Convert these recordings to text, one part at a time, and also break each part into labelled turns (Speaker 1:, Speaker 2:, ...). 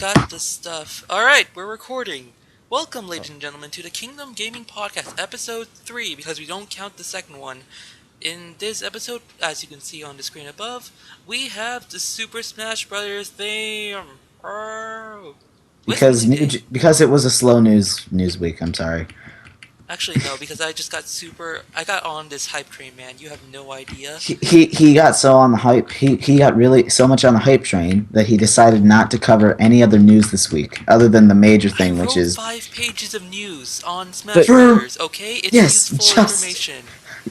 Speaker 1: Got the stuff. Alright, we're recording. Welcome, ladies and gentlemen, to the Kingdom Gaming Podcast, Episode 3, because we don't count the second one. In this episode, as you can see on the screen above, we have the Super Smash Bros. Theme. With me
Speaker 2: Because
Speaker 1: today...
Speaker 2: because it was a slow news week. I'm sorry.
Speaker 1: Actually, no, because I just got I got on this hype train, man. You have no idea.
Speaker 2: He got so on the hype. He got really so much on the hype train that he decided not to cover any other news this week, other than the major
Speaker 1: I
Speaker 2: thing, which
Speaker 1: wrote
Speaker 2: is
Speaker 1: 5 pages of news on Smash
Speaker 3: The,
Speaker 1: Brothers, okay? It's
Speaker 2: yes,
Speaker 1: useful
Speaker 2: just
Speaker 1: information.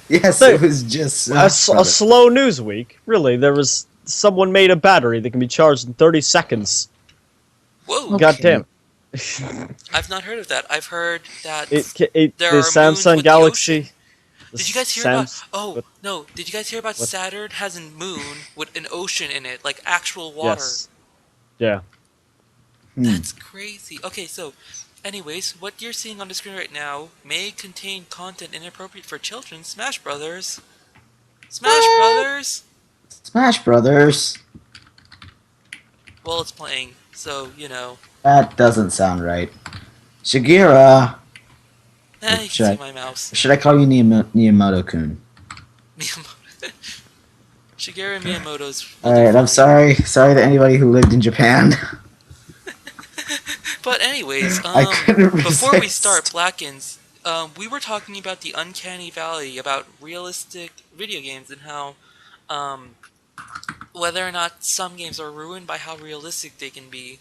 Speaker 2: yes,
Speaker 3: the,
Speaker 2: it was just
Speaker 3: a slow news week. Really, there was someone made a battery that can be charged in 30 seconds.
Speaker 1: Whoa.
Speaker 2: Okay.
Speaker 3: God damn.
Speaker 1: I've not heard of that. I've heard that
Speaker 3: The
Speaker 1: there are moons
Speaker 3: Samsung
Speaker 1: with
Speaker 3: Galaxy.
Speaker 1: the ocean. Did you guys hear about? Oh no! Did you guys hear about
Speaker 3: what?
Speaker 1: Saturn has a moon with an ocean in it, like actual water?
Speaker 3: Yes. Yeah.
Speaker 1: That's crazy. Okay, so, anyways, what you're seeing on the screen right now may contain content inappropriate for children. Smash Brothers. Smash Brothers.
Speaker 2: Smash Brothers.
Speaker 1: Well, it's playing, so you know.
Speaker 2: That doesn't sound right. Shigira.
Speaker 1: You can see my mouse.
Speaker 2: Should I call you Miyamoto-kun?
Speaker 1: Miyamoto. Shigeru Miyamoto's.
Speaker 2: Alright, I'm sorry. Sorry to anybody who lived in Japan.
Speaker 1: But anyways,
Speaker 2: I couldn't
Speaker 1: before we
Speaker 2: resist.
Speaker 1: start Blakens, we were talking about the uncanny valley, about realistic video games and how, whether or not some games are ruined by how realistic they can be.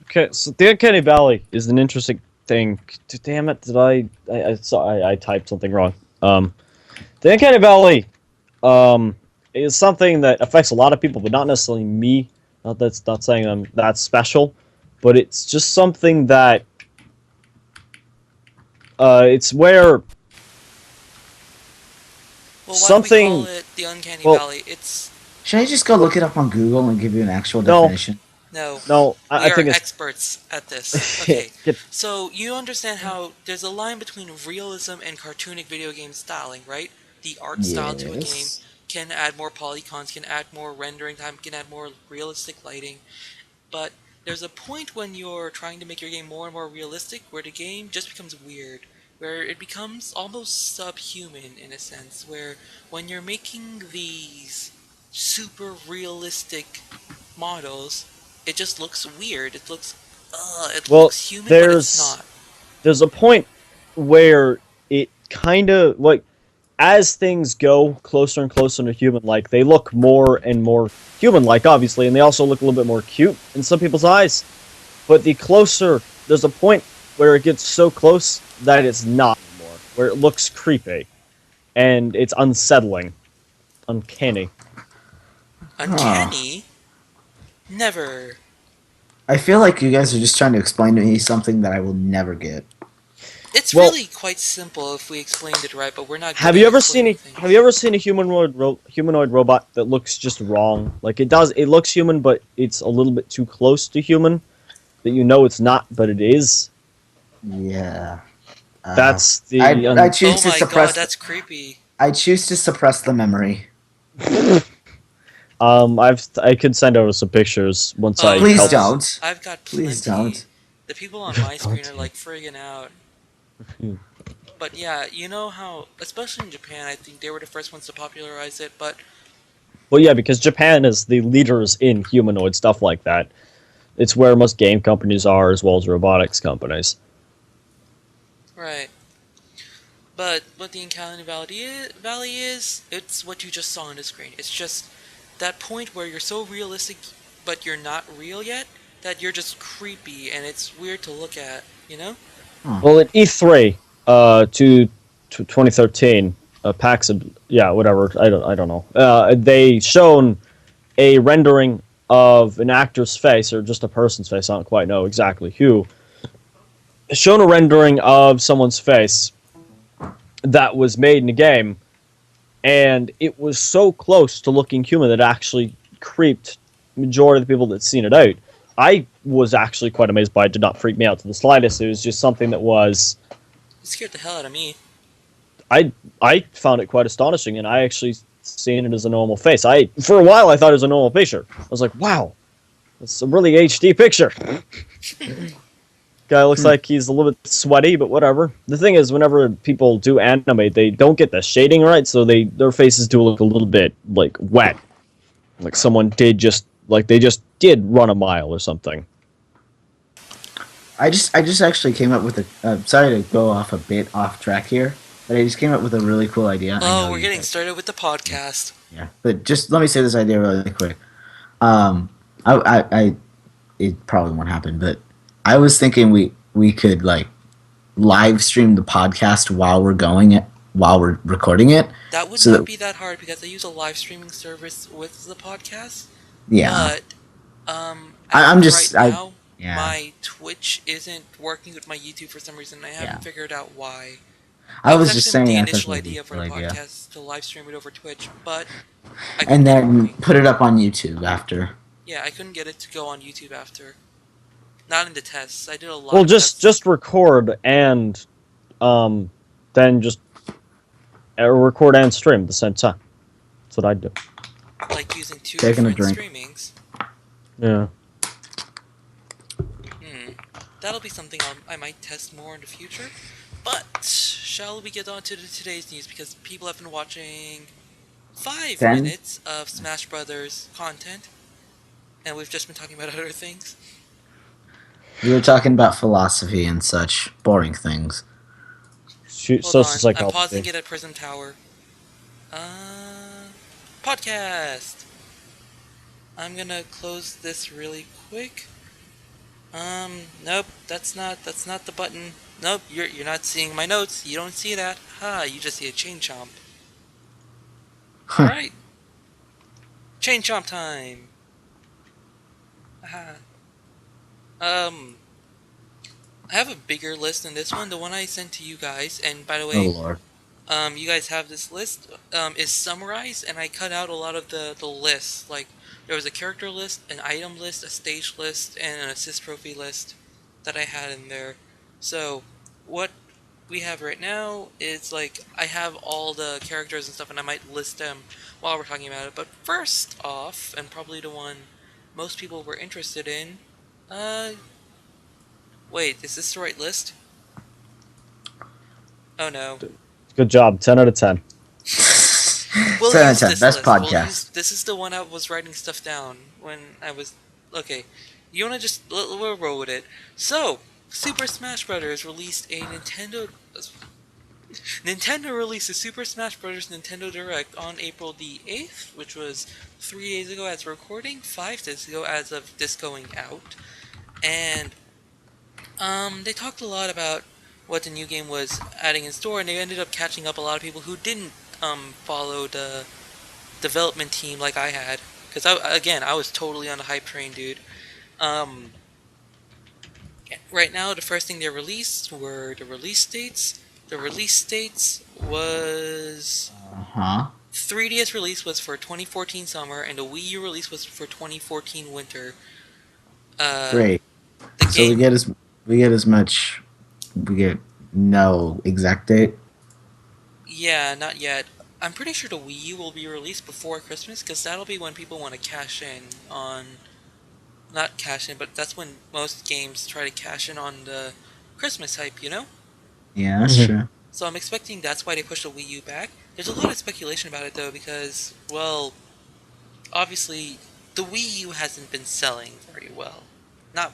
Speaker 3: Okay, so the Uncanny Valley is an interesting thing. Damn it! Did I typed something wrong? The Uncanny Valley, is something that affects a lot of people, but not necessarily me. Not saying I'm that special, but it's just something that it's where
Speaker 1: Well, why
Speaker 3: something.
Speaker 1: do we call it the uncanny
Speaker 3: Well,
Speaker 1: valley? It's
Speaker 2: Should I just go look it up on Google and give you an actual
Speaker 3: No.
Speaker 2: definition?
Speaker 1: no.
Speaker 3: No,
Speaker 1: We
Speaker 3: I
Speaker 1: are
Speaker 3: think it's
Speaker 1: experts at this. Okay,
Speaker 3: Get-
Speaker 1: so you understand how there's a line between realism and cartoonic video game styling, right? The art style to a game
Speaker 2: Yes.
Speaker 1: can add more polygons, can add more rendering time, can add more realistic lighting, but there's a point when you're trying to make your game more and more realistic where the game just becomes weird, where it becomes almost subhuman in a sense, where when you're making these super realistic models, it just looks weird. It
Speaker 3: well,
Speaker 1: looks human, but it's not.
Speaker 3: there's a point where it kind of like as things go closer and closer to human-like, they look more and more human-like, obviously, and they also look a little bit more cute in some people's eyes. But the closer, there's a point where it gets so close that it's not anymore, where it looks creepy, and it's unsettling, uncanny.
Speaker 1: Uncanny? Never.
Speaker 2: I feel like you guys are just trying to explain to me something that I will never get.
Speaker 1: It's
Speaker 3: Well-
Speaker 1: really quite simple if we explained it right, but we're not.
Speaker 3: Have
Speaker 1: good
Speaker 3: you
Speaker 1: at
Speaker 3: ever seen
Speaker 1: explaining
Speaker 3: Have you ever seen a humanoid robot that looks just wrong? Like it looks human, but it's a little bit too close to human. That you know it's not, but it is.
Speaker 2: Yeah.
Speaker 3: That's the.
Speaker 2: I choose
Speaker 1: Oh
Speaker 2: to
Speaker 1: my
Speaker 2: suppress.
Speaker 1: god, that's creepy.
Speaker 2: I choose to suppress the memory.
Speaker 3: I could send over some pictures once I.
Speaker 2: Please
Speaker 3: help-
Speaker 2: don't.
Speaker 1: I've got plenty.
Speaker 2: Please don't.
Speaker 1: The people on my screen are like friggin' out. But yeah, you know how, especially in Japan, I think they were the first ones to popularize it, but
Speaker 3: Well, yeah, because Japan is the leaders in humanoid stuff like that. It's where most game companies are, as well as robotics companies.
Speaker 1: right. But what the Uncanny Valley is, it's what you just saw on the screen. It's just that point where you're so realistic, but you're not real yet, that you're just creepy and it's weird to look at, you know?
Speaker 3: Well, at E3, to 2013, PAX, yeah, whatever. I don't know. They shown a rendering of an actor's face, or just a person's face. I don't quite know exactly who. Shown a rendering of someone's face that was made in a game, and it was so close to looking human that it actually creeped majority of the people that seen it out. I was actually quite amazed by it. Did not freak me out to the slightest. It was just something that was.
Speaker 1: It scared the hell out of me.
Speaker 3: I found it quite astonishing, and I actually seen it as a normal face. For a while I thought it was a normal picture. I was like, wow, It's a really HD picture. Guy looks like he's a little bit sweaty, but whatever. The thing is, whenever people do animate, they don't get the shading right, so their faces do look a little bit like wet, like someone they just did run a mile or something.
Speaker 2: I just actually came up with sorry to go off a bit off track here, but I just came up with a really cool idea.
Speaker 1: Oh, we're getting started with the podcast.
Speaker 2: Yeah, but just let me say this idea really quick. It probably won't happen, but I was thinking we could like live stream the podcast while we're recording it.
Speaker 1: That would not be that hard because I use a live streaming service with the podcast.
Speaker 2: Yeah.
Speaker 1: But
Speaker 2: yeah.
Speaker 1: My Twitch isn't working with my YouTube for some reason. I haven't figured out why.
Speaker 2: I was just saying
Speaker 1: the
Speaker 2: I
Speaker 1: initial idea for the podcast to live stream it over Twitch, but
Speaker 2: and then put it up on YouTube after.
Speaker 1: Yeah, I couldn't get it to go on YouTube after. Not in the tests. I did a lot.
Speaker 3: Well, just record and then just record and stream at the same time. That's what I do.
Speaker 1: Like using two different streamings.
Speaker 3: Yeah.
Speaker 1: That'll be something I might test more in the future. But shall we get on to today's news, because people have been watching 5 minutes of Smash Brothers content, and we've just been talking about other things.
Speaker 2: We were talking about philosophy and such boring things.
Speaker 1: Hold on, I'm pausing it at Prism Tower. Podcast. I'm gonna close this really quick. Nope, that's not the button. Nope, you're not seeing my notes. You don't see that. You just see a chain chomp. Alright. Chain chomp time. I have a bigger list than this one, the one I sent to you guys, and by the way,
Speaker 2: oh Lord.
Speaker 1: You guys have this list, is summarized, and I cut out a lot of the lists, like, there was a character list, an item list, a stage list, and an assist trophy list that I had in there. So, what we have right now is, like, I have all the characters and stuff, and I might list them while we're talking about it. But first off, and probably the one most people were interested in, wait, is this the right list? Oh no.
Speaker 3: Good job, 10 out of 10.
Speaker 1: We'll
Speaker 2: 10 out
Speaker 1: use
Speaker 2: of 10,
Speaker 1: this
Speaker 2: best
Speaker 1: list.
Speaker 2: podcast.
Speaker 1: This is the one I was writing stuff down when I was... Okay, you wanna just... We'll roll with it. So, Super Smash Bros. Released a Nintendo released a Super Smash Bros. Nintendo Direct on April the 8th, which was 3 days ago as we're recording, 5 days ago as of this going out. And, they talked a lot about what the new game was adding in store, and they ended up catching up a lot of people who didn't follow the development team like I had, because I was totally on the hype train, dude. Right now, the first thing they released were the release dates. The release dates was 3DS release was for 2014 summer, and the Wii U release was for 2014 winter.
Speaker 2: Great. So we get no exact date.
Speaker 1: Yeah, not yet. I'm pretty sure the Wii U will be released before Christmas, because that'll be when people want to cash in on... Not cash in, but that's when most games try to cash in on the Christmas hype, you know?
Speaker 2: Yeah, that's true.
Speaker 1: So I'm expecting that's why they pushed the Wii U back. There's a lot of speculation about it, though, because, well, obviously, the Wii U hasn't been selling very well.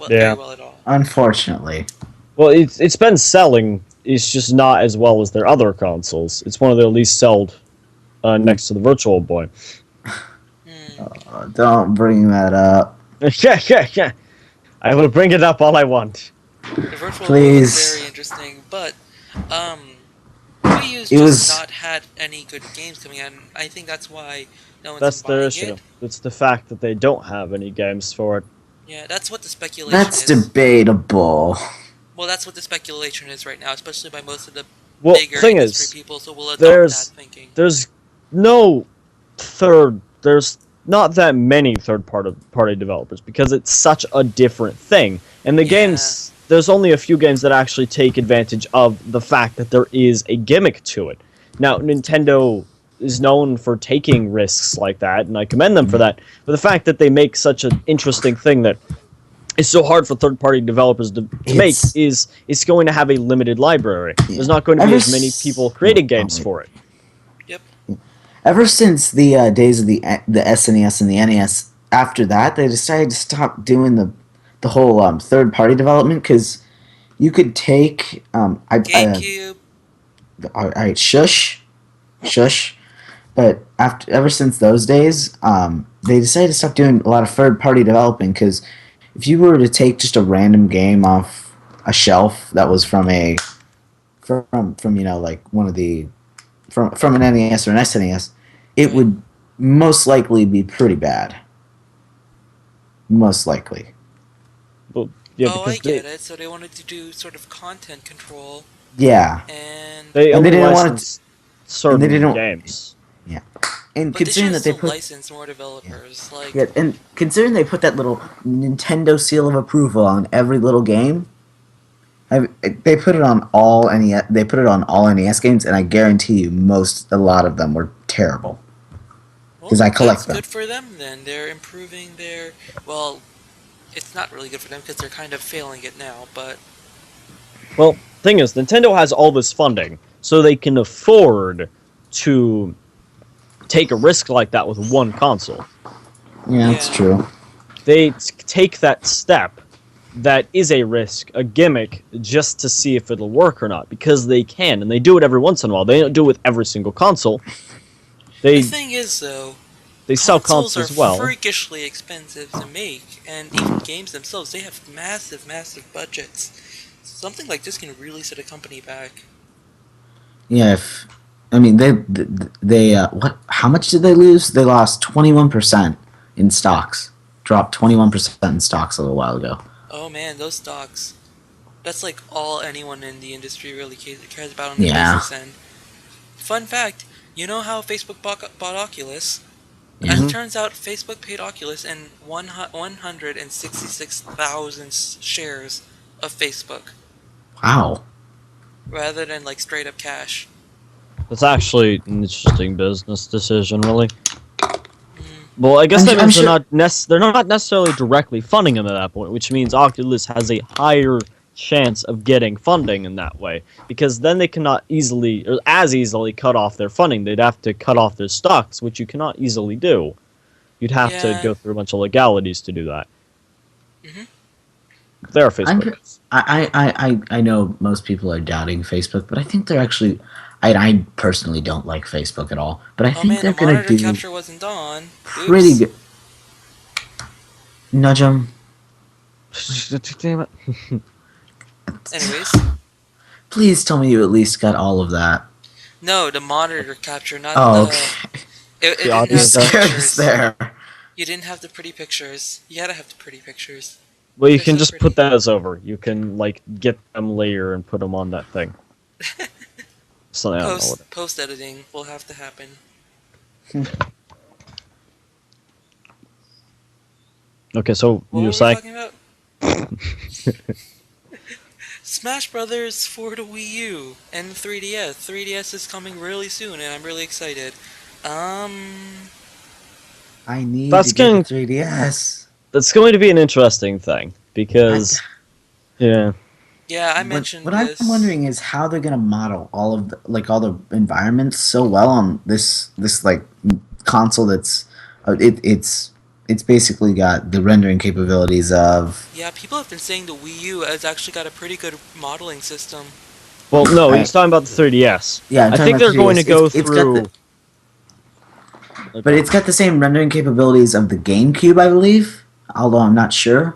Speaker 1: Very well at all.
Speaker 2: Unfortunately.
Speaker 3: Well, it's been selling. It's just not as well as their other consoles. It's one of their least sold, next to the Virtual Boy.
Speaker 2: Don't bring that up.
Speaker 3: Yeah. I will bring it up all I want.
Speaker 1: The Virtual Boy was very interesting, but Wii U's just not had any good games coming out, and I think that's why no one's buying it. That's their issue.
Speaker 3: It's the fact that they don't have any games for it.
Speaker 1: Yeah, that's what the speculation is.
Speaker 2: That's debatable.
Speaker 1: Well, that's what the speculation is right now, especially by most of the
Speaker 3: bigger industry
Speaker 1: people, so we'll adopt that thinking.
Speaker 3: There's not that many third-party developers, because it's such a different thing. And the games, there's only a few games that actually take advantage of the fact that there is a gimmick to it. Now, Nintendo is known for taking risks like that, and I commend them for that. But the fact that they make such an interesting thing that is so hard for third-party developers to make
Speaker 2: It's
Speaker 3: is it's going to have a limited library.
Speaker 2: yeah.
Speaker 3: There's not going to be
Speaker 2: Ever
Speaker 3: as many people creating games
Speaker 2: wait.
Speaker 3: for it.
Speaker 1: Yep.
Speaker 2: Ever since the days of the SNES and the NES, after that they decided to stop doing the whole third party development because you could take
Speaker 1: GameCube.
Speaker 2: all right, shush. But ever since those days, they decided to stop doing a lot of third party developing because if you were to take just a random game off a shelf that was from like one of the from an NES or an SNES, it
Speaker 1: Right.
Speaker 2: would most likely be pretty bad. Most likely.
Speaker 3: Well, yeah,
Speaker 1: Oh, I
Speaker 3: because
Speaker 1: get it. So they wanted to do sort of content control,
Speaker 2: Yeah.
Speaker 1: and
Speaker 3: they
Speaker 2: And they
Speaker 3: only
Speaker 2: didn't want
Speaker 3: license
Speaker 2: and
Speaker 3: certain
Speaker 2: they didn't
Speaker 3: games.
Speaker 2: yeah. And
Speaker 1: but they should
Speaker 2: considering
Speaker 1: have
Speaker 2: that they
Speaker 1: still
Speaker 2: put
Speaker 1: licensed more developers. Like,
Speaker 2: yeah, and considering they put that little Nintendo seal of approval on every little game, they put it on all NES. They put it on all NES games, and I guarantee you, a lot of them were terrible
Speaker 1: well,
Speaker 2: because I collect
Speaker 1: that's
Speaker 2: them.
Speaker 1: good for them then. They're improving their. Well, it's not really good for them because they're kind of failing it now. But
Speaker 3: Well, thing is, Nintendo has all this funding, so they can afford to take a risk like that with one console.
Speaker 2: Yeah, that's
Speaker 1: yeah,
Speaker 2: true.
Speaker 3: They take that step that is a risk, a gimmick, just to see if it'll work or not, because they can, and they do it every once in a while. They don't do it with every single console.
Speaker 1: the
Speaker 3: They
Speaker 1: thing is though,
Speaker 3: they sell
Speaker 1: consoles are
Speaker 3: consoles as well.
Speaker 1: freakishly expensive to make, and even games themselves, they have massive, massive budgets. Something like this can really set a company back.
Speaker 2: Yeah, if I mean they what? How much did they lose? They lost 21% in stocks. Dropped 21% in stocks a little while ago.
Speaker 1: Oh man, those stocks. That's like all anyone in the industry really cares about on the
Speaker 2: Yeah.
Speaker 1: business end. Fun fact, you know how Facebook bought Oculus?
Speaker 2: Yeah.
Speaker 1: As it turns out, Facebook paid Oculus in 166,000 shares of Facebook,
Speaker 2: Wow.
Speaker 1: rather than like straight up cash.
Speaker 3: That's actually an interesting business decision, really.
Speaker 1: Mm,
Speaker 3: Well, I guess that
Speaker 2: I'm
Speaker 3: means
Speaker 2: sure.
Speaker 3: they're not necessarily directly funding them at that point, which means Oculus has a higher chance of getting funding in that way, because then they cannot easily or as easily cut off their funding. They'd have to cut off their stocks, which you cannot easily do. You'd have to
Speaker 1: yeah.
Speaker 3: go through a bunch of legalities to do that.
Speaker 1: Mhm.
Speaker 3: There are
Speaker 2: I'm,
Speaker 3: Facebook.
Speaker 2: I know most people are doubting Facebook, but I think they're actually. I personally don't like Facebook at all, but I
Speaker 1: Oh
Speaker 2: think
Speaker 1: man,
Speaker 2: they're
Speaker 1: the
Speaker 2: gonna
Speaker 1: monitor
Speaker 2: do
Speaker 1: capture wasn't on.
Speaker 2: pretty
Speaker 1: Oops.
Speaker 2: good. Nudge 'em.
Speaker 3: Damn it.
Speaker 1: Anyways,
Speaker 2: Please tell me you at least got all of that.
Speaker 1: no, the monitor capture, not
Speaker 2: Oh,
Speaker 1: the.
Speaker 2: okay.
Speaker 1: It
Speaker 3: The
Speaker 1: didn't
Speaker 3: audio
Speaker 2: You
Speaker 1: have the
Speaker 3: stuff.
Speaker 2: scared us
Speaker 1: pictures.
Speaker 2: there.
Speaker 1: You didn't have the pretty pictures. You gotta have the pretty pictures.
Speaker 3: Well, you
Speaker 1: They're
Speaker 3: can
Speaker 1: so
Speaker 3: just
Speaker 1: pretty.
Speaker 3: put those over. You can like get them later and put them on that thing. So I don't know what.
Speaker 1: Post editing will have to happen.
Speaker 3: Okay, so
Speaker 1: What
Speaker 3: you're
Speaker 1: were we
Speaker 3: saying
Speaker 1: talking about? Smash Brothers for the Wii U and 3DS. 3DS is coming really soon, and I'm really excited. Um,
Speaker 2: I need
Speaker 3: that's
Speaker 2: to get a
Speaker 3: going
Speaker 2: 3DS.
Speaker 3: that's going to be an interesting thing because yeah.
Speaker 1: yeah, I
Speaker 2: What
Speaker 1: mentioned
Speaker 2: I'm
Speaker 1: this.
Speaker 2: wondering is how they're gonna model all of all the environments so well on this like console that's it's basically got the rendering capabilities of
Speaker 1: Yeah, people have been saying the Wii U has actually got a pretty good modeling system.
Speaker 3: Well, no,
Speaker 2: I,
Speaker 3: he's talking about the 3DS.
Speaker 2: yeah, I'm
Speaker 3: I
Speaker 2: talking
Speaker 3: think
Speaker 2: about
Speaker 3: they're
Speaker 2: the
Speaker 3: going to
Speaker 2: 3DS.
Speaker 3: go
Speaker 2: It's got
Speaker 3: through.
Speaker 2: but it's got the same rendering capabilities of the GameCube, I believe. Although I'm not sure.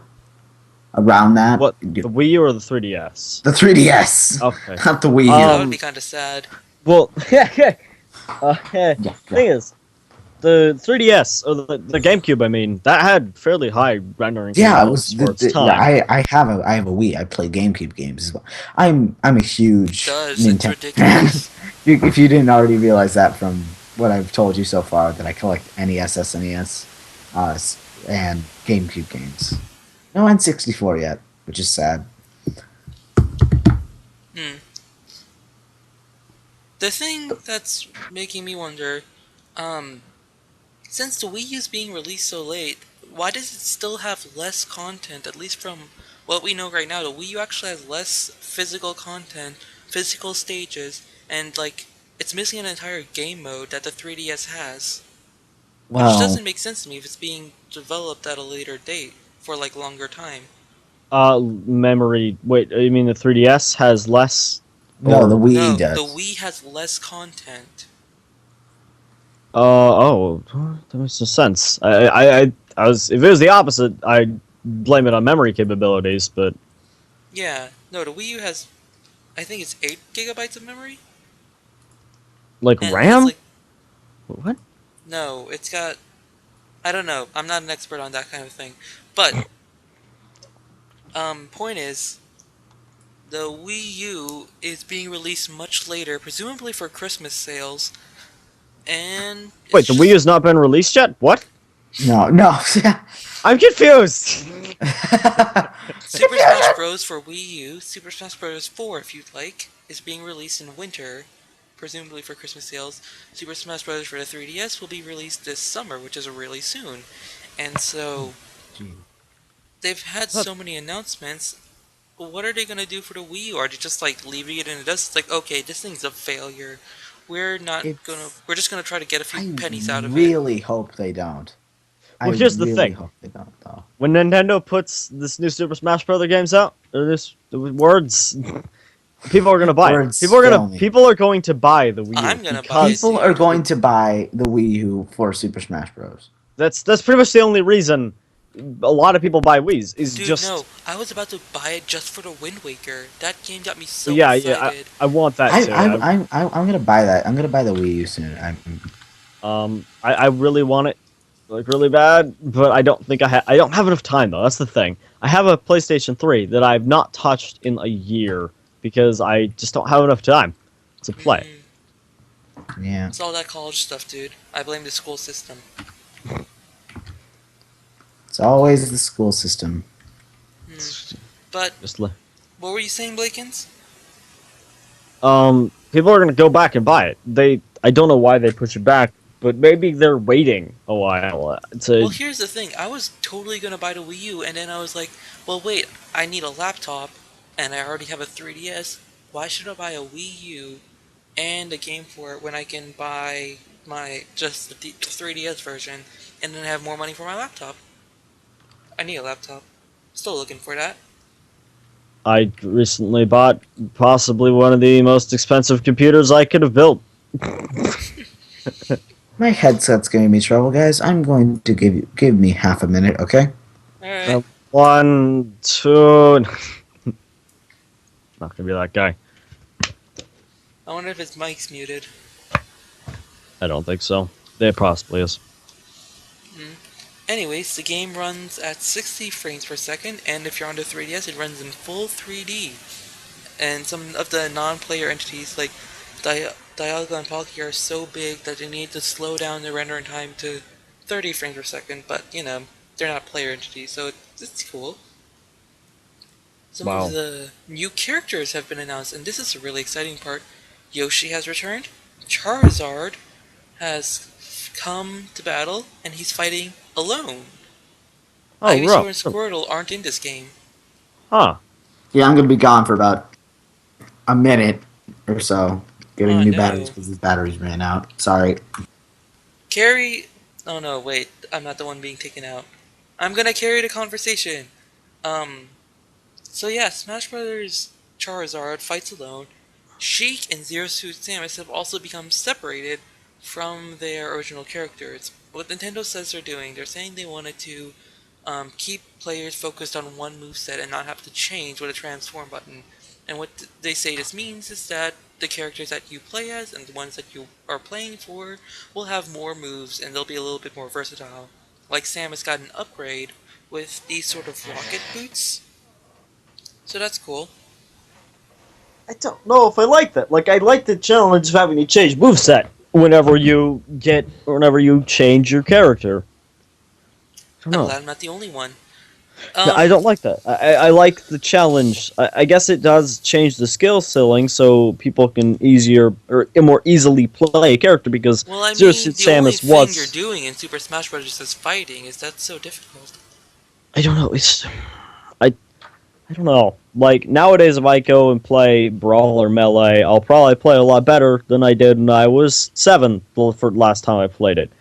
Speaker 2: Around that,
Speaker 3: What, the Wii U or the 3DS?
Speaker 2: the 3DS,
Speaker 3: Okay.
Speaker 2: not the Wii U.
Speaker 1: That would be kind of sad.
Speaker 3: Well, yeah.
Speaker 2: Yeah,
Speaker 3: Thing is, the 3DS or the GameCube, I mean, that had fairly high rendering
Speaker 2: yeah, it was.
Speaker 3: capabilities for its time.
Speaker 2: I have a Wii. I play GameCube games as well. I'm a huge
Speaker 1: Does it's
Speaker 2: Nintendo fan.
Speaker 1: ridiculous.
Speaker 2: If you didn't already realize that from what I've told you so far, that I collect NES, SNES, and GameCube games. No N64 yet, which is sad.
Speaker 1: Hmm. The thing that's making me wonder, Um, since the Wii U's being released so late, why does it still have less content? At least from what we know right now, the Wii U actually has less physical content, physical stages, and like it's missing an entire game mode that the 3DS has, which
Speaker 2: Well,
Speaker 1: doesn't make sense to me if it's being developed at a later date for like longer time.
Speaker 3: Memory. Wait, you mean the 3DS has less,
Speaker 2: no, the
Speaker 3: or
Speaker 2: Wii
Speaker 1: No, the
Speaker 2: does.
Speaker 1: Wii has less content.
Speaker 3: oh, that makes no sense. I was if it was the opposite, I'd blame it on memory capabilities, but
Speaker 1: Yeah, no, the Wii U has, I think it's 8 GB of memory,
Speaker 3: like
Speaker 1: and it has
Speaker 3: RAM?
Speaker 1: like,
Speaker 3: What?
Speaker 1: no, it's got, I don't know, I'm not an expert on that kind of thing, but point is, the Wii U is being released much later, presumably for Christmas sales, and
Speaker 3: Wait,
Speaker 1: it's
Speaker 3: the Wii
Speaker 1: just
Speaker 3: has not been released yet? What?
Speaker 2: No, no.
Speaker 3: I'm confused.
Speaker 1: Super Smash Bros. For Wii U, Super Smash Bros. 4, if you'd like, is being released in winter, presumably for Christmas sales. Super Smash Bros. For the 3DS will be released this summer, which is really soon. And so, they've had
Speaker 3: Huh.
Speaker 1: so many announcements. What are they gonna do for the Wii U? Are they just like leaving it in the dust? It's like, okay, this thing's a failure.
Speaker 2: It's.
Speaker 1: We're just gonna try to get a few
Speaker 2: I
Speaker 1: pennies out of it.
Speaker 2: really hope they don't. I
Speaker 3: Well, here's the
Speaker 2: really
Speaker 3: thing.
Speaker 2: hope they don't, though.
Speaker 3: When Nintendo puts this new Super Smash Bros. Games out, or this the words, people are gonna buy it.
Speaker 2: Words fail me.
Speaker 3: People are going to buy the Wii U
Speaker 1: I'm gonna buy it,
Speaker 3: because
Speaker 2: People are
Speaker 1: dude.
Speaker 2: going to buy the Wii U for Super Smash Bros.
Speaker 3: that's pretty much the only reason a lot of people buy Wii's is
Speaker 1: Dude,
Speaker 3: just
Speaker 1: no, I was about to buy it just for the Wind Waker. That game got me
Speaker 3: well,
Speaker 1: so
Speaker 3: yeah.
Speaker 1: excited.
Speaker 3: I want that too.
Speaker 2: I'm gonna buy that. I'm gonna buy the Wii U soon.
Speaker 3: I really want it like really bad, but I don't think I don't have enough time though. That's the thing. I have a PlayStation 3 that I've not touched in a year because I just don't have enough time to play.
Speaker 1: Mm,
Speaker 2: Yeah,
Speaker 1: it's all that college stuff, dude. I blame the school system.
Speaker 2: it's always the school system.
Speaker 1: Hmm. But
Speaker 3: Just
Speaker 1: what were you saying, Blakens?
Speaker 3: people are gonna go back and buy it. I don't know why they push it back, but maybe they're waiting a while
Speaker 1: Well,
Speaker 3: to.
Speaker 1: here's the thing. I was totally gonna buy the Wii U, and then I was like, well, wait, I need a laptop, and I already have a 3DS. Why should I buy a Wii U and a game for it when I can buy my just the 3DS version and then have more money for my laptop? I need a laptop. Still looking for that.
Speaker 3: I recently bought possibly one of the most expensive computers I could have built.
Speaker 2: My headset's giving me trouble, guys. I'm going to give me half a minute, okay?
Speaker 1: Alright.
Speaker 3: One, two. Not gonna be that guy.
Speaker 1: I wonder if his mic's muted.
Speaker 3: I don't think so. There possibly is.
Speaker 1: Hmm. Anyways, the game runs at 60 frames per second, and if you're on the 3DS, it runs in full 3D. And some of the non-player entities, like Dialga and Palkia, are so big that they need to slow down the rendering time to 30 frames per second, but, you know, they're not player entities, so it's cool. Some of
Speaker 3: Wow.
Speaker 1: the new characters have been announced, and this is a really exciting part. Yoshi has returned, Charizard has come to battle, and he's fighting alone.
Speaker 3: Oh,
Speaker 1: Ivysaur
Speaker 3: bro.
Speaker 1: and Squirtle aren't in this game.
Speaker 3: Huh.
Speaker 2: Yeah, I'm gonna be gone for about a minute or so, getting
Speaker 1: Oh
Speaker 2: new batteries
Speaker 1: no.
Speaker 2: because these batteries ran out. Sorry.
Speaker 1: Carry. Oh no, wait. I'm not the one being taken out. I'm gonna carry the conversation. Um. So yeah, Smash Brothers Charizard fights alone. Sheik and Zero Suit Samus have also become separated from their original characters. What Nintendo says they're doing, they're saying they wanted to keep players focused on one moveset and not have to change with a transform button. And what they say this means is that the characters that you play as and the ones that you are playing for will have more moves and they'll be a little bit more versatile. Like Samus got an upgrade with these sort of rocket boots, so that's cool.
Speaker 3: I don't know if I like that. Like, I like the challenge of having to change moveset whenever you change your character. I don't
Speaker 1: I'm
Speaker 3: know.
Speaker 1: glad I'm not the only one.
Speaker 3: Yeah, I don't like that. I like the challenge. I guess it does change the skill ceiling so people can easier or more easily play a character because
Speaker 1: Well, I
Speaker 3: Zero
Speaker 1: mean,
Speaker 3: Suit
Speaker 1: the only
Speaker 3: Samus
Speaker 1: thing you're
Speaker 3: was.
Speaker 1: doing in Super Smash Bros. Is fighting. Is that so difficult?
Speaker 3: I don't know. I I don't know. Like nowadays, if I go and play Brawl or Melee, I'll probably play a lot better than I did when I was 7 for last time I played it.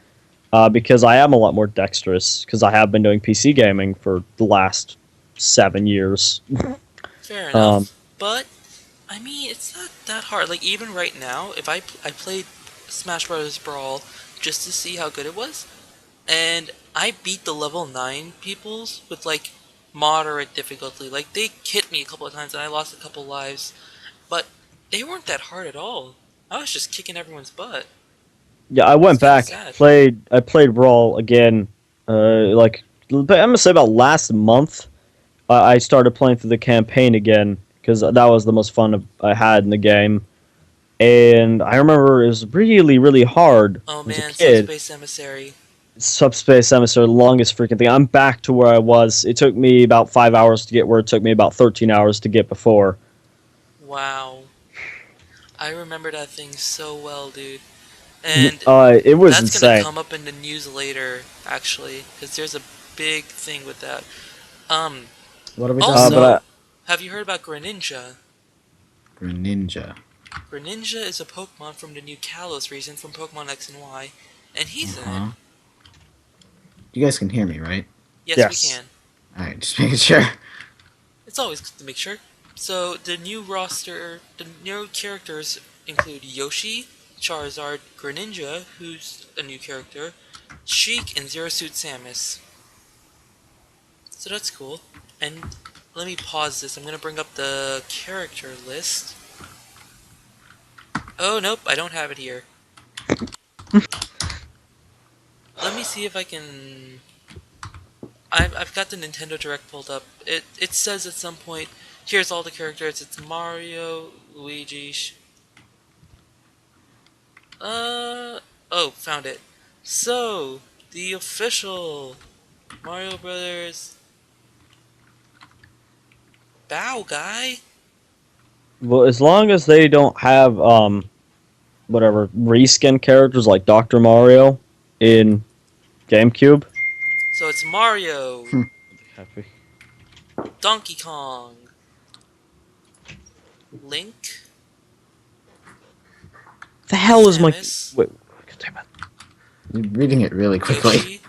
Speaker 3: Because I am a lot more dexterous because I have been doing PC gaming for the last 7 years.
Speaker 1: Fair
Speaker 3: Um,
Speaker 1: enough. But I mean, it's not that hard. Like even right now, if I played Smash Bros. Brawl just to see how good it was, and I beat the level 9 peoples with like moderate difficulty. Like they hit me a couple of times and I lost a couple lives, but they weren't that hard at all. I was just kicking everyone's butt.
Speaker 3: yeah, I
Speaker 1: It's
Speaker 3: went
Speaker 1: kind of
Speaker 3: back,
Speaker 1: sad.
Speaker 3: played. I played Brawl again. Like I'm gonna say about last month. I started playing through the campaign again because that was the most fun I had in the game. And I remember it was really, really hard
Speaker 1: Oh
Speaker 3: as a
Speaker 1: man,
Speaker 3: kid.
Speaker 1: Subspace Emissary.
Speaker 3: Subspace Emissary, the longest freaking thing. I'm back to where I was. It took me about 5 hours to get where it took me about 13 hours to get before.
Speaker 1: Wow. I remember that thing so well, dude. And
Speaker 3: It was
Speaker 1: that's gonna
Speaker 3: insane.
Speaker 1: come up in the news later, actually, because there's a big thing with that. Um,
Speaker 2: What are we talking
Speaker 3: But
Speaker 2: about?
Speaker 1: Also, have you heard about Greninja?
Speaker 2: Greninja.
Speaker 1: Greninja is a Pokemon from the new Kalos region from Pokemon X and Y, and
Speaker 2: Uh
Speaker 1: he's in it.
Speaker 2: huh. You guys can hear me, right?
Speaker 1: Yes, we
Speaker 3: yes,
Speaker 1: can.
Speaker 2: All right, just making sure.
Speaker 1: It's always good to make sure. So, the new characters include Yoshi, Charizard, Greninja, who's a new character, Sheik, and Zero Suit Samus. So that's cool. And let me pause this. I'm gonna bring up the character list. Oh, nope, I don't have it here. Let me see if I can. I've got the Nintendo Direct pulled up. It says at some point, here's all the characters. It's Mario, Luigi. Oh, found it. So the official Mario Brothers Bow guy.
Speaker 3: well, as long as they don't have whatever reskin characters like Dr. Mario in GameCube.
Speaker 1: So it's Mario,
Speaker 2: Hmm.
Speaker 3: Happy.
Speaker 1: Donkey Kong, Link,
Speaker 3: The hell is my
Speaker 1: Samus,
Speaker 3: wait? Damn it.
Speaker 2: You're reading it really quickly.
Speaker 1: Yoshi.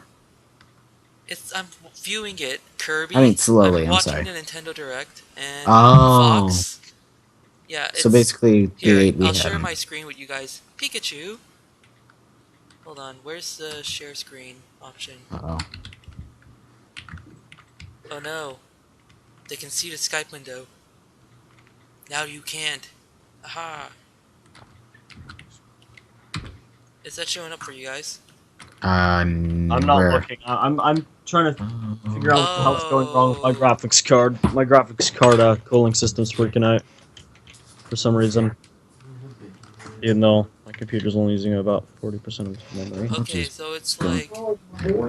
Speaker 1: I'm viewing it.
Speaker 2: I mean,
Speaker 1: Kirby.
Speaker 2: slowly.
Speaker 1: I'm
Speaker 2: I'm
Speaker 1: watching
Speaker 2: sorry.
Speaker 1: the Nintendo Direct and
Speaker 2: Oh,
Speaker 1: Fox. Yeah,
Speaker 2: so
Speaker 1: it's
Speaker 2: basically the
Speaker 1: here.
Speaker 2: eight we
Speaker 1: I'll share
Speaker 2: had.
Speaker 1: my screen with you guys. Pikachu. Hold on. Where's the share screen option?
Speaker 2: Oh,
Speaker 1: Oh no. They can see the Skype window. Now you can't. Aha. Is that showing up for you guys?
Speaker 3: I'm not
Speaker 2: where?
Speaker 3: looking. I'm trying to figure out what the hell's going wrong with my
Speaker 1: Oh.
Speaker 3: graphics card. My graphics card cooling system's freaking out for some reason, even though my computer's only using about 40% of its memory.
Speaker 1: Okay,
Speaker 2: Just
Speaker 1: so it's
Speaker 2: go.
Speaker 1: like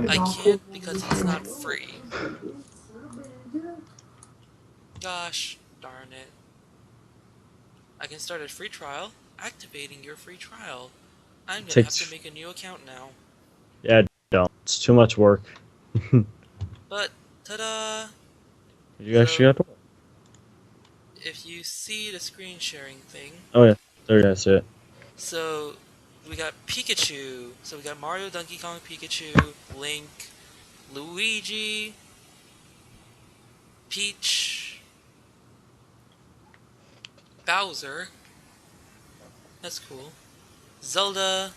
Speaker 1: I can't because it's not free. Gosh darn it. I can start a free trial. Activating your free trial. I'm gonna have to
Speaker 3: Takes
Speaker 1: make a new account now.
Speaker 3: yeah, don't. It's too much work.
Speaker 1: But ta-da!
Speaker 3: You actually
Speaker 1: So
Speaker 3: got to.
Speaker 1: if you see the screen sharing thing,
Speaker 3: Oh yeah, there you see it.
Speaker 1: so we got Pikachu. So we got Mario, Donkey Kong, Pikachu, Link, Luigi, Peach, Bowser. That's cool. Zelda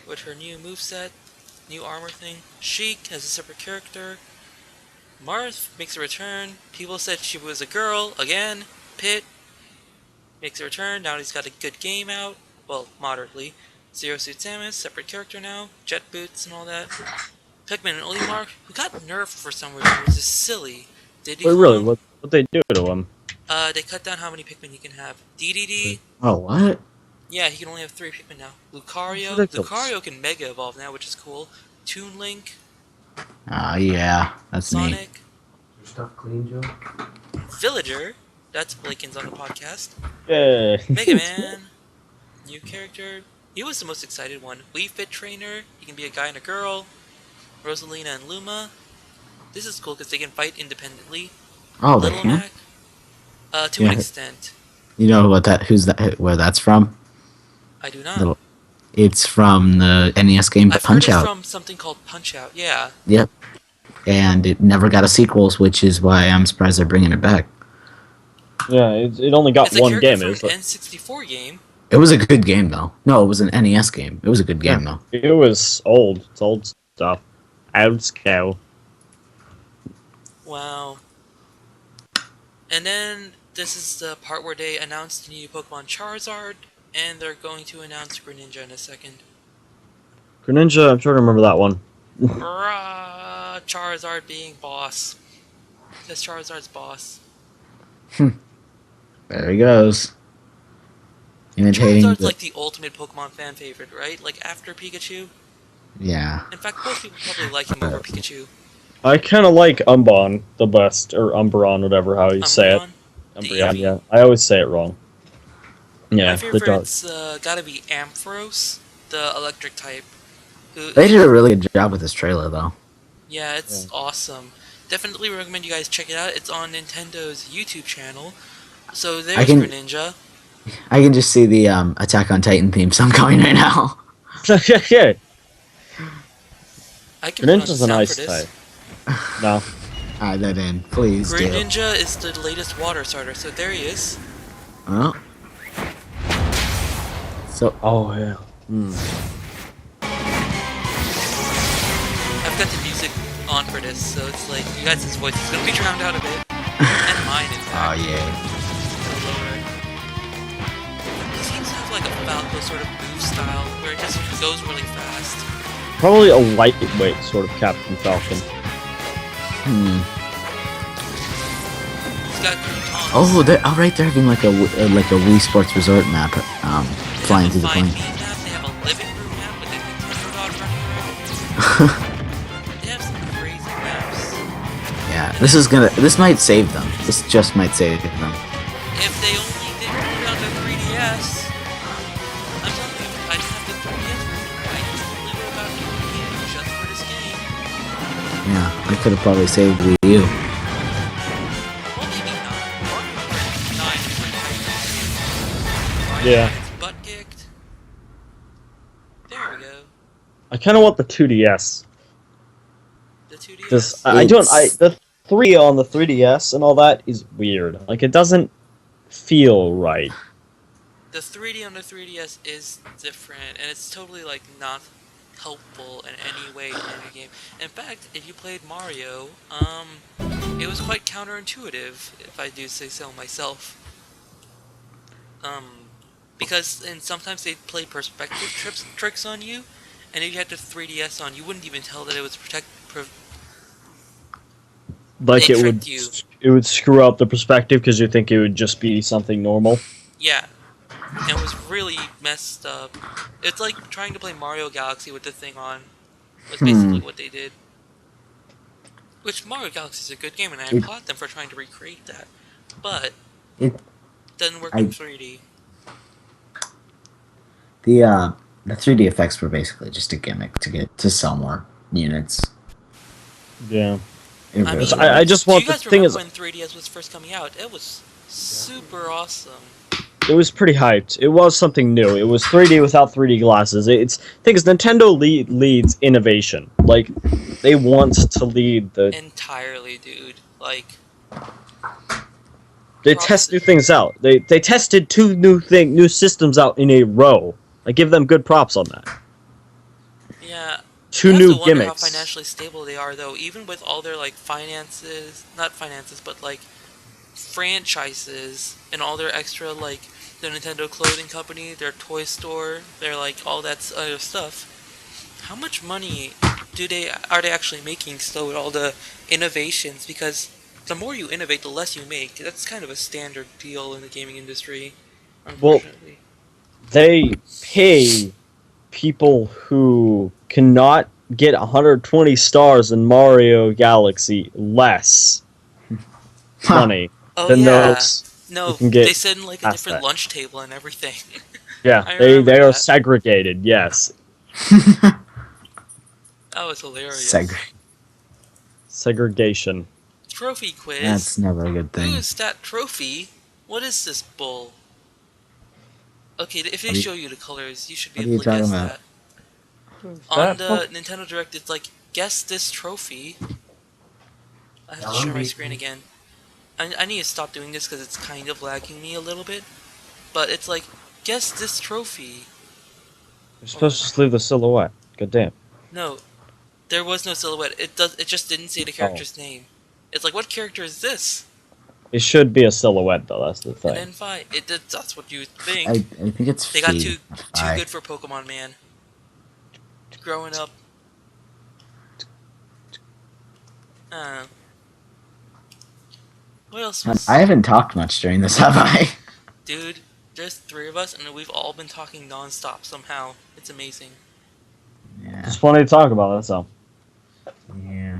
Speaker 1: with her new moveset, new armor thing. Sheik as a separate character. Marth makes a return. People said she was a girl again. Pit makes a return. Now he's got a good game out. Well, moderately. Zero Suit Samus, separate character now. Jet boots and all that. Pikmin and Olimar, who got nerfed for some reason, which is silly. Diddy
Speaker 3: Wait, really?
Speaker 1: Kong,
Speaker 3: What they do to him?
Speaker 1: they cut down how many Pikmin he can have. DDD,
Speaker 2: Oh, what?
Speaker 1: yeah, he can only have 3 Pikmin now.
Speaker 3: It's
Speaker 1: Lucario,
Speaker 3: ridiculous.
Speaker 1: Lucario can Mega Evolve now, which is cool. Toon Link,
Speaker 2: Ah, yeah, that's neat.
Speaker 1: Sonic,
Speaker 2: Stuff clean, Joe?
Speaker 1: Villager, that's Blakens on the podcast.
Speaker 3: Yeah.
Speaker 1: Mega Man, new character. He was the most excited one. Wii Fit Trainer, he can be a guy and a girl. Rosalina and Luma. This is cool because they can fight independently.
Speaker 2: Oh, they
Speaker 1: Little
Speaker 2: can?
Speaker 1: Mac, to an
Speaker 2: Yeah.
Speaker 1: extent.
Speaker 2: You know where that's from?
Speaker 1: I do not.
Speaker 2: Little. It's from the NES game
Speaker 1: I've heard
Speaker 2: Punch
Speaker 1: it's
Speaker 2: Out.
Speaker 1: from something called Punch Out. Yeah.
Speaker 2: Yep. And it never got a sequel, which is why I'm surprised they're bringing it back.
Speaker 3: Yeah, it only got
Speaker 1: It's a
Speaker 3: one
Speaker 1: character
Speaker 3: game.
Speaker 1: from
Speaker 3: It
Speaker 1: an
Speaker 3: was,
Speaker 1: N64 game.
Speaker 2: It was a good game, though. No, it was an NES game. It was a good game, though.
Speaker 3: it was old. It's old stuff. Old scale.
Speaker 1: Wow. And then this is the part where they announced the new Pokemon Charizard, and they're going to announce Greninja in a second.
Speaker 3: Greninja, I'm sure I remember that one.
Speaker 1: Charizard being boss. That's Charizard's boss.
Speaker 2: There he goes. Imitating
Speaker 1: Charizard's
Speaker 2: the...
Speaker 1: like the ultimate Pokemon fan favorite, right? Like after Pikachu.
Speaker 2: Yeah.
Speaker 1: In fact, most people probably like him over Pikachu.
Speaker 3: I kind of like Umbon the best, or Umbreon, whatever how you say it.
Speaker 1: Umbreon? The
Speaker 3: Umbreon,
Speaker 1: Eevee?
Speaker 3: yeah. I always say it wrong. Yeah,
Speaker 1: My
Speaker 3: the dog.
Speaker 1: favorite's gotta be Ampharos, the electric type.
Speaker 2: They did a really good job with this trailer, though.
Speaker 1: Yeah, it's awesome. Definitely recommend you guys check it out. It's on Nintendo's YouTube channel. So there's Greninja.
Speaker 2: I can just see the Attack on Titan theme song going right now.
Speaker 3: Yeah,
Speaker 1: I can put on the
Speaker 3: Greninja's a
Speaker 1: sound
Speaker 3: nice
Speaker 1: for this.
Speaker 3: type. No.
Speaker 2: Add that in, please do.
Speaker 1: Greninja is the latest water starter, so there he is.
Speaker 2: Oh. So,
Speaker 3: Oh, yeah.
Speaker 1: I've got the music on for this, so it's like you guys' voice is gonna be drowned out a bit. And mine, in fact.
Speaker 2: oh yeah.
Speaker 1: He seems to have like a Falco sort of move style, where it just goes really fast.
Speaker 3: Probably a lightweight sort of Captain Falcon.
Speaker 1: He's got croutons.
Speaker 2: Oh, right, they're having like a Wii Sports Resort map, flying through the plane.
Speaker 1: They have a living room map with a Nintendo dog running around. They have some crazy maps.
Speaker 2: Yeah, this might save them. This just might save them.
Speaker 1: If they only didn't put it on the 3DS, I'm telling you, I didn't have the 3DS version. I literally were about to get it just for this game.
Speaker 2: Yeah, I could have probably saved Wii U.
Speaker 1: Well, maybe not. Mario Kart 9 is pretty hyped.
Speaker 3: Yeah.
Speaker 1: Got its butt kicked. There we go.
Speaker 3: I kind of want the 2DS.
Speaker 1: The 2DS.
Speaker 3: Because the 3 on the 3DS and all that is weird. Like, it doesn't feel right.
Speaker 1: The 3D on the 3DS is different, and it's totally like not helpful in any way in any game. In fact, if you played Mario, it was quite counterintuitive, if I do say so myself. Because sometimes they play perspective tricks on you, and if you had the 3DS on, you wouldn't even tell that it was
Speaker 3: Like,
Speaker 1: They
Speaker 3: it
Speaker 1: tricked you.
Speaker 3: would screw up the perspective because you think it would just be something normal.
Speaker 1: Yeah. And it was really messed up. It's like trying to play Mario Galaxy with the thing on. Was basically what they did. Which Mario Galaxy is a good game, and I applaud them for trying to recreate that. But
Speaker 2: It
Speaker 1: doesn't work in 3D.
Speaker 2: the 3D effects were basically just a gimmick to sell more units.
Speaker 3: Yeah.
Speaker 2: It
Speaker 1: I
Speaker 2: really
Speaker 1: mean,
Speaker 3: I just want
Speaker 1: do you guys
Speaker 3: the thing
Speaker 1: remember
Speaker 3: is,
Speaker 1: when 3DS was first coming out? It was super awesome.
Speaker 3: it was pretty hyped. It was something new. It was 3D without 3D glasses. Thing is, Nintendo leads innovation. Like, they want to lead the.
Speaker 1: Entirely, dude. Like,
Speaker 3: They test new things out. They tested 2 new systems out in a row. I give them good props on that.
Speaker 1: yeah.
Speaker 3: 2
Speaker 1: You have
Speaker 3: new
Speaker 1: to wonder
Speaker 3: gimmicks.
Speaker 1: how financially stable they are, though. Even with all their like finances, not finances, but like franchises and all their extra like the Nintendo clothing company, their toy store, their like all that other stuff. How much money are they actually making still with all the innovations? Because the more you innovate, the less you make. That's kind of a standard deal in the gaming industry, unfortunately.
Speaker 3: They pay people who cannot get 120 stars in Mario Galaxy less
Speaker 2: Huh.
Speaker 3: money
Speaker 1: Oh
Speaker 3: than
Speaker 1: yeah.
Speaker 3: those who
Speaker 1: No,
Speaker 3: can
Speaker 1: they
Speaker 3: get
Speaker 1: sit in like a
Speaker 3: past
Speaker 1: different
Speaker 3: that.
Speaker 1: lunch table and everything.
Speaker 3: Yeah,
Speaker 1: I
Speaker 3: they
Speaker 1: remember
Speaker 3: they are
Speaker 1: that.
Speaker 3: segregated. Yes,
Speaker 1: That was hilarious.
Speaker 2: Seg.
Speaker 3: segregation.
Speaker 1: Trophy quiz.
Speaker 2: That's never a good thing.
Speaker 1: Who's that trophy? What is this bull? Okay, if they
Speaker 2: What are you,
Speaker 1: show you the colors, you should be
Speaker 2: what are
Speaker 1: able
Speaker 2: you
Speaker 1: to
Speaker 2: talking
Speaker 1: guess
Speaker 2: about?
Speaker 1: that.
Speaker 3: Who's
Speaker 1: On
Speaker 3: that?
Speaker 1: the Nintendo Direct, it's like, guess this trophy. I have to share my screen again. I need to stop doing this because it's kind of lagging me a little bit. But it's like, guess this trophy.
Speaker 3: You're
Speaker 1: Hold
Speaker 3: supposed
Speaker 1: on.
Speaker 3: to just leave the silhouette. God damn.
Speaker 1: No, there was no silhouette. It just didn't say the
Speaker 3: Oh,
Speaker 1: character's name. It's like, what character is this?
Speaker 3: it should be a silhouette though. That's the
Speaker 1: And
Speaker 3: thing.
Speaker 1: then that's what you would
Speaker 2: I
Speaker 1: think.
Speaker 2: think it's
Speaker 1: They got
Speaker 2: Fee.
Speaker 1: too
Speaker 2: I
Speaker 1: good for Pokemon, man. Growing up, uh, what else
Speaker 2: I
Speaker 1: was,
Speaker 2: haven't talked much during this, have I?
Speaker 1: dude? There's three of us, and we've all been talking non-stop somehow. It's amazing.
Speaker 2: Yeah.
Speaker 3: Just funny to talk about. That's all.
Speaker 2: Yeah.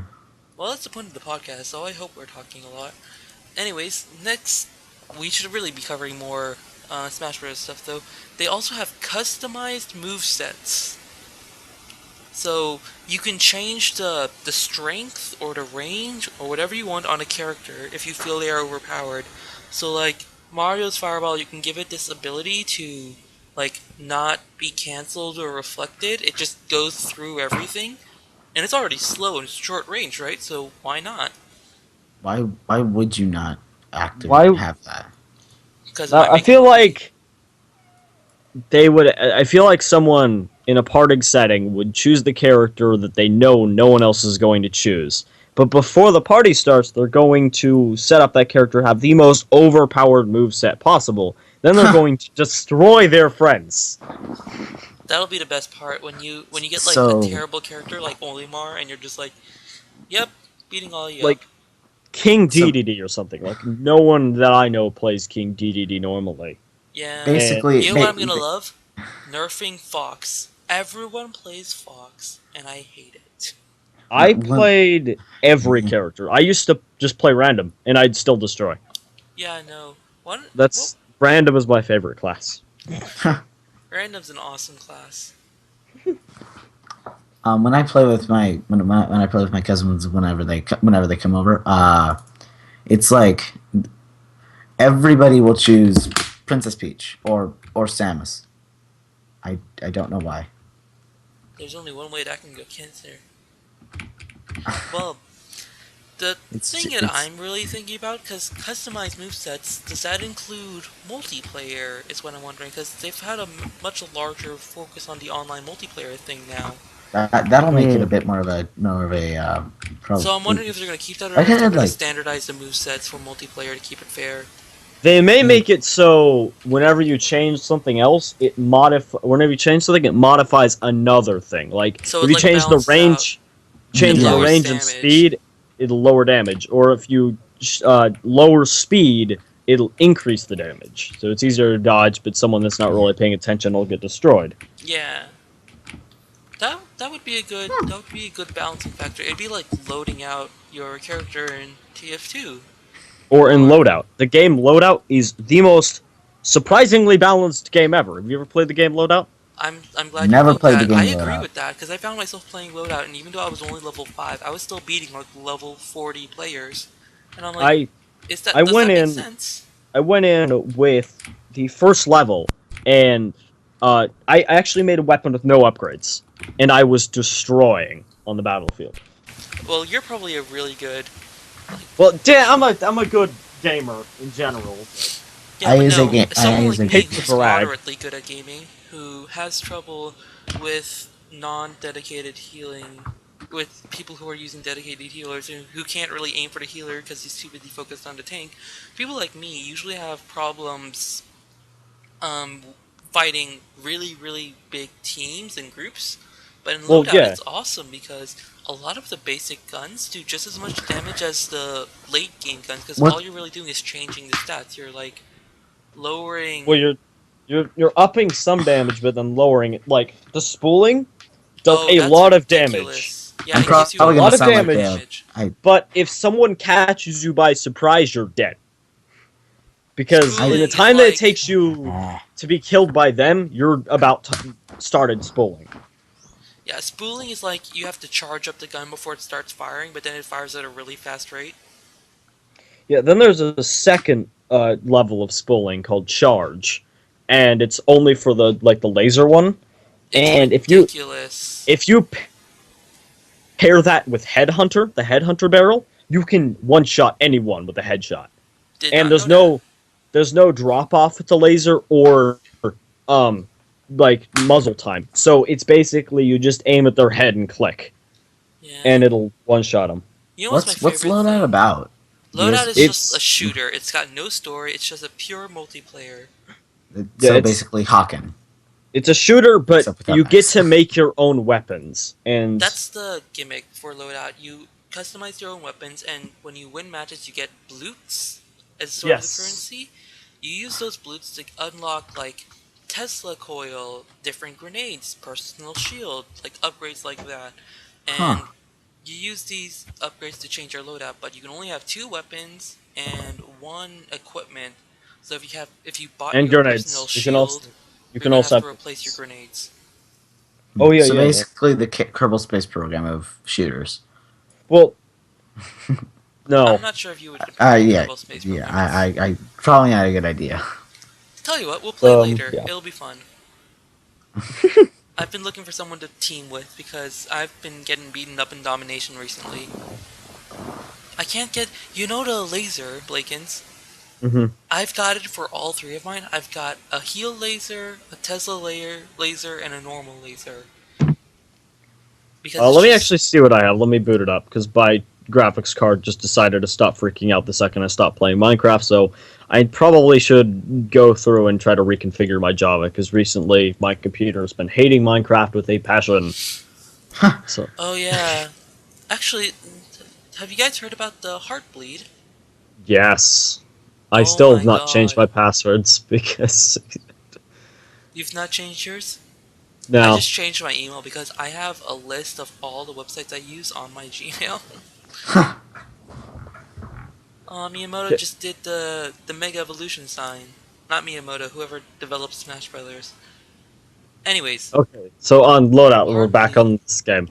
Speaker 1: Well, that's the point of the podcast, so I hope we're talking a lot. Anyways, next, we should really be covering more Smash Bros. Stuff, though. They also have customized movesets. So, you can change the strength or the range or whatever you want on a character if you feel they are overpowered. So, like, Mario's Fireball, you can give it this ability to, like, not be cancelled or reflected. It just goes through everything. And it's already slow and short range, right? So, why not?
Speaker 2: Why would you not
Speaker 3: Why?
Speaker 2: have that?
Speaker 1: Because it might
Speaker 3: I
Speaker 1: make
Speaker 3: feel
Speaker 1: them OP.
Speaker 3: like they would. I feel like someone in a party setting would choose the character that they know no one else is going to choose. But before the party starts, they're going to set up that character have the most overpowered moveset possible. Then they're going to destroy their friends.
Speaker 1: That'll be the best part when you get like a
Speaker 2: So
Speaker 1: terrible character like Olimar and you're just like, yep, beating all you up.
Speaker 3: Like King
Speaker 2: so
Speaker 3: DDD or something. Like no one that I know plays King DDD normally.
Speaker 1: Yeah.
Speaker 3: And
Speaker 1: You
Speaker 2: basically,
Speaker 1: know what I'm gonna love? Nerfing Fox. Everyone plays Fox, and I hate it.
Speaker 3: I
Speaker 2: one,
Speaker 3: played every character. I used to just play random, and I'd still destroy.
Speaker 1: Yeah, I know. One, well,
Speaker 3: That's random is my favorite class.
Speaker 1: random's an awesome class.
Speaker 2: when I play with when I play with my cousins whenever they come over, it's like everybody will choose Princess Peach or Samus. I don't know why.
Speaker 1: There's only one way that can go cancer. Well, the thing that
Speaker 2: It's
Speaker 1: I'm really thinking about, because customized movesets, does that include multiplayer, is what I'm wondering, because they've had a much larger focus on the online multiplayer thing now.
Speaker 2: that'll make it a
Speaker 3: Mm.
Speaker 2: bit more of a
Speaker 1: So I'm
Speaker 2: probably.
Speaker 1: wondering if they're going to keep that, or
Speaker 2: I
Speaker 1: if they're
Speaker 2: had
Speaker 1: going to
Speaker 2: like
Speaker 1: standardize the movesets for multiplayer to keep it fair.
Speaker 3: They may make it so whenever you change something else, Whenever you change something, it modifies another thing. Like
Speaker 1: So
Speaker 3: if
Speaker 1: it
Speaker 3: you
Speaker 1: like
Speaker 3: change the
Speaker 1: balances out.
Speaker 3: range,
Speaker 1: It
Speaker 3: change the
Speaker 1: lowers
Speaker 3: range and
Speaker 1: damage.
Speaker 3: speed, it'll lower damage. Or if you lower speed, it'll increase the damage. So it's easier to dodge, but someone that's not really paying attention will get destroyed.
Speaker 1: Yeah. That would be a good balancing factor. It'd be like loading out your character in TF2.
Speaker 3: Or in
Speaker 1: Or
Speaker 3: Loadout. The game Loadout is the most surprisingly balanced game ever. Have you ever played the game Loadout?
Speaker 1: I'm glad you
Speaker 2: never
Speaker 1: think
Speaker 2: played the
Speaker 1: that. I
Speaker 2: game
Speaker 1: agree
Speaker 2: Loadout.
Speaker 1: with that because I found myself playing loadout, and even though I was only level 5, I was still beating like level 40 players, and I'm like,
Speaker 3: I
Speaker 1: is
Speaker 3: I
Speaker 1: that does
Speaker 3: went
Speaker 1: that make
Speaker 3: in
Speaker 1: sense?
Speaker 3: I went in with the first level, and I actually made a weapon with no upgrades, and I was destroying on the battlefield.
Speaker 1: Well, you're probably a really good.
Speaker 3: Well, damn, I'm a good gamer in general. But
Speaker 1: Yeah, but no,
Speaker 2: I
Speaker 1: someone
Speaker 2: use
Speaker 1: like
Speaker 2: a
Speaker 1: me
Speaker 3: hate to
Speaker 1: who's
Speaker 3: brag.
Speaker 1: moderately good at gaming, who has trouble with non-dedicated healing, with people who are using dedicated healers and who can't really aim for the healer because he's too busy focused on the tank. People like me usually have problems um, fighting really big teams and groups. But in
Speaker 3: Well,
Speaker 1: loadout,
Speaker 3: yeah.
Speaker 1: it's awesome because a lot of the basic guns do just as much damage as the late game guns because all
Speaker 2: What
Speaker 1: you're really doing is changing the stats. You're like
Speaker 3: Well,
Speaker 1: lowering.
Speaker 3: you're upping some damage, but then lowering it. Like the spooling does
Speaker 1: Oh,
Speaker 3: a
Speaker 1: that's
Speaker 3: lot of damage.
Speaker 1: ridiculous. Yeah,
Speaker 2: I'm
Speaker 1: it gives you
Speaker 3: A
Speaker 1: a
Speaker 2: probably gonna
Speaker 3: lot
Speaker 1: lot
Speaker 3: of
Speaker 1: of
Speaker 2: sound like
Speaker 3: damage,
Speaker 1: damage.
Speaker 2: I
Speaker 3: but if someone catches you by surprise, you're dead. Because in the
Speaker 1: Spooling is
Speaker 3: time that it
Speaker 1: like,
Speaker 3: takes you to be killed by them, you're about to started spooling.
Speaker 1: yeah, spooling is like you have to charge up the gun before it starts firing, but then it fires at a really fast rate.
Speaker 3: Yeah, then there's a second level of spooling called charge, and it's only for the laser one.
Speaker 1: It's
Speaker 3: And
Speaker 1: ridiculous.
Speaker 3: if you pair that with headhunter, the headhunter barrel, you can one shot anyone with a headshot.
Speaker 1: Did
Speaker 3: And
Speaker 1: not know that.
Speaker 3: there's no drop off with the laser or um like muzzle time. So it's basically you just aim at their head and click,
Speaker 1: Yeah.
Speaker 3: and it'll one shot them.
Speaker 1: You know what's my
Speaker 2: what's
Speaker 1: favorite
Speaker 2: Loadout
Speaker 1: thing?
Speaker 2: about?
Speaker 1: Loadout
Speaker 2: Because
Speaker 1: is just a
Speaker 3: It's
Speaker 1: shooter. It's got no story. It's just a pure multiplayer.
Speaker 3: yeah,
Speaker 2: so basically Hawken,
Speaker 3: it's a shooter, but
Speaker 2: except without
Speaker 3: you get
Speaker 2: knives.
Speaker 3: to make your own weapons. And
Speaker 1: That's the gimmick for Loadout. You customize your own weapons, and when you win matches, you get bloots as sort of the
Speaker 3: yes,
Speaker 1: currency. You use those bloots to unlock, like, Tesla coil, different grenades, personal shield, like upgrades like that.
Speaker 2: Huh.
Speaker 1: And you use these upgrades to change your loadout, but you can only have two weapons and one equipment. So if you bought
Speaker 3: and
Speaker 1: your personal
Speaker 3: grenades.
Speaker 1: shield,
Speaker 3: You
Speaker 1: you're
Speaker 3: can
Speaker 1: gonna have
Speaker 3: also
Speaker 1: to
Speaker 3: have
Speaker 1: replace your
Speaker 3: grenades.
Speaker 1: grenades.
Speaker 3: Oh yeah,
Speaker 2: So
Speaker 3: yeah, yeah.
Speaker 2: basically the Kerbal Space Program of shooters.
Speaker 3: Well, no.
Speaker 1: I'm not sure if you would compare it to
Speaker 2: Yeah,
Speaker 1: Kerbal Space
Speaker 2: yeah.
Speaker 1: Program. It's
Speaker 2: I probably not a good idea.
Speaker 1: tell you what, we'll play later.
Speaker 3: Yeah.
Speaker 1: It'll be fun. I've been looking for someone to team with because I've been getting beaten up in domination recently. I can't get the laser, Blakens.
Speaker 3: hmm
Speaker 1: I've got it for all three of mine. I've got a heal laser, a Tesla laser, and a normal laser. Because it's
Speaker 3: Let me
Speaker 1: just
Speaker 3: actually see what I have. Let me boot it up because my graphics card just decided to stop freaking out the second I stopped playing Minecraft. So I probably should go through and try to reconfigure my Java because recently my computer has been hating Minecraft with a passion. So
Speaker 1: oh yeah. Actually, have you guys heard about the Heartbleed?
Speaker 3: yes, I
Speaker 1: Oh
Speaker 3: still have
Speaker 1: my
Speaker 3: not changed
Speaker 1: god.
Speaker 3: my passwords because
Speaker 1: You've not changed yours? I
Speaker 3: no.
Speaker 1: just changed my email because I have a list of all the websites I use on my Gmail. Miyamoto just did the Mega Evolution sign. Not Miyamoto, whoever developed Smash Brothers. Anyways,
Speaker 3: Okay, so on loadout, we're back
Speaker 1: Heartbleed.
Speaker 3: on this game.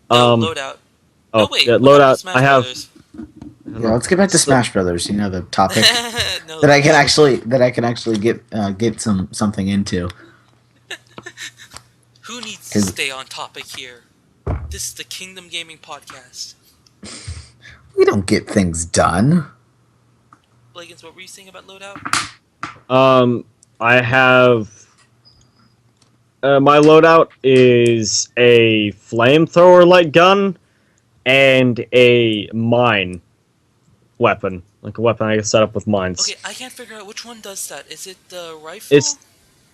Speaker 1: No,
Speaker 3: Um,
Speaker 1: loadout. No,
Speaker 3: oh
Speaker 1: wait,
Speaker 3: yeah,
Speaker 1: what happened to
Speaker 3: loadout. I
Speaker 1: Smash
Speaker 3: have.
Speaker 1: Brothers?
Speaker 3: I don't
Speaker 2: Yeah,
Speaker 3: know.
Speaker 2: let's get back to
Speaker 3: So,
Speaker 2: Smash Brothers. You know, the topic
Speaker 1: No, no.
Speaker 2: that I can actually get something into
Speaker 1: Who needs to
Speaker 2: because
Speaker 1: stay on topic here? This is the Kingdom Gaming podcast.
Speaker 2: we don't get things done.
Speaker 1: Blakens, what were you saying about loadout?
Speaker 3: I have my loadout is a flamethrower like gun and a mine weapon, like a weapon I can set up with mines.
Speaker 1: Okay, I can't figure out which one does that. Is it the rifle?
Speaker 3: It's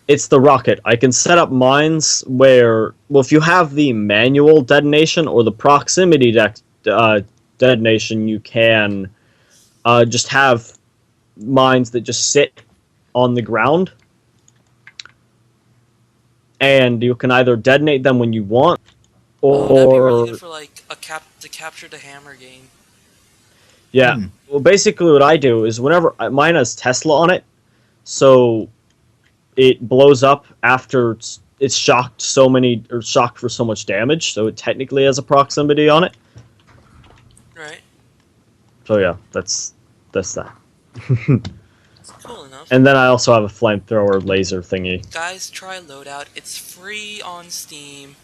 Speaker 3: it's the rocket. I can set up mines where, well, if you have the manual detonation or the proximity detonation, you can just have mines that just sit on the ground, and you can either detonate them when you want,
Speaker 1: Oh, that'd be really good
Speaker 3: or
Speaker 1: for like to capture the hammer game.
Speaker 3: yeah.
Speaker 2: Hmm.
Speaker 3: Well, basically, what I do is whenever mine has Tesla on it, so it blows up after it's shocked so many or shocked for so much damage, so it technically has a proximity on it.
Speaker 1: Right.
Speaker 3: So yeah, that's that.
Speaker 1: Cool enough.
Speaker 3: And then I also have a flamethrower laser thingy.
Speaker 1: Guys, try loadout. It's free on Steam.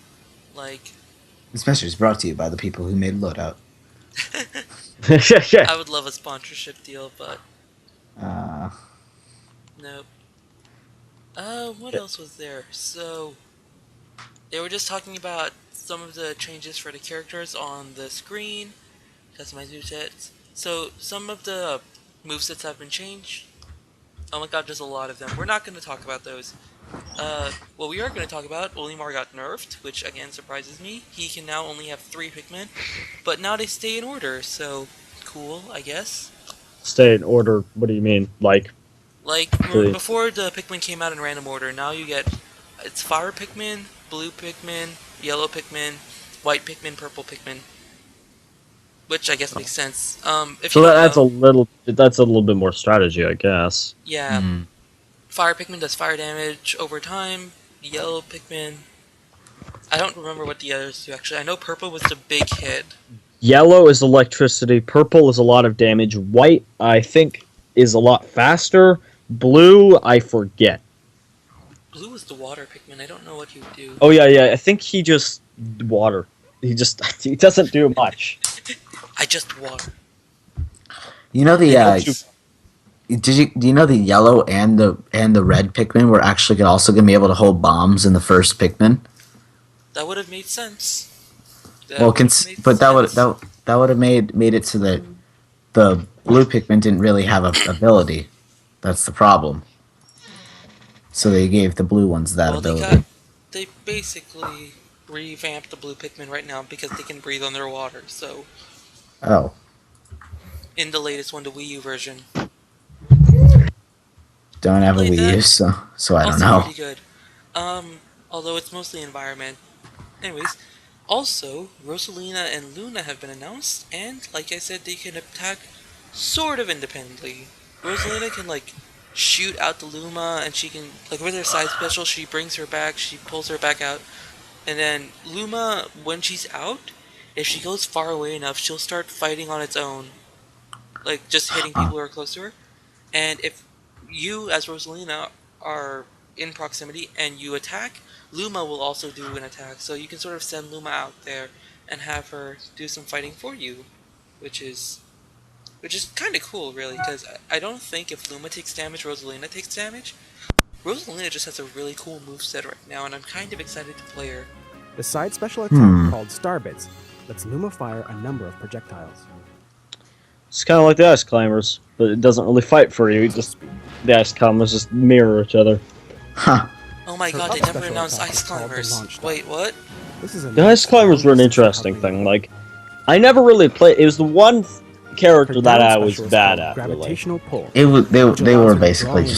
Speaker 1: Like,
Speaker 2: This message is brought to you by the people who made Loadout.
Speaker 1: I would love a sponsorship deal, but
Speaker 2: Uh,
Speaker 1: nope. What else was there? So, they were just talking about some of the changes for the characters on the screen, customized movesets. So, some of the movesets have been changed. Oh my god, there's a lot of them. We're not going to talk about those. What we are going to talk about, Olimar got nerfed, which again surprises me. He can now only have 3 Pikmin, but now they stay in order, so cool, I guess.
Speaker 3: Stay in order. What do you mean? Like
Speaker 1: Like,
Speaker 3: the
Speaker 1: before the Pikmin came out in random order, now you get, it's Fire Pikmin, Blue Pikmin, Yellow Pikmin, white Pikmin, purple Pikmin, which I guess makes sense. If you
Speaker 3: So
Speaker 1: don't
Speaker 3: that's a
Speaker 1: know,
Speaker 3: little. That's a little bit more strategy, I guess.
Speaker 1: yeah,
Speaker 2: Hmm.
Speaker 1: fire Pikmin does fire damage over time. Yellow Pikmin, I don't remember what the others do actually. I know purple was the big hit.
Speaker 3: Yellow is electricity. Purple is a lot of damage. White, I think, is a lot faster. Blue, I forget.
Speaker 1: Blue was the water Pikmin. I don't know what he would do.
Speaker 3: Oh yeah. I think he just water. He just he doesn't do much.
Speaker 1: I just water.
Speaker 2: You know the
Speaker 1: And
Speaker 3: Don't you?
Speaker 2: do you know the yellow and the red Pikmin were actually also gonna be able to hold bombs in the first Pikmin?
Speaker 1: that would have made sense.
Speaker 2: Well,
Speaker 1: That would have made
Speaker 2: but
Speaker 1: sense.
Speaker 2: that would have made it so that the blue Pikmin didn't really have a ability. That's the problem. So they gave the blue ones that
Speaker 1: Well,
Speaker 2: ability.
Speaker 1: they basically revamped the blue Pikmin right now because they can breathe on their water. So
Speaker 2: Oh,
Speaker 1: in the latest one, the Wii U version,
Speaker 2: don't have a
Speaker 1: played
Speaker 2: Wii
Speaker 1: that.
Speaker 2: U, so I don't
Speaker 1: Also
Speaker 2: know.
Speaker 1: pretty good. Although it's mostly environment. Anyways, also Rosalina and Luna have been announced, and like I said, they can attack sort of independently. Rosalina can like shoot out the Luma, and she can like with her side special, she brings her back, she pulls her back out, and then Luma, when she's out, if she goes far away enough, she'll start fighting on its own, like just hitting
Speaker 2: Huh.
Speaker 1: people who are close to her. And if you, as Rosalina, are in proximity and you attack, Luma will also do an attack. So you can sort of send Luma out there and have her do some fighting for you, which is kind of cool, really. Because I don't think if Luma takes damage, Rosalina takes damage. Rosalina just has a really cool moveset right now, and I'm kind of excited to play her.
Speaker 4: The side special attack,
Speaker 2: Hmm.
Speaker 4: called Starbits, lets Luma fire a number of projectiles.
Speaker 3: It's kind of like the ice climbers, but it doesn't really fight for you. It
Speaker 4: So to
Speaker 3: just
Speaker 4: speak.
Speaker 3: the ice climbers just mirror each other.
Speaker 2: Huh.
Speaker 1: Oh my
Speaker 4: Her
Speaker 1: god, they
Speaker 4: other
Speaker 1: never
Speaker 4: special
Speaker 1: announced
Speaker 4: attack
Speaker 1: Ice
Speaker 4: is called the
Speaker 1: Climbers.
Speaker 4: Launch Dart.
Speaker 1: Wait, what?
Speaker 4: This is a
Speaker 3: The ice climbers were an interesting thing. Like, I never really played. It was the one character that I was bad at. Really,
Speaker 4: gravitational pull.
Speaker 2: It was
Speaker 4: which
Speaker 2: they
Speaker 4: allows
Speaker 2: were
Speaker 4: her to
Speaker 2: basically
Speaker 4: draw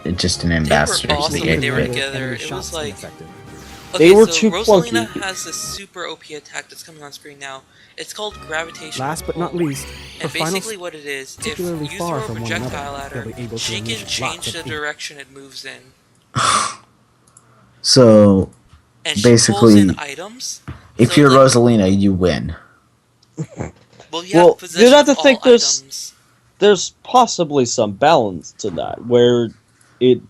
Speaker 4: in
Speaker 2: just an
Speaker 1: They were
Speaker 2: ambassador to
Speaker 1: awesome
Speaker 2: the
Speaker 1: when they were
Speaker 2: 8-bit.
Speaker 1: together. It was like
Speaker 3: they
Speaker 1: okay,
Speaker 3: were
Speaker 1: so
Speaker 3: too
Speaker 1: Rosalina
Speaker 3: clunky.
Speaker 1: has this super OP attack that's coming on screen now. It's called gravitational
Speaker 4: Last but not
Speaker 1: pull.
Speaker 4: least, her
Speaker 1: And
Speaker 4: final
Speaker 1: basically what it is, if
Speaker 4: particularly
Speaker 1: you
Speaker 4: far
Speaker 1: throw a
Speaker 4: from one
Speaker 1: projectile
Speaker 4: another,
Speaker 1: at her,
Speaker 4: they'll be able to
Speaker 1: she can
Speaker 4: unleash lots
Speaker 1: change
Speaker 4: of
Speaker 1: the
Speaker 4: heat.
Speaker 1: direction it moves in.
Speaker 2: So
Speaker 1: And she pulls in
Speaker 2: basically,
Speaker 1: items.
Speaker 2: if
Speaker 1: So
Speaker 2: you're
Speaker 1: like,
Speaker 2: Rosalina, you win.
Speaker 1: well, you have
Speaker 3: Well, you'd
Speaker 1: possession
Speaker 3: have
Speaker 1: of
Speaker 3: to
Speaker 1: all
Speaker 3: think
Speaker 1: items.
Speaker 3: there's possibly some balance to that where it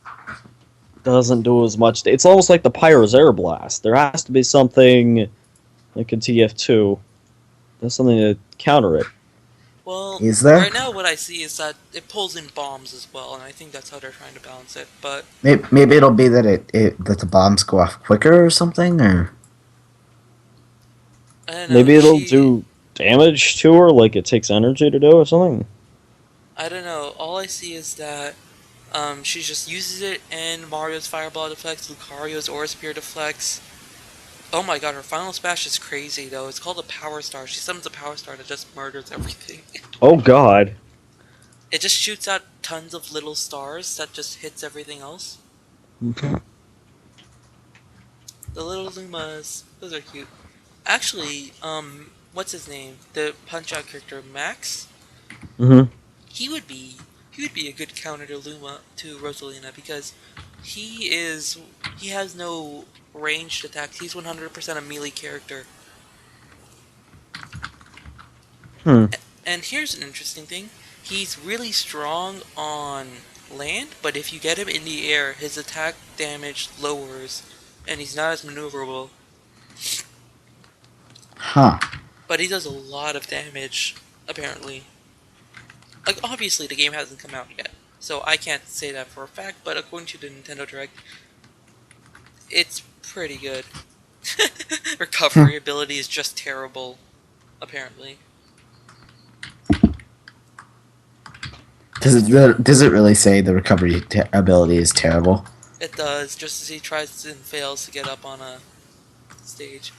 Speaker 3: doesn't do as much. It's almost like the Pyro's Air Blast. There has to be something like a TF2. There's something to counter it.
Speaker 1: Well,
Speaker 2: Is there?
Speaker 1: right now what I see is that it pulls in bombs as well, and I think that's how they're trying to balance it. But
Speaker 2: Maybe it'll be that that the bombs go off quicker or something, or
Speaker 1: I don't know.
Speaker 3: Maybe it'll do damage to her, like it takes energy to do or something.
Speaker 1: I don't know. All I see is that she just uses it in Mario's Fireball deflects, Lucario's Aura Spear deflects. Oh my god, her final smash is crazy though. It's called a Power Star. She summons a Power Star that just murders everything.
Speaker 3: Oh god.
Speaker 1: It just shoots out tons of little stars that just hits everything else. The little Lumas, those are cute. Actually, what's his name? The Punch Out character, Max?
Speaker 3: Mm-hmm.
Speaker 1: He would be a good counter to Rosalina because he has no ranged attacks. He's 100% a melee character.
Speaker 3: Hmm.
Speaker 1: And here's an interesting thing. He's really strong on land, but if you get him in the air, his attack damage lowers and he's not as maneuverable.
Speaker 2: huh?
Speaker 1: But he does a lot of damage apparently. Like obviously the game hasn't come out yet, so I can't say that for a fact, but according to the Nintendo Direct, it's pretty good. Recovery ability is just terrible, apparently.
Speaker 2: Does it really say the recovery ability is terrible?
Speaker 1: It does, just as he tries and fails to get up on a stage.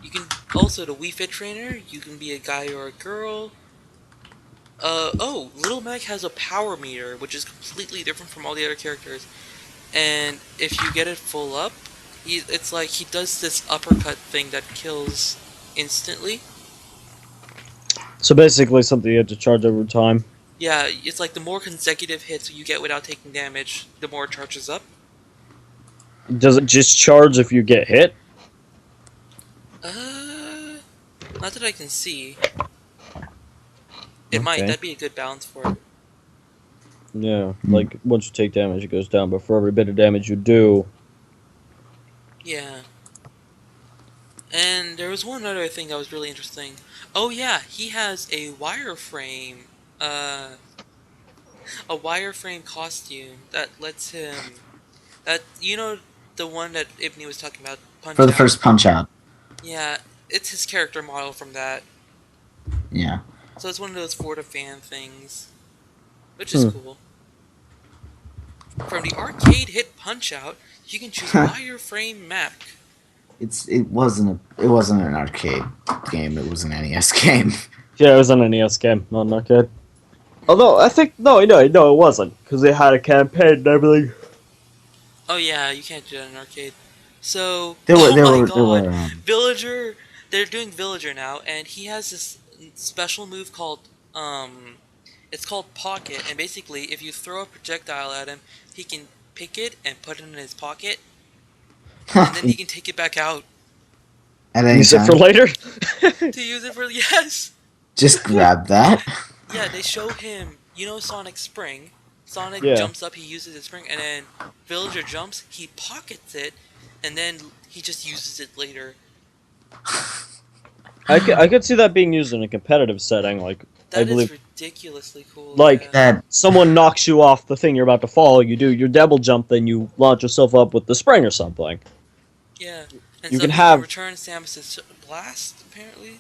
Speaker 1: You can also, the Wii Fit Trainer, you can be a guy or a girl. Oh, Little Mac has a power meter, which is completely different from all the other characters. And if you get it full up, It's like he does this uppercut thing that kills instantly.
Speaker 3: So basically, something you have to charge over time.
Speaker 1: Yeah, it's like the more consecutive hits you get without taking damage, the more it charges up.
Speaker 3: Does it just charge if you get hit?
Speaker 1: Uh, Not that I can see. It might.
Speaker 3: Okay.
Speaker 1: That'd be a good balance for it.
Speaker 3: Yeah,
Speaker 2: Hmm.
Speaker 3: like once you take damage, it goes down. But for every bit of damage you do,
Speaker 1: Yeah. And there was one other thing that was really interesting. Oh yeah, he has uh, a wireframe costume that lets him. That the one that Ibni was talking about,
Speaker 2: For
Speaker 1: Punch
Speaker 2: the
Speaker 1: Out.
Speaker 2: first Punch Out.
Speaker 1: Yeah, it's his character model from that.
Speaker 2: Yeah.
Speaker 1: So it's one of those for the fan things, which is
Speaker 3: hmm.
Speaker 1: cool. From the arcade hit Punch Out, you can choose wireframe Mac.
Speaker 2: It wasn't an arcade game. It was an NES game.
Speaker 3: Yeah, it was an NES game, not an arcade.
Speaker 1: Hmm.
Speaker 3: Although I think no, it wasn't because they had a campaign and everything.
Speaker 1: Oh yeah, you can't do that in arcade. So,
Speaker 2: There were
Speaker 1: oh
Speaker 2: there
Speaker 1: my
Speaker 2: were there
Speaker 1: god,
Speaker 2: were
Speaker 1: Villager! They're doing Villager now, and he has this special move called it's called Pocket, and basically, if you throw a projectile at him, he can pick it and put it in his pocket, and then he can take it back out
Speaker 2: at any
Speaker 3: Use it for
Speaker 2: time.
Speaker 3: later.
Speaker 1: to use it for yes.
Speaker 2: Just grab that.
Speaker 1: Yeah, they show him, Sonic Spring. Sonic
Speaker 3: Yeah,
Speaker 1: jumps up, he uses his spring, and then Villager jumps, he pockets it, and then he just uses it later.
Speaker 3: I could see that being used in a competitive setting. Like I
Speaker 1: That is
Speaker 3: believe,
Speaker 1: ridiculously cool,
Speaker 3: like
Speaker 1: yeah.
Speaker 2: That
Speaker 3: someone knocks you off the thing you're about to fall. You do your double jump, then you launch yourself up with the spring or something.
Speaker 1: Yeah. And
Speaker 3: You
Speaker 1: so
Speaker 3: can
Speaker 1: he can
Speaker 3: have.
Speaker 1: return Samus's blast, apparently.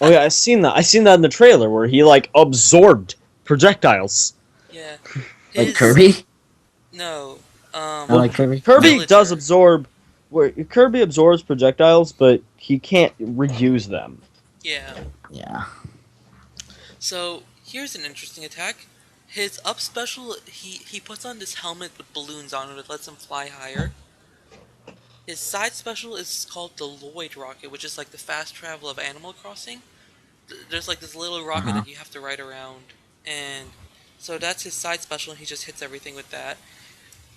Speaker 3: Oh yeah, I seen that. I seen that in the trailer where he like absorbed projectiles.
Speaker 1: Yeah.
Speaker 2: like
Speaker 1: His
Speaker 2: Kirby.
Speaker 1: no.
Speaker 2: Not
Speaker 3: Well,
Speaker 2: like Kirby.
Speaker 3: Kirby
Speaker 2: No.
Speaker 3: does
Speaker 1: Villager.
Speaker 3: absorb. Where Kirby absorbs projectiles, but he can't reuse them.
Speaker 1: Yeah.
Speaker 2: Yeah.
Speaker 1: So here's an interesting attack. His up special, he puts on this helmet with balloons on it that lets him fly higher. His side special is called the Lloyd rocket, which is like the fast travel of Animal Crossing. There's like this little
Speaker 2: Uh
Speaker 1: rocket
Speaker 2: huh.
Speaker 1: that you have to ride around, and so that's his side special, and he just hits everything with that.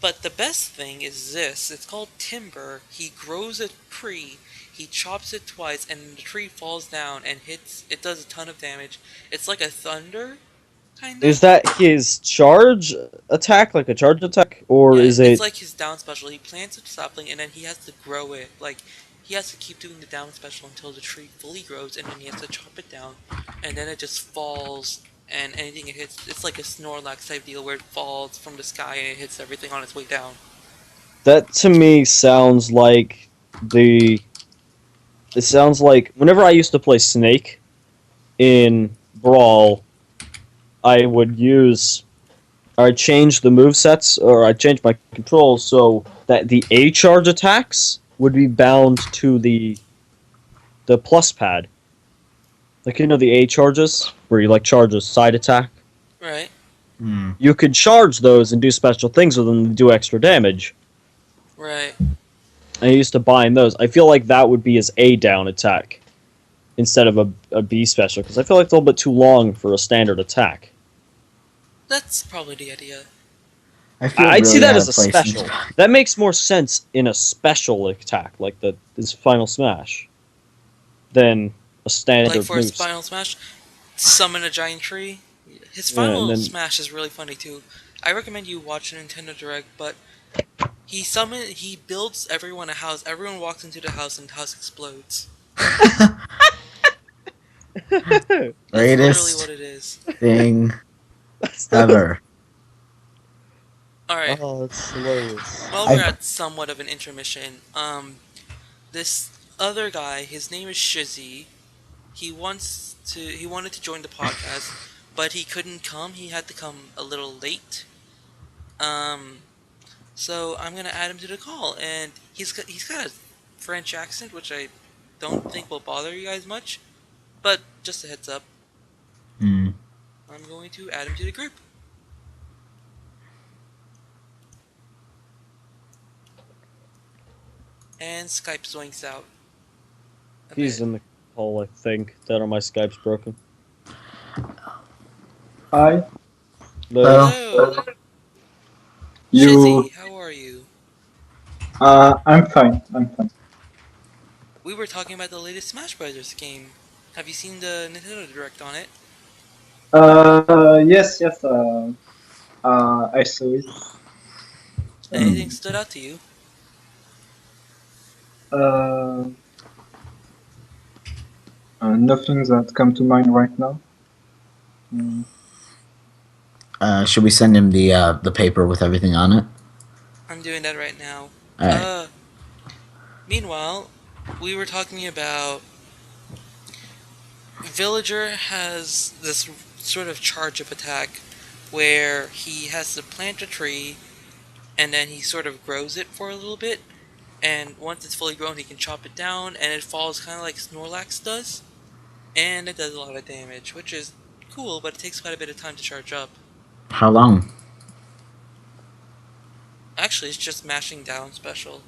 Speaker 1: But the best thing is this. It's called Timber. He grows a tree, he chops it twice, and the tree falls down and hits. It does a ton of damage. It's like a thunder, kinda.
Speaker 3: Is that his charge attack, like a charge attack, or
Speaker 1: Yeah,
Speaker 3: is
Speaker 1: it's
Speaker 3: it?
Speaker 1: like his down special. He plants a sapling, and then he has to grow it. Like, he has to keep doing the down special until the tree fully grows, and then he has to chop it down, and then it just falls, and anything it hits, it's like a Snorlax type deal where it falls from the sky and it hits everything on its way down.
Speaker 3: That to me sounds like the. It sounds like whenever I used to play Snake in Brawl, I would use. I change the move sets, or I change my controls so that the A charge attacks would be bound to the plus pad. Like the A charges where you like charge a side attack.
Speaker 1: Right,
Speaker 2: Hmm.
Speaker 3: You could charge those and do special things with them to do extra damage.
Speaker 1: right.
Speaker 3: I used to bind those. I feel like that would be his A down attack instead of a B special because I feel like it's a little bit too long for a standard attack.
Speaker 1: That's probably the idea.
Speaker 2: I feel
Speaker 3: I'd see
Speaker 2: really
Speaker 3: that
Speaker 2: out
Speaker 3: as
Speaker 2: of
Speaker 3: a
Speaker 2: place.
Speaker 3: special. That makes more sense in a special attack like this Final Smash than a
Speaker 1: Like
Speaker 3: standard
Speaker 1: for his
Speaker 3: move.
Speaker 1: final smash, summon a giant tree. His
Speaker 3: Yeah, and
Speaker 1: final
Speaker 3: then
Speaker 1: smash is really funny too. I recommend you watch a Nintendo Direct, but he builds everyone a house. Everyone walks into the house and the house explodes. That's literally what
Speaker 2: Greatest
Speaker 1: it is.
Speaker 2: thing
Speaker 3: that's
Speaker 2: ever.
Speaker 1: Alright,
Speaker 3: oh, that's hilarious.
Speaker 1: well we're
Speaker 2: I
Speaker 1: at somewhat of an intermission. This other guy, his name is Shizzy. He wanted to join the podcast, but he couldn't come. He had to come a little late. Um, so I'm gonna add him to the call, and he's got a French accent, which I don't think will bother you guys much. But just a heads up,
Speaker 2: Hmm.
Speaker 1: I'm going to add him to the group. And Skype zoinks out a
Speaker 3: He's
Speaker 1: bit.
Speaker 3: in the hole, I think. That or my Skype's broken.
Speaker 5: Hi.
Speaker 3: Hello.
Speaker 2: Hello.
Speaker 1: Hello!
Speaker 5: You.
Speaker 1: Shizzy, how are you?
Speaker 5: I'm fine. I'm fine.
Speaker 1: We were talking about the latest Smash Brothers game. Have you seen the Nintendo Direct on it?
Speaker 5: Yes, yes. I saw it.
Speaker 1: Anything
Speaker 5: Um,
Speaker 1: stood out to you?
Speaker 5: uh, Nothing that come to mind right now. Mm.
Speaker 2: Should we send him the paper with everything on it?
Speaker 1: I'm doing that right now.
Speaker 2: All right.
Speaker 1: Uh, Meanwhile, we were talking about Villager has this sort of charge up attack where he has to plant a tree and then he sort of grows it for a little bit, and once it's fully grown he can chop it down and it falls kind of like Snorlax does, and it does a lot of damage, which is cool, but it takes quite a bit of time to charge up.
Speaker 2: How long?
Speaker 1: Actually, it's just mashing down special.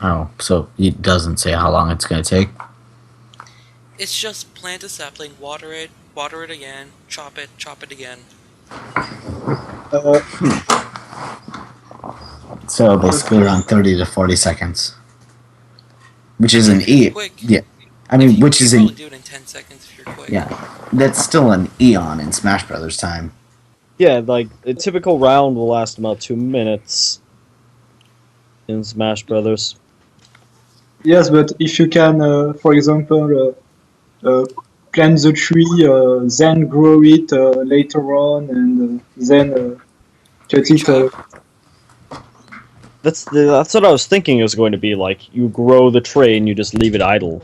Speaker 2: Oh, so it doesn't say how long it's gonna take.
Speaker 1: It's just plant a sapling, water it again, chop it again.
Speaker 5: Uh,
Speaker 2: So basically
Speaker 5: okay.
Speaker 2: around 30 to 40 seconds, which is
Speaker 1: Yeah,
Speaker 2: an
Speaker 1: if you're
Speaker 2: e.
Speaker 1: quick.
Speaker 2: Yeah, I
Speaker 1: If
Speaker 2: mean,
Speaker 1: you
Speaker 2: which
Speaker 1: could
Speaker 2: is
Speaker 1: probably
Speaker 2: an
Speaker 1: do it in 10 seconds if you're quick.
Speaker 2: yeah. That's still an eon in Smash Brothers time.
Speaker 3: Yeah, like a typical round will last about 2 minutes in Smash Brothers.
Speaker 5: Yes, but if you can, for example, plant the tree, then grow it later on, and then cut it.
Speaker 1: Rechop.
Speaker 3: That's what I was thinking it was going to be like. You grow the tree and you just leave it idle.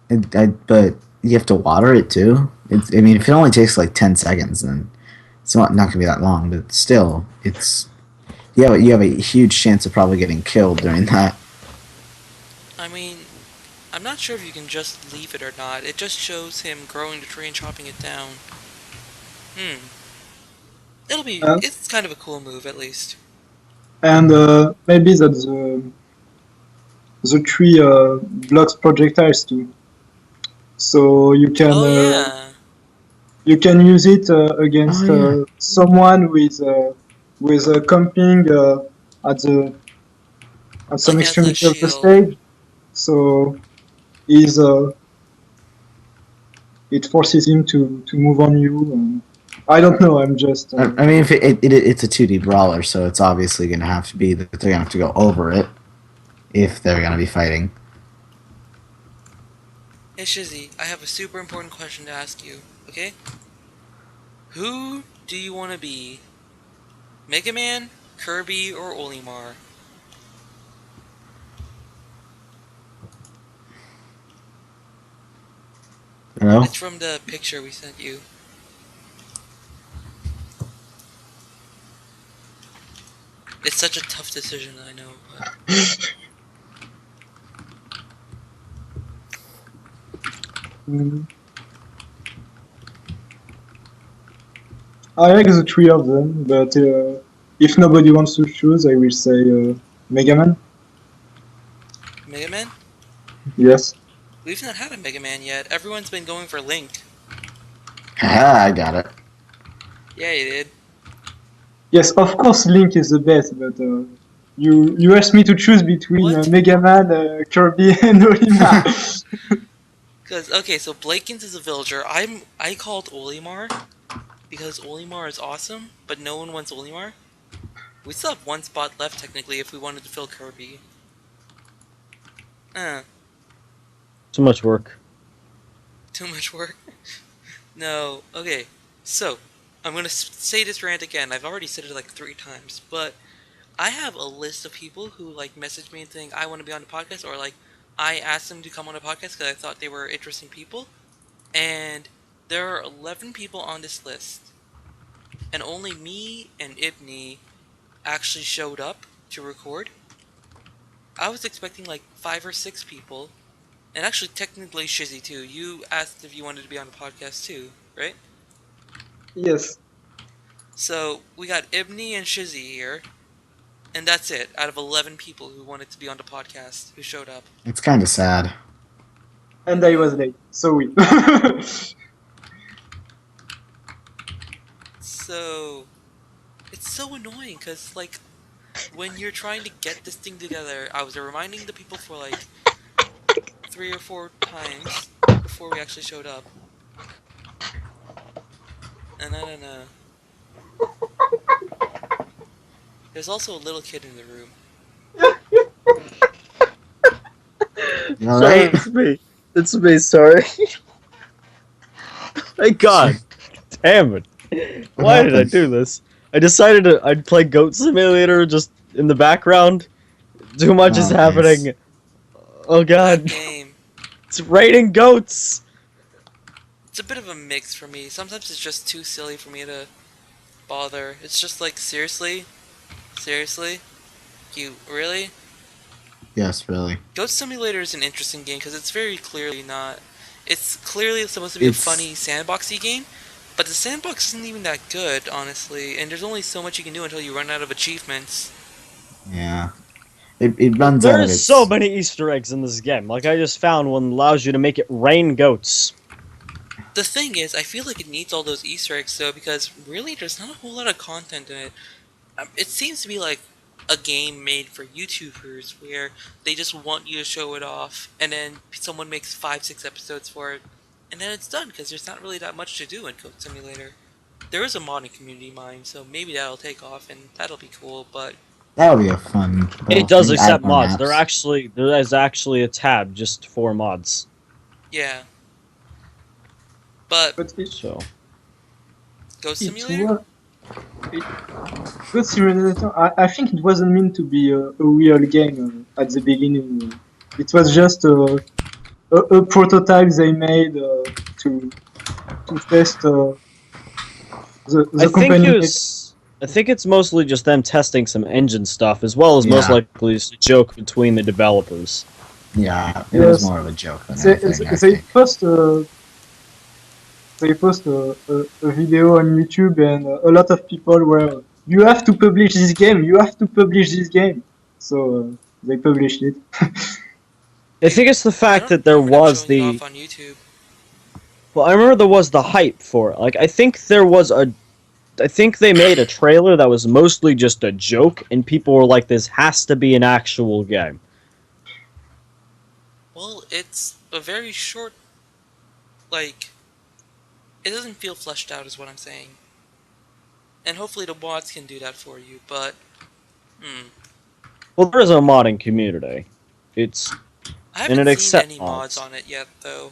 Speaker 2: But you have to water it too. I mean, if it only takes like 10 seconds, then it's not gonna be that long. But still, it's you have a huge chance of probably getting killed during that.
Speaker 1: I mean, I'm not sure if you can just leave it or not. It just shows him growing the tree and chopping it down. Hmm.
Speaker 5: Uh,
Speaker 1: It's kind of a cool move, at least.
Speaker 5: and maybe that the tree blocks projectiles too. So
Speaker 1: Oh, yeah.
Speaker 5: you can use it
Speaker 2: Oh
Speaker 5: against
Speaker 2: yeah.
Speaker 5: someone with camping at the at some
Speaker 1: Like as a
Speaker 5: extremity of the
Speaker 1: shield.
Speaker 5: stage. So is it forces him to move on you. I don't know. I'm just
Speaker 2: I mean, if it's a 2D brawler, so it's obviously gonna have to be that they're gonna have to go over it if they're gonna be fighting.
Speaker 1: Hey, Shizzy, I have a super important question to ask you, okay? Who do you want to be? Mega Man, Kirby, or Olimar?
Speaker 2: You know.
Speaker 1: It's from the picture we sent you. It's such a tough decision, I know, but...
Speaker 5: mm, I like the three of them, but if nobody wants to choose, I will say Mega Man.
Speaker 1: Mega Man?
Speaker 5: Yes.
Speaker 1: We've not had a Mega Man yet. Everyone's been going for Link.
Speaker 2: Haha, I got it.
Speaker 1: Yeah, you did.
Speaker 5: Yes, of course, Link is the best, but you asked me to choose between
Speaker 1: What?
Speaker 5: Mega Man, Kirby, and Olimar.
Speaker 1: Because, okay, so Blakens is a villager. I called Olimar because Olimar is awesome, but no one wants Olimar. We still have one spot left, technically, if we wanted to fill Kirby. Uh,
Speaker 3: Too much work.
Speaker 1: Too much work. No, okay. So, I'm gonna say this rant again. I've already said it like 3 times, but I have a list of people who like message me and saying I want to be on the podcast, or like I asked them to come on the podcast because I thought they were interesting people, and there are 11 people on this list, and only me and Ibni actually showed up to record. I was expecting like 5 or 6 people, and actually technically Shizzy too. You asked if you wanted to be on the podcast too, right?
Speaker 5: Yes.
Speaker 1: So we got Ibni and Shizzy here, And that's it, out of 11 people who wanted to be on the podcast, who showed up.
Speaker 2: It's kind of sad.
Speaker 5: And I was late, so we.
Speaker 1: So, it's so annoying, because, like, when you're trying to get this thing together, I was reminding the people for, like, 3 or 4 times before we actually showed up. And I don't know. There's also a little kid in the room.
Speaker 2: You all right?
Speaker 3: It's me. It's me. Sorry. Thank God. Damn it.
Speaker 2: What
Speaker 3: Why did I
Speaker 2: happened?
Speaker 3: do this? I decided I'd play Goat Simulator just in the background. Too much is
Speaker 2: Oh, nice.
Speaker 3: happening. Oh
Speaker 1: That
Speaker 3: God.
Speaker 1: game,
Speaker 3: It's raining goats.
Speaker 1: it's a bit of a mix for me. Sometimes it's just too silly for me to bother. It's just like, seriously? Seriously? You, really?
Speaker 2: Yes, really.
Speaker 1: Goat Simulator is an interesting game because it's very clearly not. It's clearly supposed to be a
Speaker 2: It's
Speaker 1: funny sandboxy game, but the sandbox isn't even that good, honestly. And there's only so much you can do until you run out of achievements.
Speaker 2: yeah. It runs out of
Speaker 3: There's so
Speaker 2: its.
Speaker 3: many Easter eggs in this game. Like I just found one that allows you to make it rain goats.
Speaker 1: The thing is, I feel like it needs all those Easter eggs though, because really, there's not a whole lot of content in it. It seems to be like a game made for YouTubers where they just want you to show it off, and then someone makes 5, 6 episodes for it, and then it's done because there's not really that much to do in Goat Simulator. There is a modding community mine, so maybe that'll take off and that'll be cool. But
Speaker 2: That would be a fun.
Speaker 3: It
Speaker 2: We
Speaker 3: does
Speaker 2: can add
Speaker 3: accept
Speaker 2: more
Speaker 3: mods.
Speaker 2: maps.
Speaker 3: There is actually a tab just for mods.
Speaker 1: yeah, but
Speaker 5: But
Speaker 3: So
Speaker 1: Goat
Speaker 5: it
Speaker 1: Simulator,
Speaker 5: was. Good Simulator, I think it wasn't meant to be a real game at the beginning. It was just a prototype they made to test
Speaker 3: I
Speaker 5: the
Speaker 3: think
Speaker 5: company
Speaker 3: it
Speaker 5: made.
Speaker 3: was. I think it's mostly just them testing some engine stuff, as well as most
Speaker 2: Yeah.
Speaker 3: likely just a joke between the developers.
Speaker 2: Yeah, it was
Speaker 5: Yes,
Speaker 2: more of a joke than
Speaker 5: they,
Speaker 2: anything, I
Speaker 5: they
Speaker 2: think.
Speaker 5: post they post a video on YouTube, and a lot of people were, you have to publish this game, you have to publish this game. So they published it.
Speaker 3: I think it's the
Speaker 1: I
Speaker 3: fact
Speaker 1: don't
Speaker 3: that there
Speaker 1: remember them
Speaker 3: was
Speaker 1: showing it
Speaker 3: the.
Speaker 1: off on YouTube.
Speaker 3: Well, I remember there was the hype for it. Like, I think there was a. I think they made a trailer that was mostly just a joke, and people were like, "This has to be an actual game."
Speaker 1: Well, it's a very short, like, it doesn't feel fleshed out, is what I'm saying. And hopefully the mods can do that for you, but,
Speaker 3: Well, there is a modding community. It's
Speaker 1: I
Speaker 3: and
Speaker 1: haven't
Speaker 3: it
Speaker 1: seen
Speaker 3: accepts
Speaker 1: any mods
Speaker 3: mods.
Speaker 1: on it yet, though.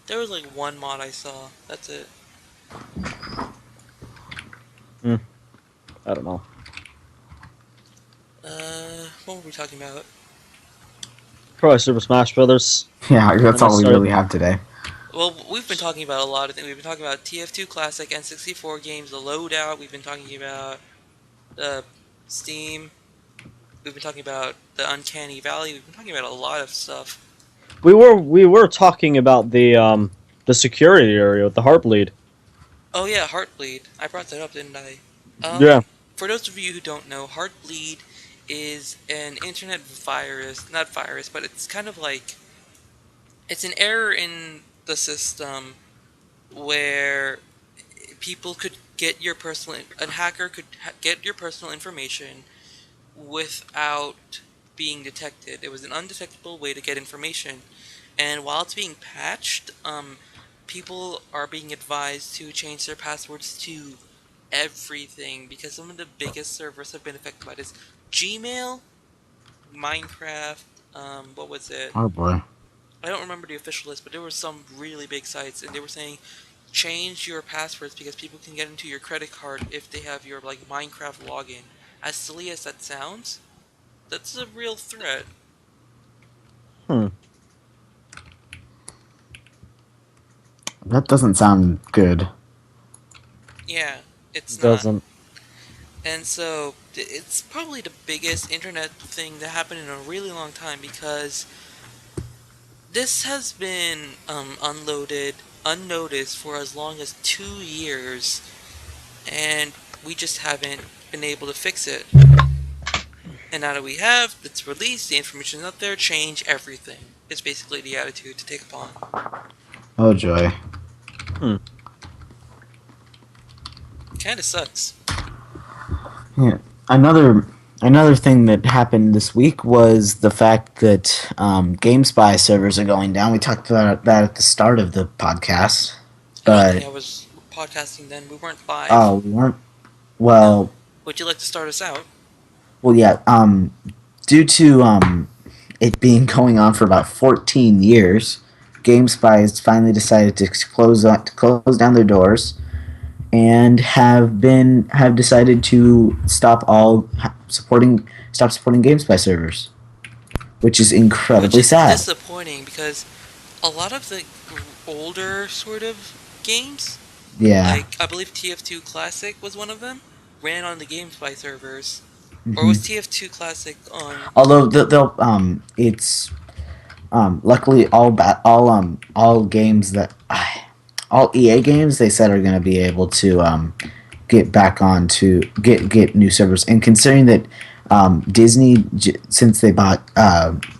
Speaker 1: There was like one mod I saw, that's it.
Speaker 3: I don't know.
Speaker 1: What were we talking about?
Speaker 3: Probably Super Smash Brothers.
Speaker 2: Yeah, that's
Speaker 3: Then I
Speaker 2: all we
Speaker 3: started.
Speaker 2: really have today.
Speaker 1: Well, we've been talking about a lot of things. We've been talking about TF2 Classic, N64 games, the loadout. We've been talking about Steam. We've been talking about the Uncanny Valley. We've been talking about a lot of stuff.
Speaker 3: We were talking about the security area with the Heartbleed.
Speaker 1: Oh yeah, Heartbleed. I brought that up, didn't I?
Speaker 3: Yeah.
Speaker 1: For those of you who don't know, Heartbleed is an internet virus, not virus, but it's kind of like, it's an error in the system where people could get your personal, a hacker could get your personal information without being detected. It was an undetectable way to get information, and while it's being patched, people are being advised to change their passwords to everything because some of the biggest servers have been affected by this. Gmail, Minecraft, what was it?
Speaker 2: Oh boy.
Speaker 1: I don't remember the official list, but there were some really big sites, and they were saying change your passwords because people can get into your credit card if they have your like Minecraft login. As silly as that sounds, that's a real threat.
Speaker 3: Hmm.
Speaker 2: That doesn't sound good.
Speaker 1: Yeah, it's not.
Speaker 3: Doesn't.
Speaker 1: And so it's probably the biggest internet thing that happened in a really long time because this has been unnoticed for as long as 2 years, and we just haven't been able to fix it. And now that we have, it's released, the information is out there, change everything. It's basically the attitude to take upon.
Speaker 2: Oh joy.
Speaker 1: Kinda sucks.
Speaker 2: Yeah. Another thing that happened this week was the fact that GameSpy servers are going down. We talked about that at the start of the podcast,
Speaker 1: I don't think
Speaker 2: but
Speaker 1: I was podcasting then. We weren't live.
Speaker 2: oh, we weren't.
Speaker 1: No.
Speaker 2: Well,
Speaker 1: Would you like to start us out?
Speaker 2: well, yeah. Due to it being going on for about 14 years, GameSpy has finally decided to close down their doors and have decided to stop supporting GameSpy servers, which is
Speaker 1: Which
Speaker 2: incredibly
Speaker 1: is
Speaker 2: sad.
Speaker 1: disappointing because a lot of the older sort of games,
Speaker 2: Yeah.
Speaker 1: like I believe TF2 Classic was one of them, ran on the GameSpy servers. Or
Speaker 2: Hmm.
Speaker 1: was TF2 Classic on?
Speaker 2: Although they'll it's luckily all games that all EA games they said are going to be able to get back on to get new servers. And considering that Disney, since they bought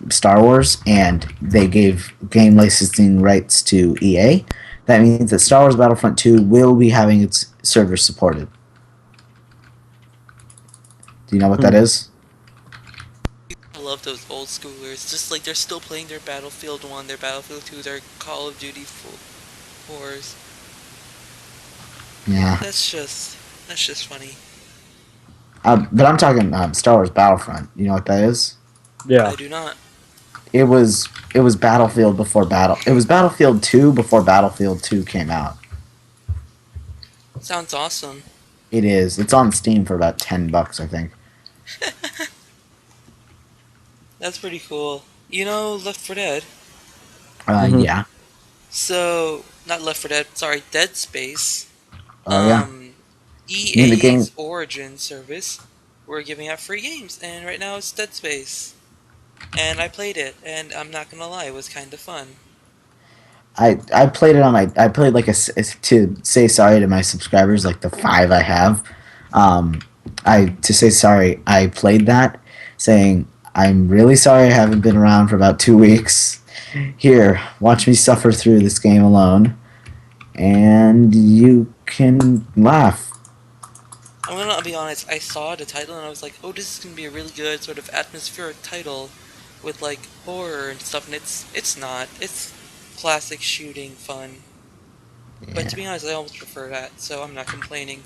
Speaker 2: Star Wars and they gave game licensing rights to EA, that means that Star Wars Battlefront 2 will be having its servers supported. Do you know what that is?
Speaker 1: I love those old schoolers. Just like they're still playing their Battlefield 1, their Battlefield 2, their Call of Duty 4s.
Speaker 2: Yeah.
Speaker 1: That's just funny.
Speaker 2: But I'm talking Star Wars Battlefront. You know what that is?
Speaker 3: Yeah.
Speaker 1: I do not.
Speaker 2: It was Battlefield before Battle. It was Battlefield 2 before Battlefield 2 came out.
Speaker 1: Sounds awesome.
Speaker 2: It is. It's on Steam for about $10, I think.
Speaker 1: That's pretty cool. You know Left 4 Dead?
Speaker 3: Mhm.
Speaker 2: Yeah.
Speaker 1: So, not Left 4 Dead, sorry, Dead Space.
Speaker 2: Oh yeah. You mean the game?
Speaker 1: EA's Origin service, we're giving out free games, and right now it's Dead Space. And I played it, and I'm not gonna lie, it was kind of fun.
Speaker 2: I played it on my. I played like to say sorry to my subscribers, like the 5 I have. To say sorry, I played that, saying I'm really sorry I haven't been around for about 2 weeks. Here, watch me suffer through this game alone, and you can laugh.
Speaker 1: I'm gonna be honest, I saw the title and I was like, oh, this is gonna be a really good sort of atmospheric title with like horror and stuff, and it's not. It's classic shooting fun. But to be honest, I almost prefer that, so I'm not complaining.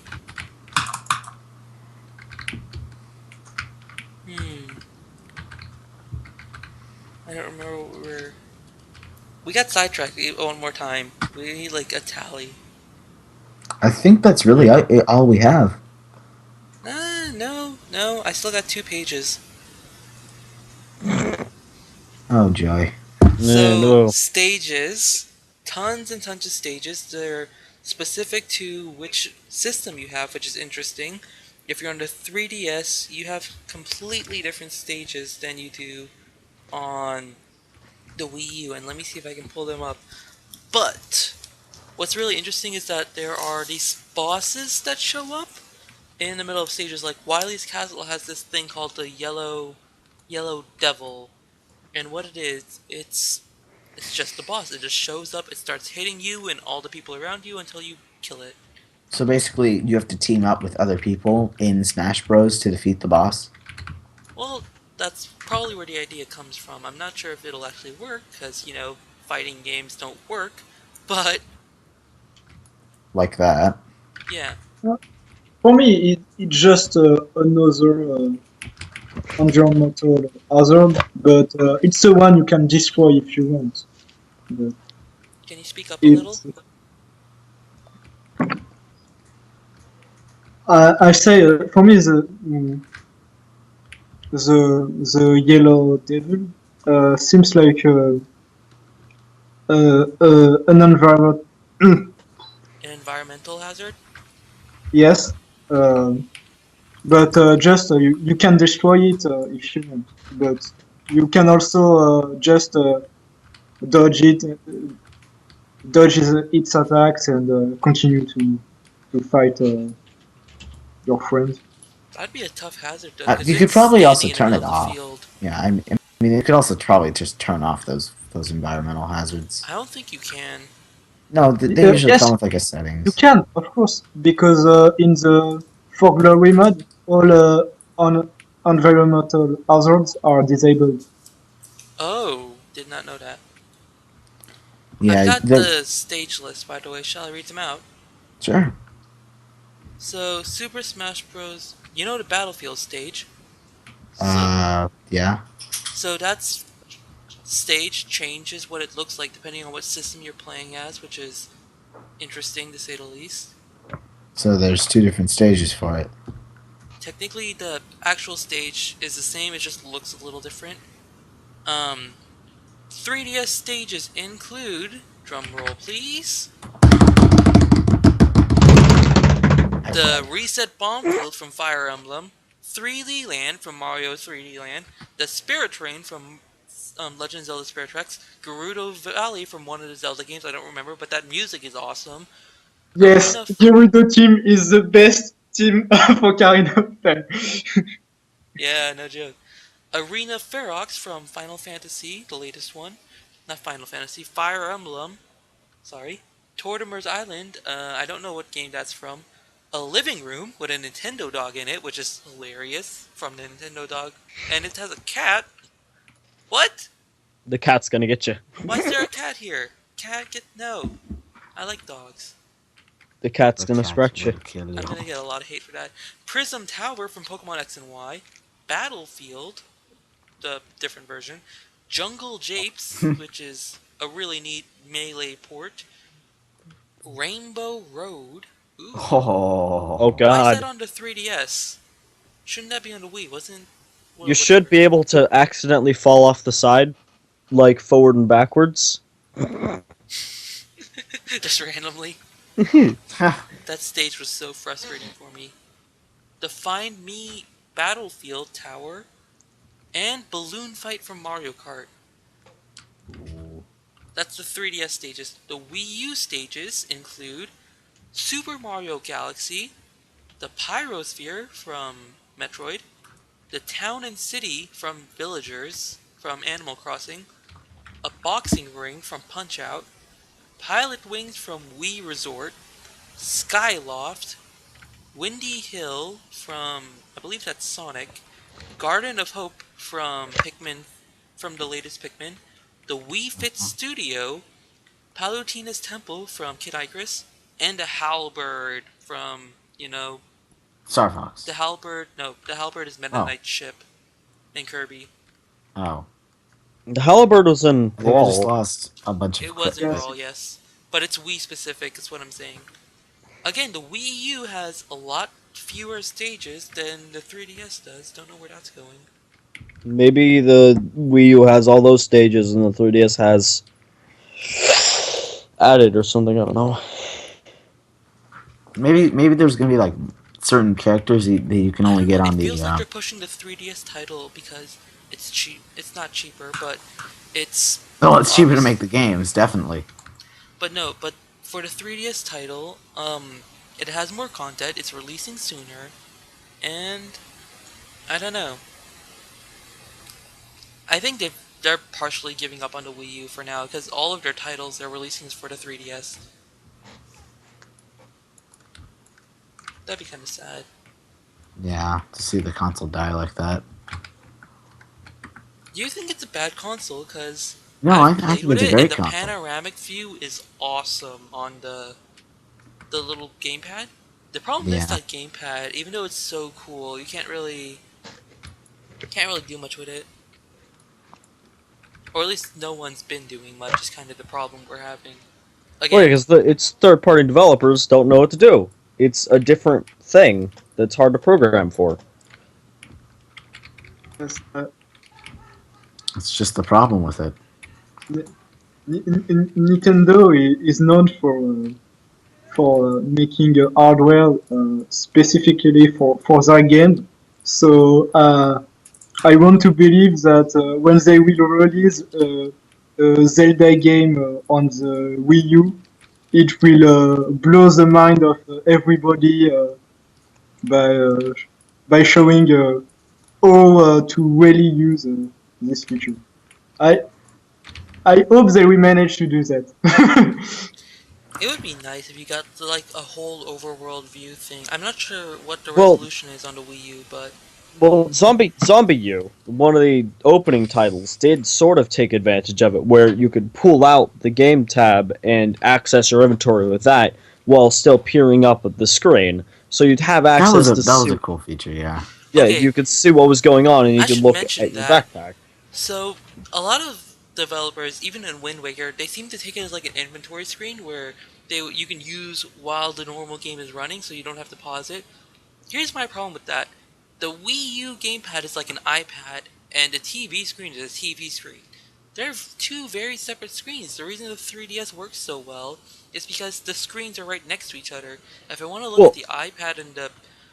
Speaker 1: I don't remember what we were. We got sidetracked one more time. We need like a tally.
Speaker 2: I think that's really all we have.
Speaker 1: No. I still got 2 pages.
Speaker 2: Oh joy.
Speaker 1: So,
Speaker 3: No.
Speaker 1: stages. Tons and tons of stages. They're specific to which system you have, which is interesting. If you're on the 3DS, you have completely different stages than you do on the Wii U. And let me see if I can pull them up. But, what's really interesting is that there are these bosses that show up in the middle of stages. Like Wily's Castle has this thing called the Yellow Devil, and what it is, it's just the boss. It just shows up, it starts hitting you and all the people around you until you kill it.
Speaker 2: So basically, you have to team up with other people in Smash Bros to defeat the boss.
Speaker 1: Well, that's probably where the idea comes from. I'm not sure if it'll actually work, because, fighting games don't work, but
Speaker 2: Like that.
Speaker 1: yeah.
Speaker 5: For me, it's just another environmental hazard, but it's the one you can destroy if you want. But
Speaker 1: Can you speak up a little?
Speaker 5: it's, I say for me the yellow devil seems like an environment.
Speaker 1: An environmental hazard?
Speaker 5: Yes, but just you can destroy it if you want. But you can also just dodge it, dodge its attacks, and continue to fight your friends.
Speaker 1: That'd be a tough hazard though, because
Speaker 2: You could
Speaker 1: it's
Speaker 2: probably also
Speaker 1: standing in the
Speaker 2: turn
Speaker 1: middle
Speaker 2: it
Speaker 1: of the
Speaker 2: off.
Speaker 1: field.
Speaker 2: Yeah, I mean, you could also probably just turn off those environmental hazards.
Speaker 1: I don't think you can.
Speaker 2: No, they usually come
Speaker 5: Yes,
Speaker 2: with like a
Speaker 5: you
Speaker 2: settings.
Speaker 5: can, of course, because in the for glory mode, all on environmental hazards are disabled.
Speaker 1: Oh, did not know that. I've
Speaker 2: Yeah,
Speaker 1: got the stage list, by the way. Shall I read them out?
Speaker 2: sure.
Speaker 1: So, Super Smash Bros. You know the Battlefield stage. So,
Speaker 2: Yeah.
Speaker 1: so that's stage changes what it looks like depending on what system you're playing as, which is interesting to say the least.
Speaker 2: So there's two different stages for it.
Speaker 1: Technically, the actual stage is the same, it just looks a little different. Um, 3DS stages include, drumroll please, the Reset Bomb Field from Fire Emblem, 3D Land from Mario 3D Land, the Spirit Train from Legend of Zelda Spirit Tracks, Gerudo Valley from one of the Zelda games, I don't remember, but that music is awesome.
Speaker 5: Yes,
Speaker 1: Arena
Speaker 5: Gerudo team is the best team for Karina fan.
Speaker 1: Yeah, no joke. Arena Ferox from Final Fantasy, the latest one. Not Final Fantasy, Fire Emblem. Sorry. Tortimer's Island, I don't know what game that's from. A living room with a Nintendo dog in it, which is hilarious, from the Nintendo dog. And it has a cat. What?
Speaker 3: The cat's gonna get you.
Speaker 1: Why is there a cat here? Cat, get no. I like dogs.
Speaker 3: The cat's
Speaker 2: The
Speaker 3: gonna
Speaker 2: cat
Speaker 3: scratch you.
Speaker 2: will kill you.
Speaker 1: I'm gonna get a lot of hate for that. Prism Tower from Pokemon X and Y. Battlefield, the different version. Jungle Japes, which is a really neat melee port. Rainbow Road. Ooh.
Speaker 3: Oh
Speaker 1: Why is that
Speaker 3: god.
Speaker 1: on the 3DS? Shouldn't that be on the Wii? Wasn't. Well,
Speaker 3: You should be able to accidentally fall off the side, like forward and backwards.
Speaker 1: Just randomly. That stage was so frustrating for me. The Find Me Battlefield Tower and Balloon Fight from Mario Kart. That's the 3DS stages. The Wii U stages include Super Mario Galaxy, the Pyrosphere from Metroid, the Town and City from Villagers from Animal Crossing, a boxing ring from Punch-Out, Pilot Wings from Wii Resort, Skyloft, Windy Hill from, I believe that's Sonic, Garden of Hope from Pikmin, from the latest Pikmin, the Wii Fit Studio, Palutina's Temple from Kid Icarus, and the Halberd from,
Speaker 2: Star Fox.
Speaker 1: the Halberd is Meta Knight's ship in Kirby.
Speaker 2: Oh.
Speaker 3: The halberd was in
Speaker 2: I think I just
Speaker 3: Brawl.
Speaker 2: lost a bunch of
Speaker 1: It was in
Speaker 5: Yes.
Speaker 1: Brawl, yes. But it's Wii specific, is what I'm saying. Again, the Wii U has a lot fewer stages than the 3DS does. Don't know where that's going.
Speaker 3: Maybe the Wii U has all those stages and the 3DS has added or something. I don't know.
Speaker 2: Maybe there's gonna be like certain characters that you can
Speaker 1: I
Speaker 2: only
Speaker 1: don't know.
Speaker 2: get
Speaker 1: It
Speaker 2: on the.
Speaker 1: feels like they're pushing the 3DS title because it's cheap. It's not cheaper, but it's.
Speaker 2: Oh, it's cheaper to
Speaker 1: obvious-
Speaker 2: make the games, definitely.
Speaker 1: But no, but for the 3DS title, it has more content. It's releasing sooner, and I don't know. I think they're partially giving up on the Wii U for now because all of their titles they're releasing is for the 3DS. That'd be kind of sad.
Speaker 2: Yeah, to see the console die like that.
Speaker 1: Do you think it's a bad console? Because
Speaker 2: No,
Speaker 1: I've
Speaker 2: I
Speaker 1: played
Speaker 2: think
Speaker 1: with
Speaker 2: it's a
Speaker 1: it, and
Speaker 2: great
Speaker 1: the
Speaker 2: console.
Speaker 1: panoramic view is awesome on the little gamepad. The problem is
Speaker 2: Yeah.
Speaker 1: that gamepad, even though it's so cool, you can't really do much with it. Or at least no one's been doing much. Is kind of the problem we're having.
Speaker 3: Well,
Speaker 1: Again,
Speaker 3: because it's third-party developers don't know what to do. It's a different thing that's hard to program for.
Speaker 5: Yes,
Speaker 2: It's just the problem with it.
Speaker 5: Nintendo is known for making hardware specifically for their game. So I want to believe that when they will release a Zelda game on the Wii U, it will blow the mind of everybody by by showing how to really use this feature. I I hope they will manage to do that.
Speaker 1: It would be nice if you got like a whole overworld view thing. I'm not sure what the
Speaker 3: Well,
Speaker 1: resolution is on the Wii U, but
Speaker 3: Zombie U, one of the opening titles, did sort of take advantage of it, where you could pull out the game tab and access your inventory with that, while still peering up at the screen. So you'd have access to
Speaker 2: That was
Speaker 3: see,
Speaker 2: a cool feature. Yeah.
Speaker 3: yeah,
Speaker 1: okay,
Speaker 3: you could see what was going on, and you
Speaker 1: I
Speaker 3: could
Speaker 1: should
Speaker 3: look
Speaker 1: mention
Speaker 3: at your
Speaker 1: that.
Speaker 3: backpack.
Speaker 1: So a lot of developers, even in Wind Waker, they seem to take it as like an inventory screen where you can use while the normal game is running, so you don't have to pause it. Here's my problem with that. The Wii U gamepad is like an iPad, and the TV screen is a TV screen. They're two very separate screens. The reason the 3DS works so well is because the screens are right next to each other. If I want to look at
Speaker 3: Well,
Speaker 1: the iPad and the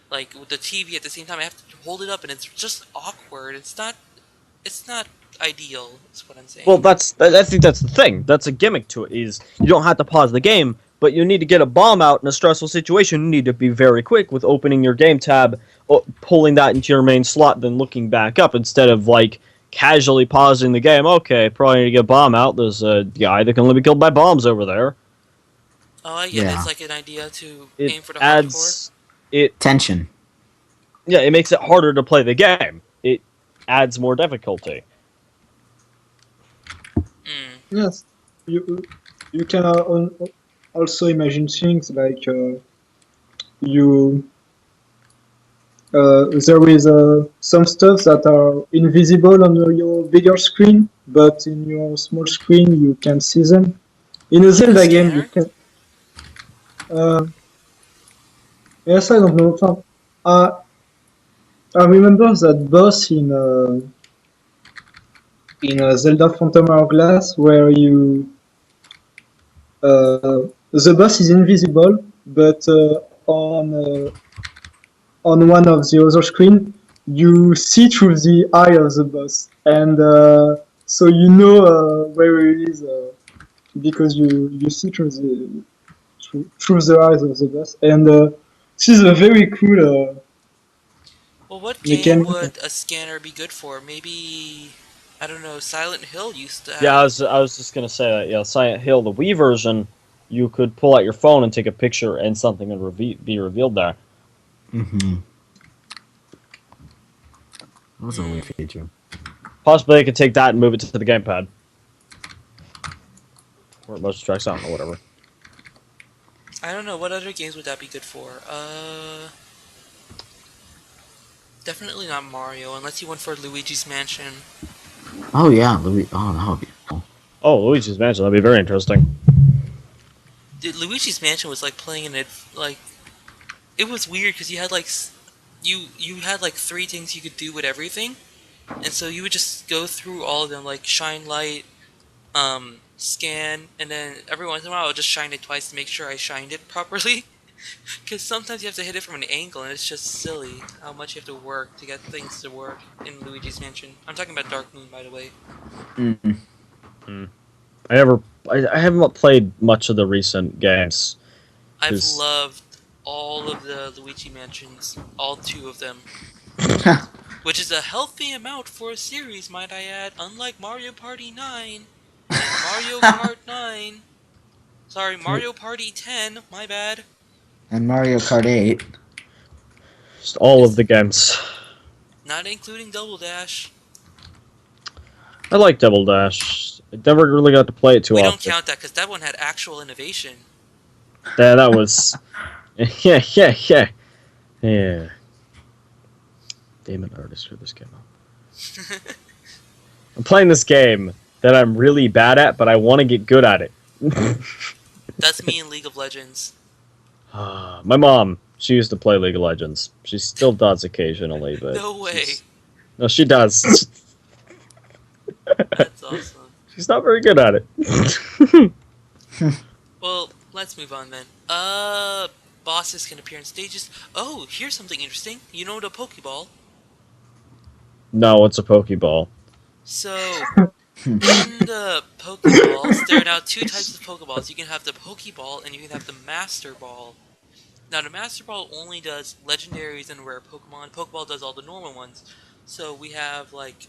Speaker 1: like with the TV at the same time, I have to hold it up, and it's just awkward. It's not. It's not ideal. Is what I'm
Speaker 3: Well,
Speaker 1: saying.
Speaker 3: I think that's the thing. That's a gimmick to it. Is you don't have to pause the game, but you need to get a bomb out in a stressful situation. You need to be very quick with opening your game tab, pulling that into your main slot, then looking back up instead of like casually pausing the game. Okay, probably need to get a bomb out. There's a guy that can only be killed by bombs over there.
Speaker 1: Oh, I get it. It's
Speaker 2: Yeah.
Speaker 1: like an idea to
Speaker 3: It
Speaker 1: aim for the hardcore.
Speaker 3: adds it.
Speaker 2: Tension.
Speaker 3: Yeah, it makes it harder to play the game. It adds more difficulty.
Speaker 1: Mm.
Speaker 5: Yes, you can also imagine things like you there is some stuff that are invisible on your bigger screen, but in your small screen you can see them. In a
Speaker 1: Like a
Speaker 5: Zelda game, you
Speaker 1: scanner.
Speaker 5: can. Uh, yes, I don't know. I remember that boss in Zelda Phantom Hourglass where you the boss is invisible, but on one of the other screen, you see through the eye of the boss, and so you know where he is because you see through the eyes of the boss, and this is a very cool
Speaker 1: Well, what game
Speaker 5: mechanic.
Speaker 1: would a scanner be good for? Maybe, I don't know, Silent Hill used to
Speaker 3: Yeah,
Speaker 1: have.
Speaker 3: I was just gonna say that. Yeah, Silent Hill, the Wii version, you could pull out your phone and take a picture, and something would be revealed there.
Speaker 2: Mm-hmm. That was a weird
Speaker 1: Hmm.
Speaker 2: feature.
Speaker 3: Possibly, I could take that and move it to the gamepad or motion tracks. I don't know, whatever.
Speaker 1: I don't know, what other games would that be good for? Definitely not Mario, unless you went for Luigi's Mansion.
Speaker 2: Oh yeah, Louis. Oh, that would be cool.
Speaker 3: Oh, Luigi's Mansion. That'd be very interesting.
Speaker 1: Dude, Luigi's Mansion was like playing in it, like, it was weird because you had like, you had like three things you could do with everything, and so you would just go through all of them, like shine light, scan, and then every once in a while I'll just shine it twice to make sure I shined it properly. Because sometimes you have to hit it from an angle, and it's just silly how much you have to work to get things to work in Luigi's Mansion. I'm talking about Dark Moon, by the way.
Speaker 2: Mm.
Speaker 3: Hmm. I never. I haven't played much of the recent games.
Speaker 1: I've
Speaker 3: 'Cause-
Speaker 1: loved all of the Luigi Mansions, all two of them, which is a healthy amount for a series, might I add, unlike Mario Party 9 and Mario Kart 9. Sorry, Mario Party 10, my bad.
Speaker 2: And Mario Kart 8.
Speaker 3: just all of
Speaker 1: It's
Speaker 3: the games.
Speaker 1: not including Double Dash.
Speaker 3: I like Double Dash. I never really got to play it too
Speaker 1: We don't
Speaker 3: often.
Speaker 1: count that because that one had actual innovation.
Speaker 3: Yeah, that was. Yeah. Yeah. Damn it, artist, screw this game up. I'm playing this game that I'm really bad at, but I want to get good at it.
Speaker 1: That's me in League of Legends.
Speaker 3: My mom, she used to play League of Legends. She still does occasionally, but
Speaker 1: No way.
Speaker 3: no, she does.
Speaker 1: That's awesome.
Speaker 3: She's not very good at it.
Speaker 1: Well, let's move on then. Bosses can appear in stages. Oh, here's something interesting. You know the Pokeball?
Speaker 3: No, it's a Pokeball.
Speaker 1: So, in the Pokeballs, there are now two types of Pokeballs. You can have the Pokeball and you can have the Master Ball. Now the Master Ball only does legendaries and rare Pokemon. Pokeball does all the normal ones. So we have like,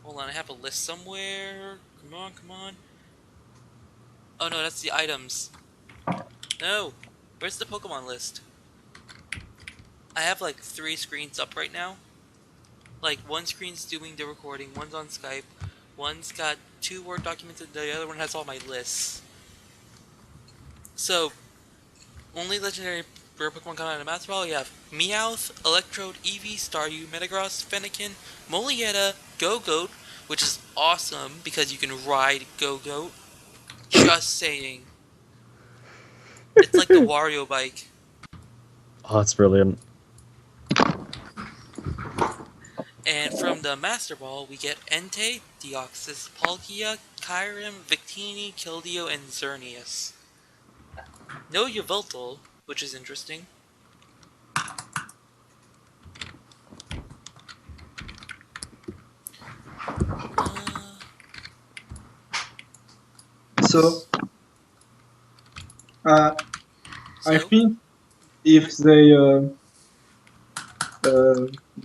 Speaker 1: hold on, I have a list somewhere. Come on, come on. Oh no, that's the items. No, where's the Pokemon list? I have like 3 screens up right now. Like one screen's doing the recording, one's on Skype, one's got 2 Word documents, and the other one has all my lists. So only legendary rare Pokemon come out of Master Ball. You have Meowth, Electrode, Eevee, Staryu, Metagross, Fennekin, Molietta, Go-Goat, which is awesome because you can ride Go-Goat. Just saying. It's like the Wario bike.
Speaker 3: Oh, that's brilliant.
Speaker 1: And from the Master Ball, we get Entei, Deoxys, Palkia, Kyurem, Victini, Keldeo, and Xerneas. No Yveltal, which is interesting.
Speaker 5: So, I
Speaker 1: So,
Speaker 5: think if they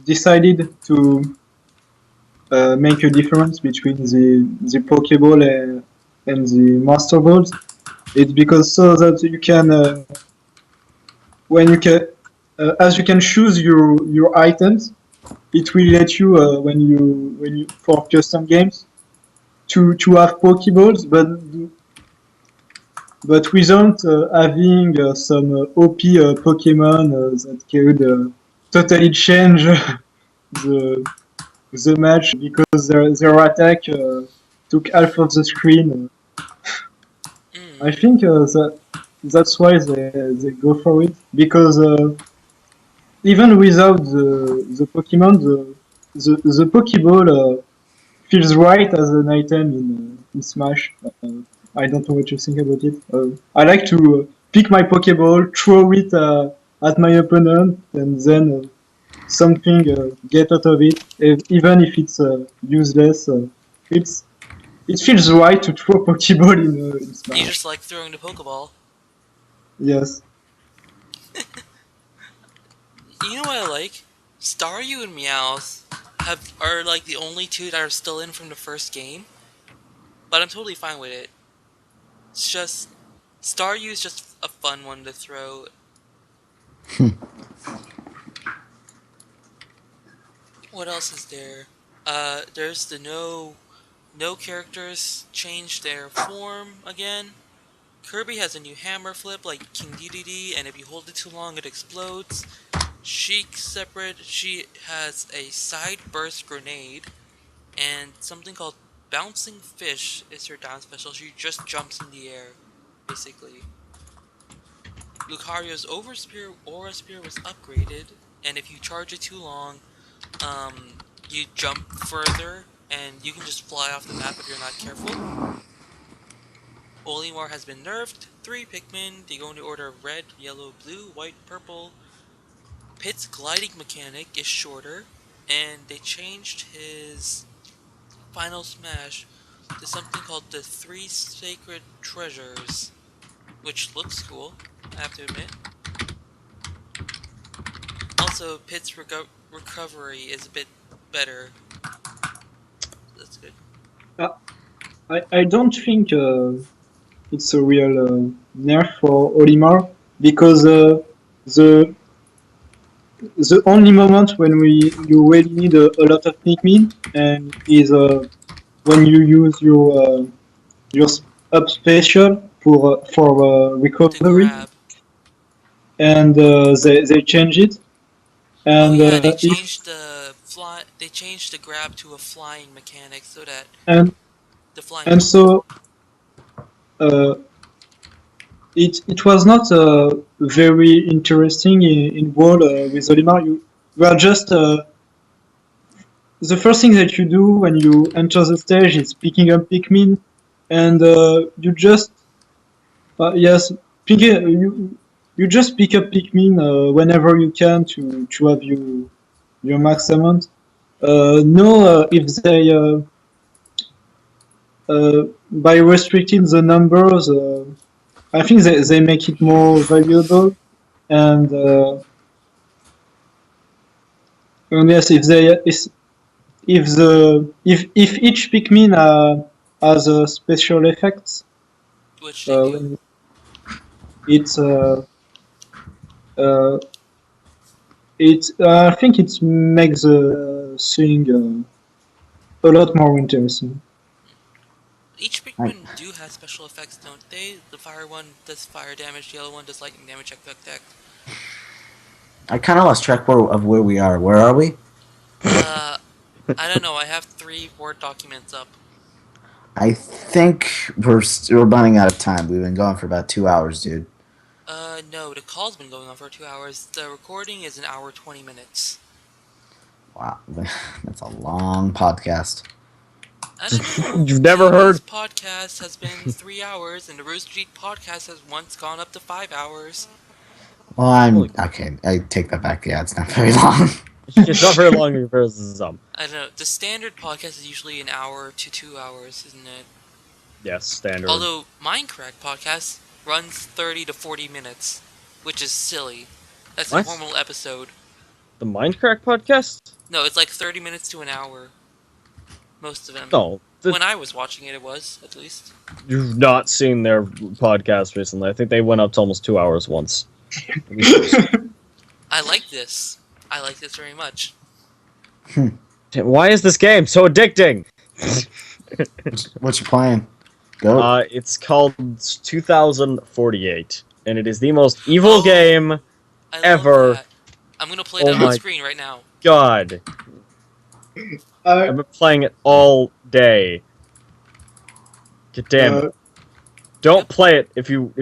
Speaker 5: decided to make a difference between the Pokeball and the Master Balls, it's because so that you can when you can as you can choose your items, it will let you when you for custom games to have Pokeballs, but without having some OP Pokemon that could totally change the match because their attack took half of the screen. I think that's why they go for it because even without the Pokemon, the Pokeball feels right as an item in Smash. I don't know what you think about it. I like to pick my Pokeball, throw it at my opponent, and then something get out of it, even if it's useless. It feels right to throw Pokeball in
Speaker 1: You
Speaker 5: Smash.
Speaker 1: just like throwing the Pokeball.
Speaker 5: Yes.
Speaker 1: You know what I like? Staryu and Meowth are like the only 2 that are still in from the first game. But I'm totally fine with it. It's just Staryu is just a fun one to throw. What else is there? There's the no characters change their form again. Kirby has a new hammer flip like King Dedede, and if you hold it too long, it explodes. Sheik's separate. She has a side burst grenade, and something called Bouncing Fish is her down special. She just jumps in the air, basically. Lucario's Aura Spear was upgraded, and if you charge it too long, you jump further, and you can just fly off the map if you're not careful. Olimar has been nerfed. 3 Pikmin, they go in the order of red, yellow, blue, white, purple. Pit's gliding mechanic is shorter, and they changed his final smash to something called the 3 Sacred Treasures, which looks cool, I have to admit. Also, Pit's recovery is a bit better. That's good.
Speaker 5: I don't think it's a real nerf for Olimar because the the only moment when you really need a lot of Pikmin and is when you use your up special for
Speaker 1: To
Speaker 5: recovery,
Speaker 1: grab.
Speaker 5: and they change it.
Speaker 1: Oh
Speaker 5: And
Speaker 1: yeah, they
Speaker 5: if
Speaker 1: changed the fly. They changed the grab to a flying mechanic so that
Speaker 5: and
Speaker 1: the flying
Speaker 5: and
Speaker 1: Pikmin.
Speaker 5: so uh, it was not very interesting in World with Olimar. You are just the first thing that you do when you enter the stage is picking up Pikmin, and you just yes, you just pick up Pikmin whenever you can to have your max amount. No, if they by restricting the numbers, I think they make it more valuable. and yes, if each Pikmin has special effects,
Speaker 1: Which they do.
Speaker 5: when it's uh, I think it makes the thing a lot more interesting.
Speaker 1: Each
Speaker 2: I,
Speaker 1: Pikmin do have special effects, don't they? The fire one does fire damage, the yellow one does lightning damage, check.
Speaker 2: I kind of lost track of where we are. Where are we?
Speaker 1: Uh, I don't know, I have 3 Word documents up.
Speaker 2: I think we're running out of time. We've been going for about 2 hours, dude.
Speaker 1: No, the call's been going on for 2 hours. The recording is 1 hour 20 minutes.
Speaker 2: Wow, that's a long podcast.
Speaker 1: I don't know.
Speaker 3: You've never
Speaker 1: TV's
Speaker 3: heard?
Speaker 1: podcast has been 3 hours, and the Rooster Teeth podcast has once gone up to 5 hours.
Speaker 2: Well, I'm
Speaker 3: Holy-
Speaker 2: okay. I take that back. Yeah, it's not very long.
Speaker 3: It's not very long in comparison to some.
Speaker 1: I don't know. The standard podcast is usually 1 hour to 2 hours, isn't it?
Speaker 3: Yes, standard.
Speaker 1: Although Minecraft podcast runs 30 to 40 minutes, which is silly. That's a
Speaker 3: What?
Speaker 1: normal episode.
Speaker 3: The Minecraft podcast?
Speaker 1: No, it's like 30 minutes to 1 hour. Most of them.
Speaker 3: No.
Speaker 1: When I was watching it, it was, at least.
Speaker 3: You've not seen their podcast recently. I think they went up to almost 2 hours once.
Speaker 1: I like this. I like this very much.
Speaker 3: Why is this game so addicting?
Speaker 2: What's your plan? Go.
Speaker 3: It's called 2048, and it is the most evil
Speaker 1: Oh.
Speaker 3: game
Speaker 1: I
Speaker 3: ever.
Speaker 1: love that. I'm gonna play that
Speaker 3: Oh
Speaker 1: on
Speaker 3: my-
Speaker 1: screen right now.
Speaker 3: God. I've been playing it all day. God damn it. Don't play it if you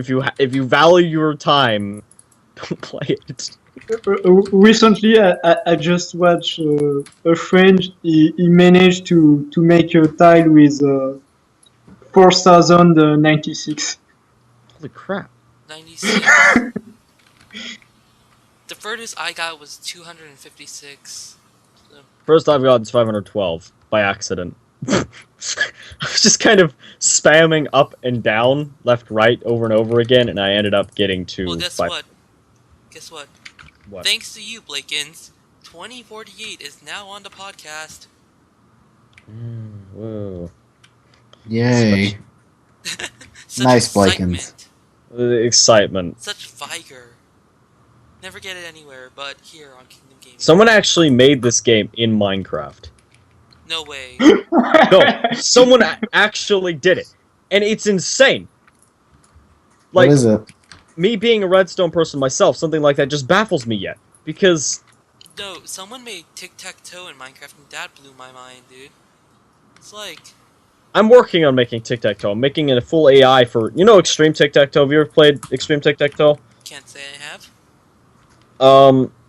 Speaker 3: value your time. Don't play it.
Speaker 5: Recently, I just watched a friend. He managed to make a tile with 4096.
Speaker 3: Holy crap.
Speaker 1: 96. The furthest I got was 256. So,
Speaker 3: First I've got is 512 by accident. I was just kind of spamming up and down, left, right, over and over again, and I ended up getting to.
Speaker 1: well, guess what? Guess what?
Speaker 3: What?
Speaker 1: Thanks to you, Blakens, 2048 is now on the podcast.
Speaker 3: Whoa.
Speaker 2: Yay.
Speaker 1: Such
Speaker 2: Nice,
Speaker 1: excitement.
Speaker 2: Blakens.
Speaker 3: The excitement.
Speaker 1: Such vigor. Never get it anywhere but here on Kingdom Gaming.
Speaker 3: Someone actually made this game in Minecraft.
Speaker 1: No way.
Speaker 3: No, someone actually did it. And it's insane. Like,
Speaker 2: What is it?
Speaker 3: me being a redstone person myself, something like that just baffles me yet. Because,
Speaker 1: No, someone made tic-tac-toe in Minecraft and that blew my mind, dude. It's like...
Speaker 3: I'm working on making tic-tac-toe. I'm making it a full AI for, Extreme Tic-Tac-Toe? Have you ever played Extreme Tic-Tac-Toe?
Speaker 1: Can't say I have.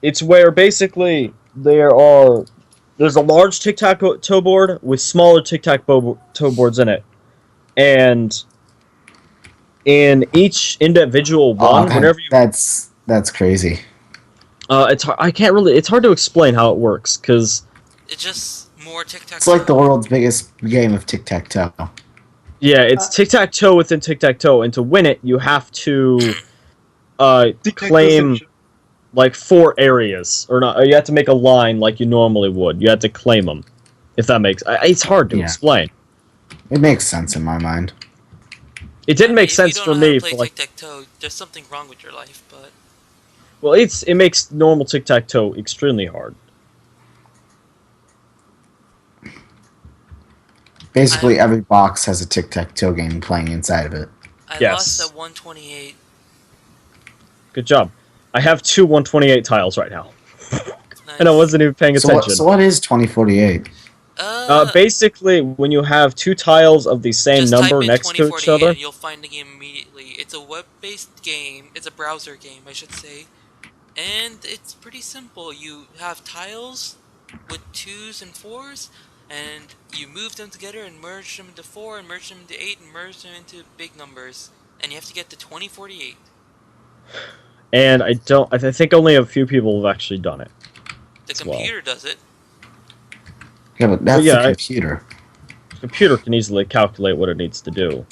Speaker 3: It's where basically there's a large tic-tac-toe board with smaller tic-tac-toe boards in it. And in each individual one, whenever you...
Speaker 2: That's crazy.
Speaker 3: it's hard, it's hard to explain how it works, because...
Speaker 1: It's just more tic-tac-toe.
Speaker 2: It's like the world's biggest game of tic-tac-toe.
Speaker 3: Yeah, it's tic-tac-toe within tic-tac-toe, and to win it, you have to claim like 4 areas, or not. You have to make a line like you normally would. You have to claim them, if that makes. It's hard to
Speaker 2: Yeah.
Speaker 3: explain.
Speaker 2: It makes sense in my mind.
Speaker 3: It didn't make
Speaker 1: If
Speaker 3: sense
Speaker 1: you
Speaker 3: for
Speaker 1: don't know how
Speaker 3: me.
Speaker 1: to play
Speaker 3: For like,
Speaker 1: tic-tac-toe, there's something wrong with your life, but...
Speaker 3: well, it makes normal tic-tac-toe extremely hard.
Speaker 2: Basically, every box has a tic-tac-toe game playing inside of it.
Speaker 1: I
Speaker 3: Yes.
Speaker 1: lost at 128.
Speaker 3: Good job. I have 2 128 tiles right now,
Speaker 1: Nice.
Speaker 3: and I wasn't even paying attention.
Speaker 2: So what is 2048?
Speaker 3: Basically, when you have 2 tiles of the same
Speaker 1: just
Speaker 3: number
Speaker 1: type in
Speaker 3: next to each
Speaker 1: 2048
Speaker 3: other.
Speaker 1: and you'll find the game immediately. It's a web-based game. It's a browser game, I should say. And it's pretty simple. You have tiles with 2s and 4s, and you move them together and merge them into 4, and merge them into 8, and merge them into big numbers. And you have to get to 2048.
Speaker 3: And I think only a few people have actually done it.
Speaker 1: The
Speaker 3: As well.
Speaker 1: computer does it.
Speaker 2: Yeah, but that's
Speaker 3: yeah,
Speaker 2: the computer.
Speaker 3: The computer can easily calculate what it needs to do.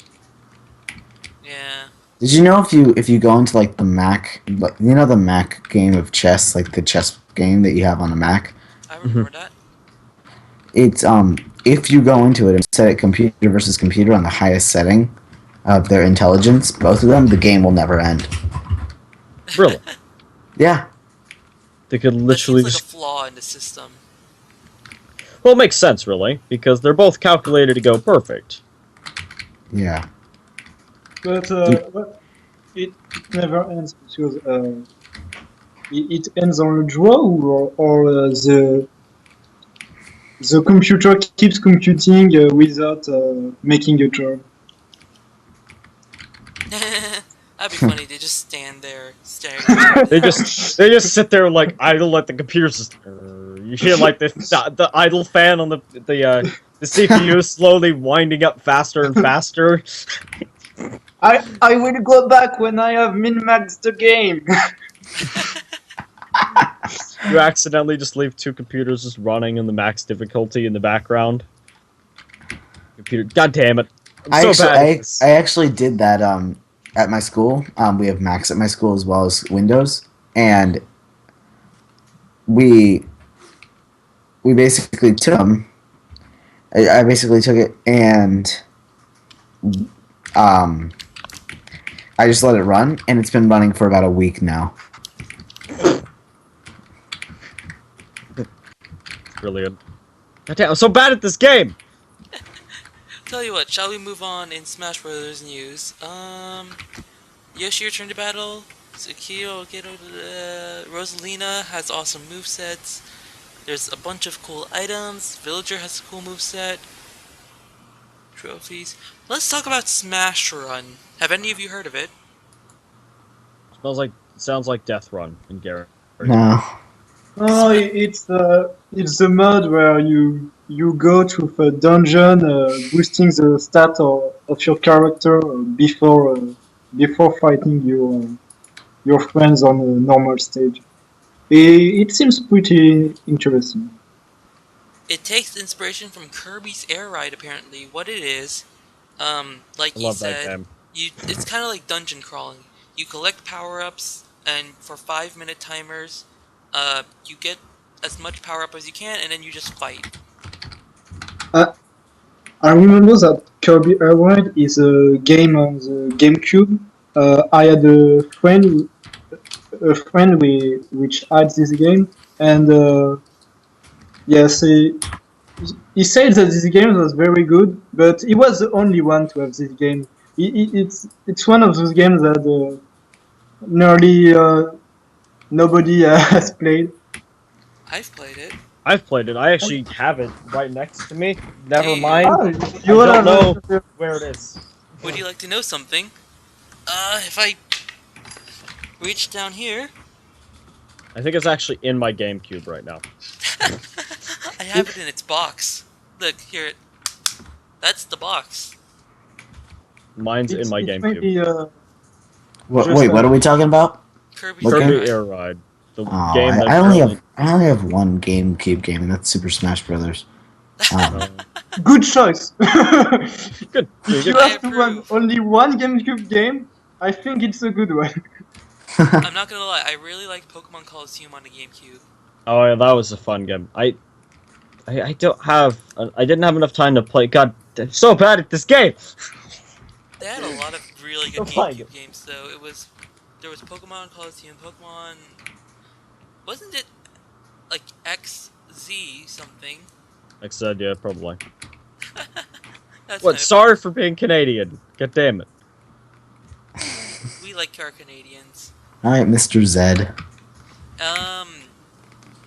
Speaker 1: Yeah.
Speaker 2: Did you know if you go into like the Mac, like you know the Mac game of chess, like the chess game that you have on the Mac?
Speaker 1: I
Speaker 3: Mhm.
Speaker 1: remember that.
Speaker 2: It's if you go into it and set it computer versus computer on the highest setting of their intelligence, both of them, the game will never end.
Speaker 3: Really?
Speaker 2: Yeah.
Speaker 3: They could
Speaker 1: That seems
Speaker 3: literally
Speaker 1: like a
Speaker 3: just.
Speaker 1: flaw in the system.
Speaker 3: Well, it makes sense, really, because they're both calculated to go perfect.
Speaker 2: Yeah.
Speaker 5: But it never ends because it ends on a draw, or the computer keeps computing without making a draw.
Speaker 1: That'd be funny. They just stand there staring at each other
Speaker 3: They
Speaker 1: down.
Speaker 3: just sit there like idle, let the computers just. You hear like the idle fan on the CPU slowly winding up faster and faster.
Speaker 5: I will go back when I have min-maxed the game.
Speaker 3: You accidentally just leave two computers just running in the max difficulty in the background. Computer, god damn it! I'm so bad at this.
Speaker 2: I actually did that at my school. We have Macs at my school as well as Windows, and we we basically took them. I basically took it and um, I just let it run, and it's been running for about a week now.
Speaker 3: Brilliant. God damn, I'm so bad at this game.
Speaker 1: Tell you what, shall we move on in Smash Brothers news? Yoshi returned to battle. Tsukio, Rosalina has awesome movesets. There's a bunch of cool items. Villager has a cool moveset. Trophies. Let's talk about Smash Run. Have any of you heard of it?
Speaker 3: Sounds like Death Run in Garrett.
Speaker 2: No.
Speaker 5: No, it's the mode where you go to a dungeon, boosting the stat of your character before fighting your friends on a normal stage. It seems pretty interesting.
Speaker 1: It takes inspiration from Kirby's Air Ride, apparently. What it is, like
Speaker 3: I
Speaker 1: he
Speaker 3: love that
Speaker 1: said,
Speaker 3: game.
Speaker 1: it's kind of like dungeon crawling. You collect power-ups, and for 5-minute timers, you get as much power-up as you can, and then you just fight.
Speaker 5: I, I remember that Kirby Air Ride is a game on the GameCube. I had which had this game, and yes, he said that this game was very good, but he was the only one to have this game. It's one of those games that nearly nobody has played.
Speaker 1: I've played it.
Speaker 3: I've played it. I actually have it right next to me. Never
Speaker 1: Hey,
Speaker 3: mind.
Speaker 5: Ah,
Speaker 3: I
Speaker 5: you would
Speaker 3: don't know
Speaker 5: have.
Speaker 3: where it is.
Speaker 1: would you like to know something? If I reach down here,
Speaker 3: I think it's actually in my GameCube right now.
Speaker 1: I have it in its box. Look, here. That's the box.
Speaker 3: Mine's in my
Speaker 5: It's
Speaker 3: GameCube.
Speaker 5: maybe
Speaker 2: Wait, what are we talking about?
Speaker 1: Kirby's
Speaker 2: What
Speaker 1: Air
Speaker 2: game?
Speaker 3: Kirby
Speaker 1: Ride.
Speaker 3: Air Ride. The
Speaker 2: Oh,
Speaker 3: game that
Speaker 2: I only
Speaker 3: currently-
Speaker 2: have one GameCube game, and that's Super Smash Brothers.
Speaker 5: good choice.
Speaker 3: Good.
Speaker 5: If you
Speaker 1: I
Speaker 5: have to run
Speaker 1: approve.
Speaker 5: only one GameCube game, I think it's a good one.
Speaker 1: I'm not gonna lie, I really like Pokemon Coliseum on the GameCube.
Speaker 3: Oh yeah, that was a fun game. I don't have. I didn't have enough time to play. God, I'm so bad at this game.
Speaker 1: They had a lot of really good
Speaker 3: Don't find
Speaker 1: GameCube games, though. There was Pokemon Coliseum, Pokemon... Wasn't it, like, XZ something?
Speaker 3: Like I said, yeah, probably.
Speaker 1: That's
Speaker 3: What?
Speaker 1: kind of
Speaker 3: Sorry for being Canadian. God damn it.
Speaker 1: We like our Canadians.
Speaker 2: Alright, Mr. Zed.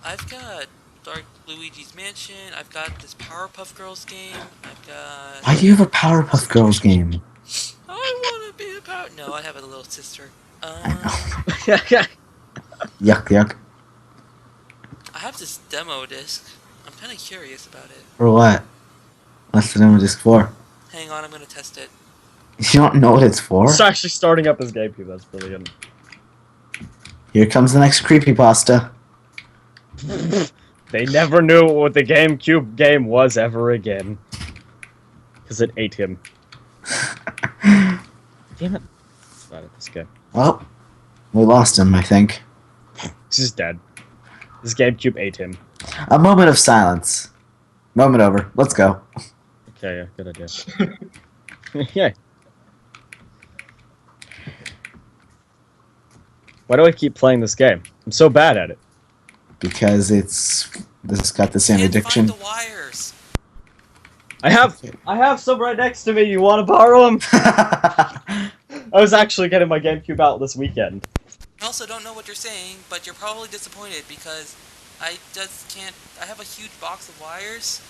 Speaker 1: I've got Dark Luigi's Mansion, I've got this Powerpuff Girls game, I've got...
Speaker 2: Why do you have a Powerpuff Girls game?
Speaker 1: I wanna be a power... No, I have a little sister.
Speaker 2: Yuck, yuck.
Speaker 1: I have this demo disc. I'm kinda curious about it.
Speaker 2: For what? What's the demo disc for?
Speaker 1: Hang on, I'm gonna test it.
Speaker 2: You don't know what it's for?
Speaker 3: It's actually starting up his GameCube. That's brilliant.
Speaker 2: Here comes the next creepypasta.
Speaker 3: They never knew what the GameCube game was ever again. Because it ate him. Damn it. Bad at this game.
Speaker 2: Well, we lost him, I think.
Speaker 3: He's just dead. This GameCube ate him.
Speaker 2: A moment of silence. Moment over. Let's go.
Speaker 3: Okay, yeah, good idea. Yeah. Why do I keep playing this game? I'm so bad at it.
Speaker 2: Because this got the same
Speaker 1: Can't
Speaker 2: addiction.
Speaker 1: find the wires.
Speaker 3: I have some right next to me. You want to borrow them? I was actually getting my GameCube out this weekend.
Speaker 1: I also don't know what you're saying, but you're probably disappointed because I just can't. I have a huge box of wires.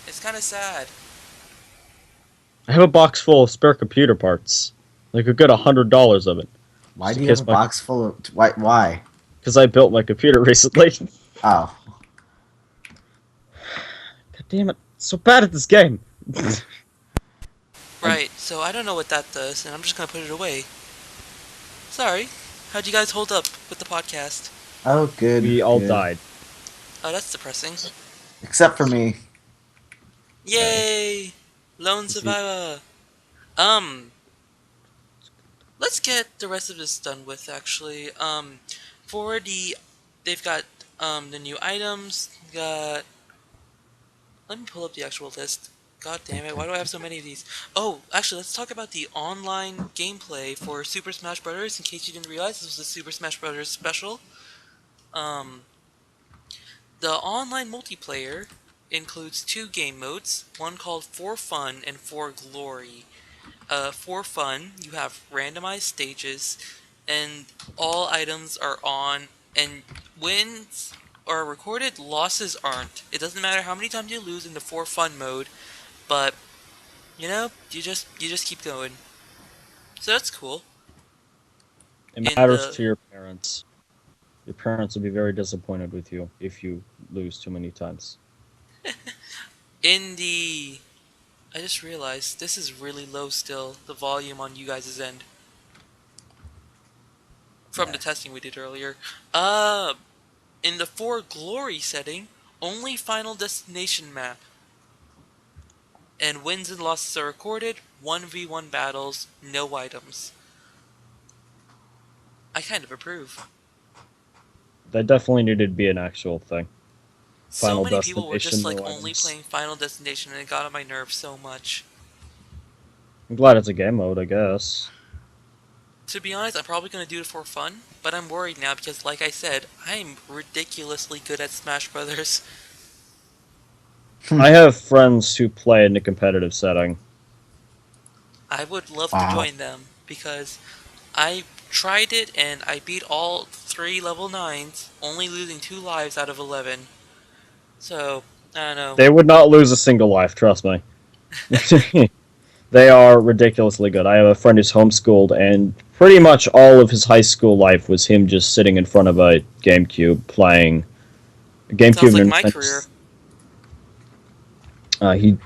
Speaker 1: It's kind of sad.
Speaker 3: I have a box full of spare computer parts. Like a good $100 of it.
Speaker 2: Why do you have a box full of... Why?
Speaker 3: Because I built my computer recently.
Speaker 2: Oh.
Speaker 3: God damn it. So bad at this game.
Speaker 1: Right, so I don't know what that does, and I'm just gonna put it away. Sorry. How'd you guys hold up with the podcast?
Speaker 2: Oh, good.
Speaker 3: We all
Speaker 2: good.
Speaker 3: died.
Speaker 1: Oh, that's depressing.
Speaker 2: Except for me.
Speaker 1: Yay! Lone survivor! Let's get the rest of this done with, actually. For the... They've got, the new items. Got... Let me pull up the actual list. God damn it, why do I have so many of these? Oh, actually, let's talk about the online gameplay for Super Smash Bros. In case you didn't realize, this was a Super Smash Bros. Special. The online multiplayer includes 2 game modes, one called For Fun and For Glory. For Fun, you have randomized stages, and all items are on, and wins are recorded, losses aren't. It doesn't matter how many times you lose in the For Fun mode, but you know, you just keep going. So that's cool.
Speaker 3: It
Speaker 1: In
Speaker 3: matters
Speaker 1: the
Speaker 3: to your parents. Your parents will be very disappointed with you if you lose too many times.
Speaker 1: in the I just realized this is really low still, the volume on you guys' end. From the testing we did earlier. In the For Glory setting, only Final Destination map. And wins and losses are recorded, 1v1 battles, no items. I kind of approve.
Speaker 3: That definitely needed to be an actual thing.
Speaker 1: So
Speaker 3: Final
Speaker 1: many people were just
Speaker 3: Destination,
Speaker 1: like
Speaker 3: no
Speaker 1: only
Speaker 3: items.
Speaker 1: playing Final Destination and it got on my nerves so much.
Speaker 3: I'm glad it's a game mode, I guess.
Speaker 1: To be honest, I'm probably going to do it for fun, but I'm worried now because, like I said, I'm ridiculously good at Smash Brothers.
Speaker 3: I have friends who play in the competitive setting.
Speaker 1: I would love to
Speaker 2: Wow.
Speaker 1: join them because I tried it and I beat all 3 level 9s, only losing 2 lives out of 11. So, I don't know.
Speaker 3: They would not lose a single life, trust me. They are ridiculously good. I have a friend who's homeschooled, and pretty much all of his high school life was him just sitting in front of a GameCube playing a GameCube.
Speaker 1: Sounds like my career.
Speaker 3: He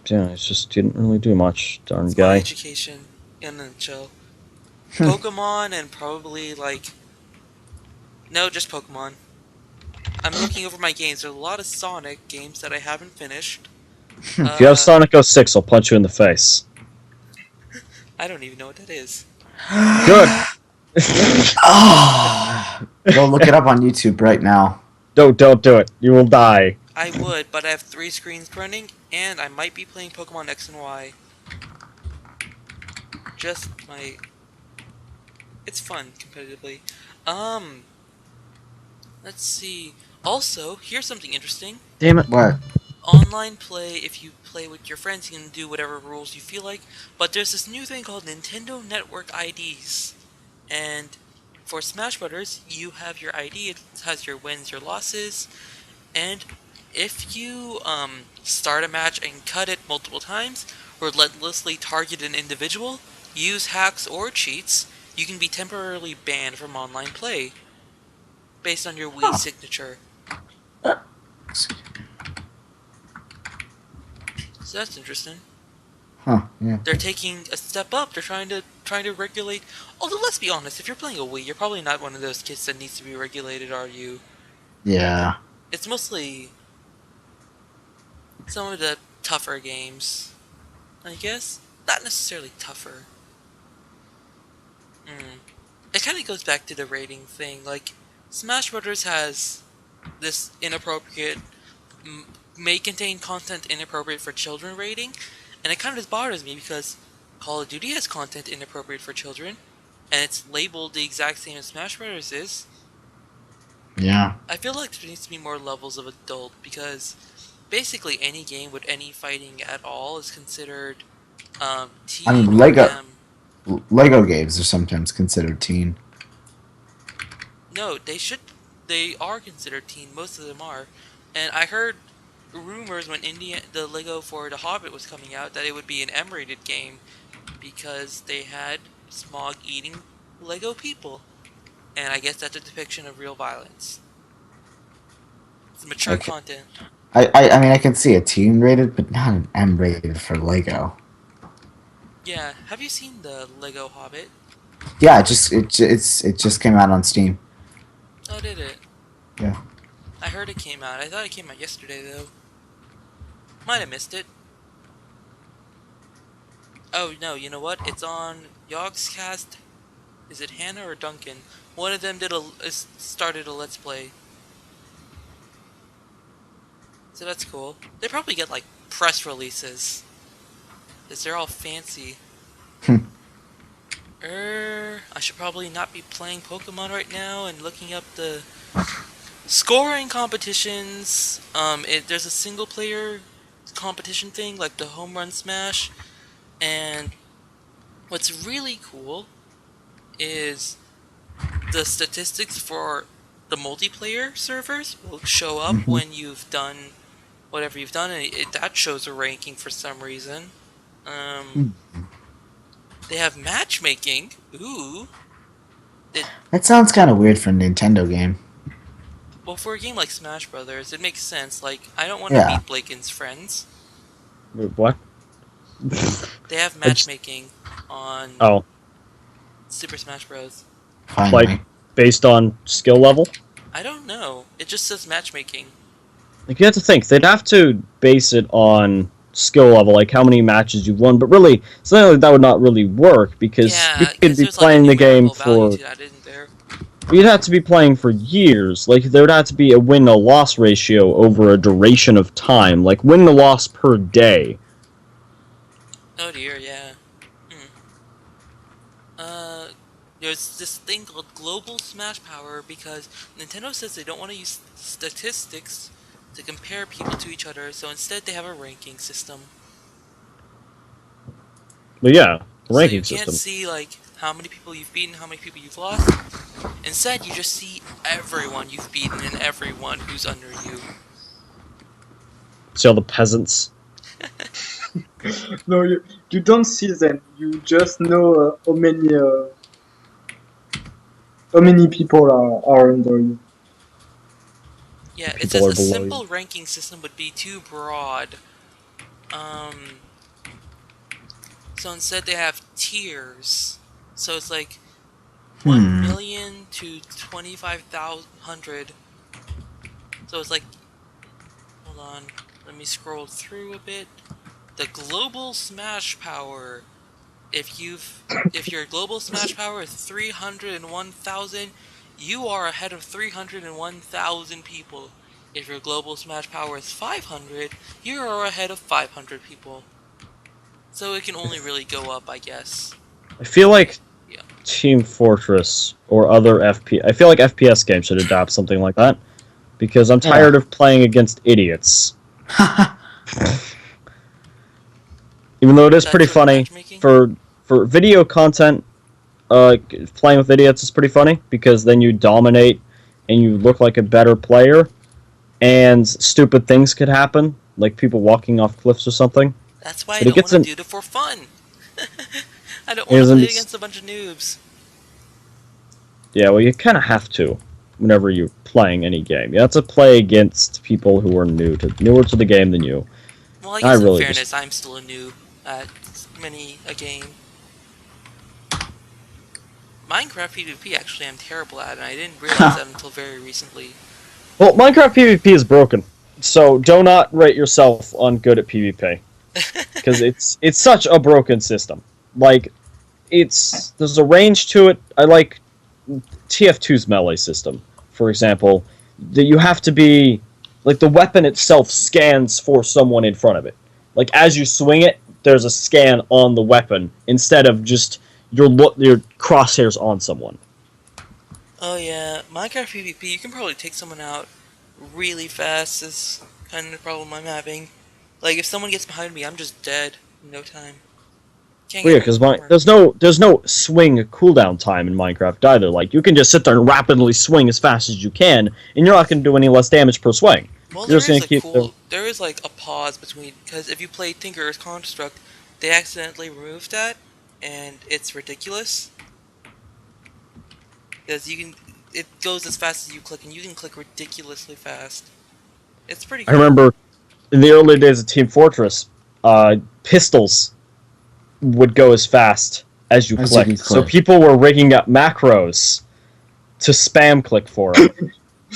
Speaker 3: just didn't really do much. Darn
Speaker 1: It's
Speaker 3: guy.
Speaker 1: my education in a nutshell. Pokemon and probably like... No, just Pokemon. I'm looking over my games. There's a lot of Sonic games that I haven't finished.
Speaker 3: If you have Sonic 06, I'll punch you in the face.
Speaker 1: I don't even know what that is.
Speaker 3: Good.
Speaker 2: Go look it up on YouTube right now.
Speaker 3: Don't do it. You will die.
Speaker 1: I would, but I have 3 screens running, and I might be playing Pokemon X and Y. Just my... It's fun, competitively. Let's see. Also, here's something interesting.
Speaker 3: Damn it.
Speaker 2: What?
Speaker 1: Online play, if you play with your friends, you can do whatever rules you feel like, but there's this new thing called Nintendo Network IDs. And for Smash Brothers, you have your ID, it has your wins, your losses, and if you start a match and cut it multiple times, or relentlessly target an individual, use hacks or cheats, you can be temporarily banned from online play, based on your Wii signature. So that's interesting.
Speaker 2: Huh, yeah.
Speaker 1: They're taking a step up. They're trying to regulate. Although let's be honest, if you're playing a Wii, you're probably not one of those kids that needs to be regulated, are you?
Speaker 2: Yeah.
Speaker 1: It's mostly some of the tougher games, I guess. Not necessarily tougher. Mm. It kind of goes back to the rating thing. Like, Smash Brothers has this inappropriate, may contain content inappropriate for children rating, and it kind of just bothers me because Call of Duty has content inappropriate for children, and it's labeled the exact same as Smash Brothers is.
Speaker 2: Yeah.
Speaker 1: I feel like there needs to be more levels of adult because basically any game with any fighting at all is considered
Speaker 2: I
Speaker 1: teen
Speaker 2: mean,
Speaker 1: or M.
Speaker 2: Lego games are sometimes considered teen.
Speaker 1: No, they should. They are considered teen. Most of them are, and I heard rumors when the Lego for the Hobbit was coming out that it would be an M-rated game because they had Smog eating Lego people, and I guess that's a depiction of real violence. It's mature
Speaker 2: Like,
Speaker 1: content.
Speaker 2: I mean, I can see a teen rated, but not an M rated for Lego.
Speaker 1: Yeah, have you seen the Lego Hobbit?
Speaker 2: Yeah, it just came out on Steam.
Speaker 1: Oh, did it?
Speaker 2: Yeah.
Speaker 1: I heard it came out. I thought it came out yesterday though. Might have missed it. Oh no, you know what? It's on Yogscast. Is it Hannah or Duncan? One of them started a Let's Play. So that's cool. They probably get like press releases. Because they're all fancy. I should probably not be playing Pokemon right now and looking up the scoring competitions. There's a single player competition thing like the Home Run Smash. And what's really cool is the statistics for the multiplayer servers will show up
Speaker 2: Mhm.
Speaker 1: when you've done whatever you've done, and that shows a ranking for some reason.
Speaker 2: Hmm.
Speaker 1: They have matchmaking. Ooh.
Speaker 2: That sounds kind of weird for a Nintendo game.
Speaker 1: Well, for a game like Smash Brothers, it makes sense. Like, I don't want to
Speaker 2: Yeah.
Speaker 1: meet Blakens' friends.
Speaker 3: Wait, what?
Speaker 1: They have
Speaker 3: I just-
Speaker 1: matchmaking on
Speaker 3: Oh,
Speaker 1: Super Smash Bros.
Speaker 2: Finally.
Speaker 3: like based on skill level?
Speaker 1: I don't know. It just says matchmaking.
Speaker 3: Like, you have to think, they'd have to base it on skill level, like how many matches you've won, but really, something like that would not really work, because
Speaker 1: Yeah,
Speaker 3: you could
Speaker 1: because
Speaker 3: be
Speaker 1: there's like a
Speaker 3: playing the game
Speaker 1: numerical value
Speaker 3: for...
Speaker 1: to that, isn't there?
Speaker 3: You'd have to be playing for years. Like, there would have to be a win-to-loss ratio over a duration of time, like win-to-loss per day.
Speaker 1: Oh dear, yeah. There's this thing called Global Smash Power because Nintendo says they don't want to use statistics to compare people to each other, so instead they have a ranking system.
Speaker 3: But yeah,
Speaker 1: So
Speaker 3: ranking
Speaker 1: you can't
Speaker 3: system.
Speaker 1: see like how many people you've beaten, how many people you've lost. Instead, you just see everyone you've beaten and everyone who's under you.
Speaker 3: See all the peasants.
Speaker 5: No, you don't see them. You just know how many people are under you.
Speaker 1: Yeah, it
Speaker 3: People
Speaker 1: says
Speaker 3: are
Speaker 1: a
Speaker 3: below
Speaker 1: simple ranking system would be too broad. So instead they have tiers. So it's like 1 million to 25,000. So it's like, hold on, let me scroll through a bit. The global smash power. If your global smash power is 301,000, you are ahead of 301,000 people. If your global smash power is 500, you are ahead of 500 people. So it can only really go up, I guess.
Speaker 3: I feel like
Speaker 1: Yeah.
Speaker 3: Team Fortress or other I feel like FPS games should adopt something like that, because I'm tired of playing against idiots. Even though it is
Speaker 1: That
Speaker 3: pretty
Speaker 1: sort of
Speaker 3: funny
Speaker 1: matchmaking?
Speaker 3: for video content, playing with idiots is pretty funny because then you dominate and you look like a better player, and stupid things could happen, like people walking off cliffs or something.
Speaker 1: That's why I
Speaker 3: But it
Speaker 1: don't want
Speaker 3: gets
Speaker 1: to
Speaker 3: in.
Speaker 1: do it for fun. I don't want to play against a bunch of noobs.
Speaker 3: Yeah, well, you kind of have to whenever you're playing any game. You have to play against people who are newer to the game than you.
Speaker 1: Well, I
Speaker 3: I
Speaker 1: guess in
Speaker 3: really
Speaker 1: fairness, I'm still a noob at many a game. Minecraft PvP, actually, I'm terrible at, and I didn't realize that until very recently.
Speaker 3: Well, Minecraft PvP is broken, so do not rate yourself on good at PvP, because it's such a broken system. Like, there's a range to it. I like TF2's melee system, for example, that you have to be like the weapon itself scans for someone in front of it. Like as you swing it, there's a scan on the weapon instead of just your crosshairs on someone.
Speaker 1: Oh yeah, Minecraft PvP, you can probably take someone out really fast is kind of the problem I'm having. Like, if someone gets behind me, I'm just dead in no time. Can't
Speaker 3: Well,
Speaker 1: get
Speaker 3: yeah,
Speaker 1: rid of
Speaker 3: because
Speaker 1: the armor.
Speaker 3: there's no swing cooldown time in Minecraft either. Like you can just sit there and rapidly swing as fast as you can, and you're not going to do any less damage per swing.
Speaker 1: Well,
Speaker 3: You're
Speaker 1: there
Speaker 3: just going
Speaker 1: is
Speaker 3: to
Speaker 1: a
Speaker 3: keep the.
Speaker 1: cool, there is like a pause between, because if you play Tinker's Construct, they accidentally removed that, and it's ridiculous. Because it goes as fast as you click, and you can click ridiculously fast. It's pretty
Speaker 3: I
Speaker 1: cool.
Speaker 3: remember in the early days of Team Fortress, pistols would go as fast as you
Speaker 2: As you can
Speaker 3: clicked. So
Speaker 2: click.
Speaker 3: people were rigging up macros to spam click for it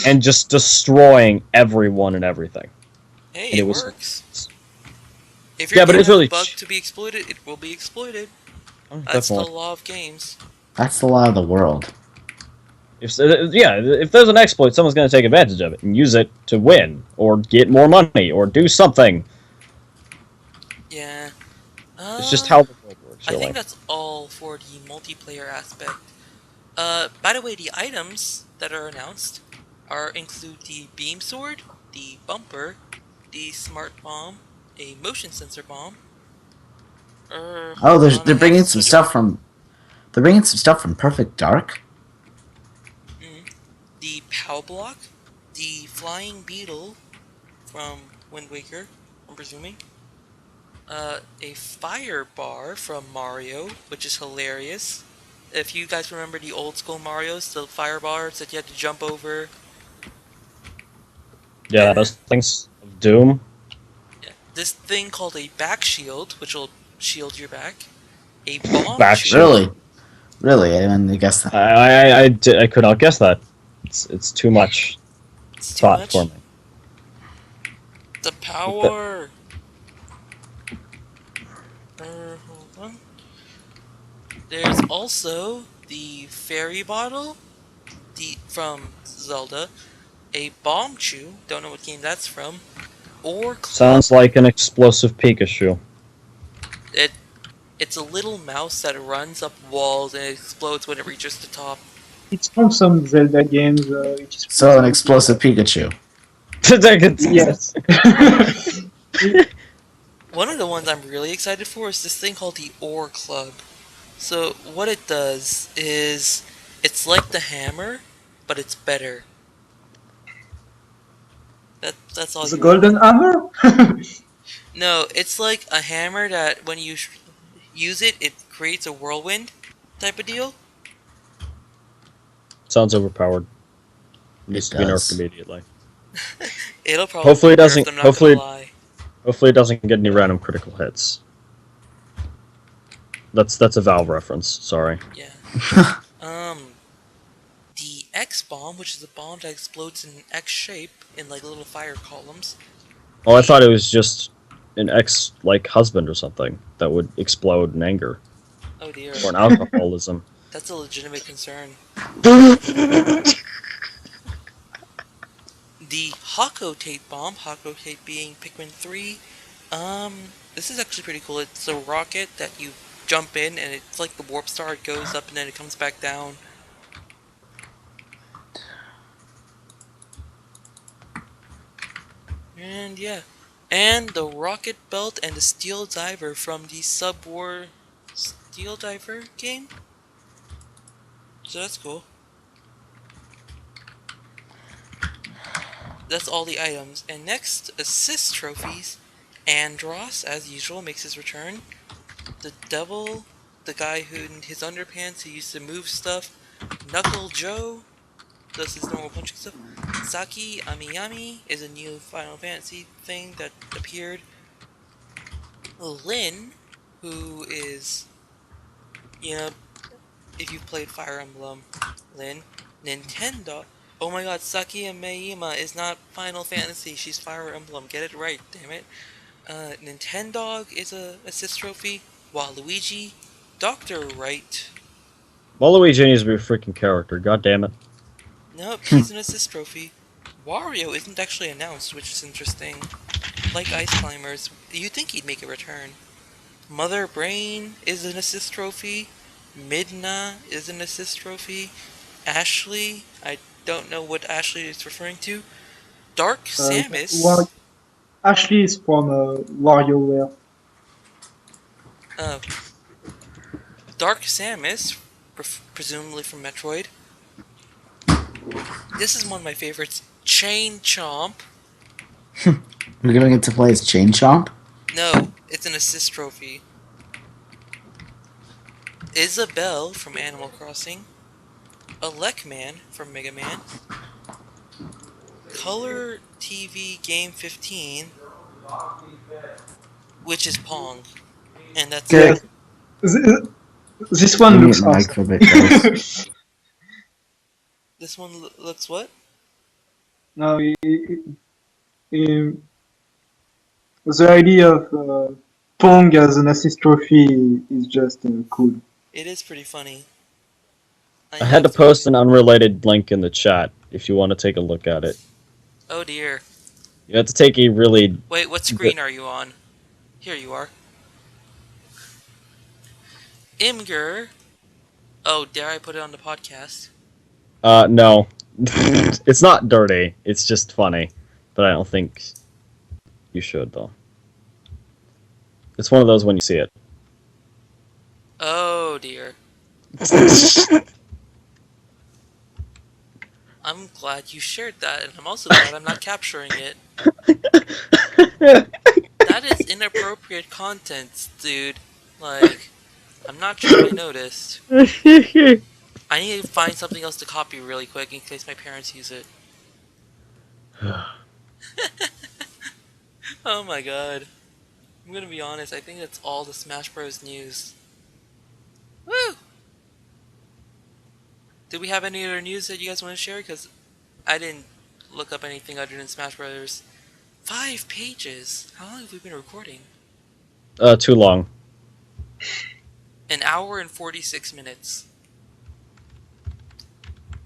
Speaker 3: and just destroying everyone and everything.
Speaker 1: Hey,
Speaker 3: And it
Speaker 1: it
Speaker 3: was
Speaker 1: works. If your
Speaker 3: yeah, but
Speaker 1: game
Speaker 3: it's
Speaker 1: has a
Speaker 3: really
Speaker 1: bug to be exploited, it will be exploited. That's the
Speaker 3: definitely.
Speaker 1: law of games.
Speaker 2: That's the law of the world.
Speaker 3: If there's an exploit, someone's going to take advantage of it and use it to win or get more money or do something.
Speaker 1: Yeah.
Speaker 3: It's just how the world works,
Speaker 1: I think
Speaker 3: really.
Speaker 1: that's all for the multiplayer aspect. By the way, the items that are announced include the beam sword, the bumper, the smart bomb, a motion sensor bomb.
Speaker 2: Oh,
Speaker 1: Hold on, I
Speaker 2: they're
Speaker 1: have
Speaker 2: bringing some
Speaker 1: such a
Speaker 2: stuff from Perfect Dark.
Speaker 1: the pow block, the flying beetle from Wind Waker, I'm presuming. A fire bar from Mario, which is hilarious. If you guys remember the old school Marios, the fire bars that you had to jump over.
Speaker 3: Yeah,
Speaker 1: And
Speaker 3: those things of Doom.
Speaker 1: yeah, this thing called a back shield, which will shield your back. A bomb
Speaker 3: Back shield.
Speaker 1: chew.
Speaker 2: Really, really. I didn't guess that.
Speaker 3: I could not guess that. It's too much
Speaker 1: It's too
Speaker 3: thought for
Speaker 1: much.
Speaker 3: me.
Speaker 1: The power. Hold on. There's also the fairy bottle, from Zelda. A bomb chew. Don't know what game that's from. Or club.
Speaker 3: Sounds like an explosive Pikachu.
Speaker 1: It it's a little mouse that runs up walls and it explodes when it reaches the top.
Speaker 5: It's from some Zelda games. It is
Speaker 2: So an
Speaker 5: pretty.
Speaker 2: explosive Pikachu.
Speaker 5: Yes.
Speaker 1: One of the ones I'm really excited for is this thing called the Ore Club. So what it does is it's like the hammer, but it's better. That's all
Speaker 5: The
Speaker 1: you really
Speaker 5: Golden
Speaker 1: need.
Speaker 5: Hammer?
Speaker 1: No, it's like a hammer that when you use it, it creates a whirlwind type of deal.
Speaker 3: Sounds overpowered.
Speaker 2: It
Speaker 3: Needs to be nerfed
Speaker 2: does.
Speaker 3: immediately.
Speaker 1: It'll probably
Speaker 3: Hopefully
Speaker 1: be
Speaker 3: it
Speaker 1: nerfed,
Speaker 3: doesn't.
Speaker 1: I'm not gonna lie.
Speaker 3: Hopefully it doesn't get any random critical hits. That's a Valve reference. Sorry.
Speaker 1: Yeah. The X bomb, which is a bomb that explodes in an X shape in like little fire columns.
Speaker 3: Oh, I thought it was just an ex like husband or something that would explode in anger
Speaker 1: Oh dear,
Speaker 3: or an alcoholism.
Speaker 1: that's a legitimate concern. The Hakotate bomb, Hakotate being Pikmin 3. This is actually pretty cool. It's a rocket that you jump in and it's like the warp star. It goes up and then it comes back down. And yeah. And the rocket belt and the steel diver from the Subwar Steel Diver game. So that's cool. That's all the items. And next, assist trophies. Andros, as usual, makes his return. The devil, the guy who in his underpants who used to move stuff. Knuckle Joe does his normal punching stuff. Saki Amiyami is a new Final Fantasy thing that appeared. Lyn, who is, you know, if you've played Fire Emblem, Lyn. Nintendo. Oh my god, Saki Amiyama is not Final Fantasy, she's Fire Emblem. Get it right, damn it. Nintendog is a assist trophy. Waluigi, Dr. Wright.
Speaker 3: Waluigi needs to be a freaking character. God damn it.
Speaker 1: Nope, he's an assist trophy. Wario isn't actually announced, which is interesting. Like Ice Climbers, you'd think he'd make a return. Mother Brain is an assist trophy. Midna is an assist trophy. Ashley, I don't know what Ashley is referring to. Dark Samus.
Speaker 5: Ashley is from WarioWare.
Speaker 1: Uh, Dark Samus, presumably from Metroid. This is one of my favorites. Chain Chomp.
Speaker 2: We're gonna get to play as Chain Chomp.
Speaker 1: No, it's an assist trophy. Isabelle from Animal Crossing. Alec-Man from Mega Man. Color TV Game 15, which is Pong. And that's
Speaker 2: Good.
Speaker 1: it.
Speaker 5: Yes. This one
Speaker 2: Mute
Speaker 5: looks
Speaker 2: my mic for
Speaker 5: awesome.
Speaker 2: a bit, guys.
Speaker 1: This one looks what?
Speaker 5: No, the idea of Pong as an assist trophy is just cool.
Speaker 1: It is pretty funny.
Speaker 3: I had to post an unrelated link in the chat if you want to take a look at it.
Speaker 1: Oh dear.
Speaker 3: You have to take a really...
Speaker 1: Wait, what screen are you on? Here you are. Imgur. Oh, dare I put it on the podcast?
Speaker 3: No. It's not dirty. It's just funny. But I don't think you should, though. It's one of those when you see it.
Speaker 1: Oh dear. I'm glad you shared that, and I'm also glad I'm not capturing it. That is inappropriate content, dude. Like, I'm not sure I noticed. I need to find something else to copy really quick in case my parents use it. Oh my god. I'm gonna be honest, I think that's all the Smash Bros. News. Woo! Did we have any other news that you guys want to share? Because I didn't look up anything other than Smash Brothers. 5 pages? How long have we been recording?
Speaker 3: Too long.
Speaker 1: An hour and 46 minutes.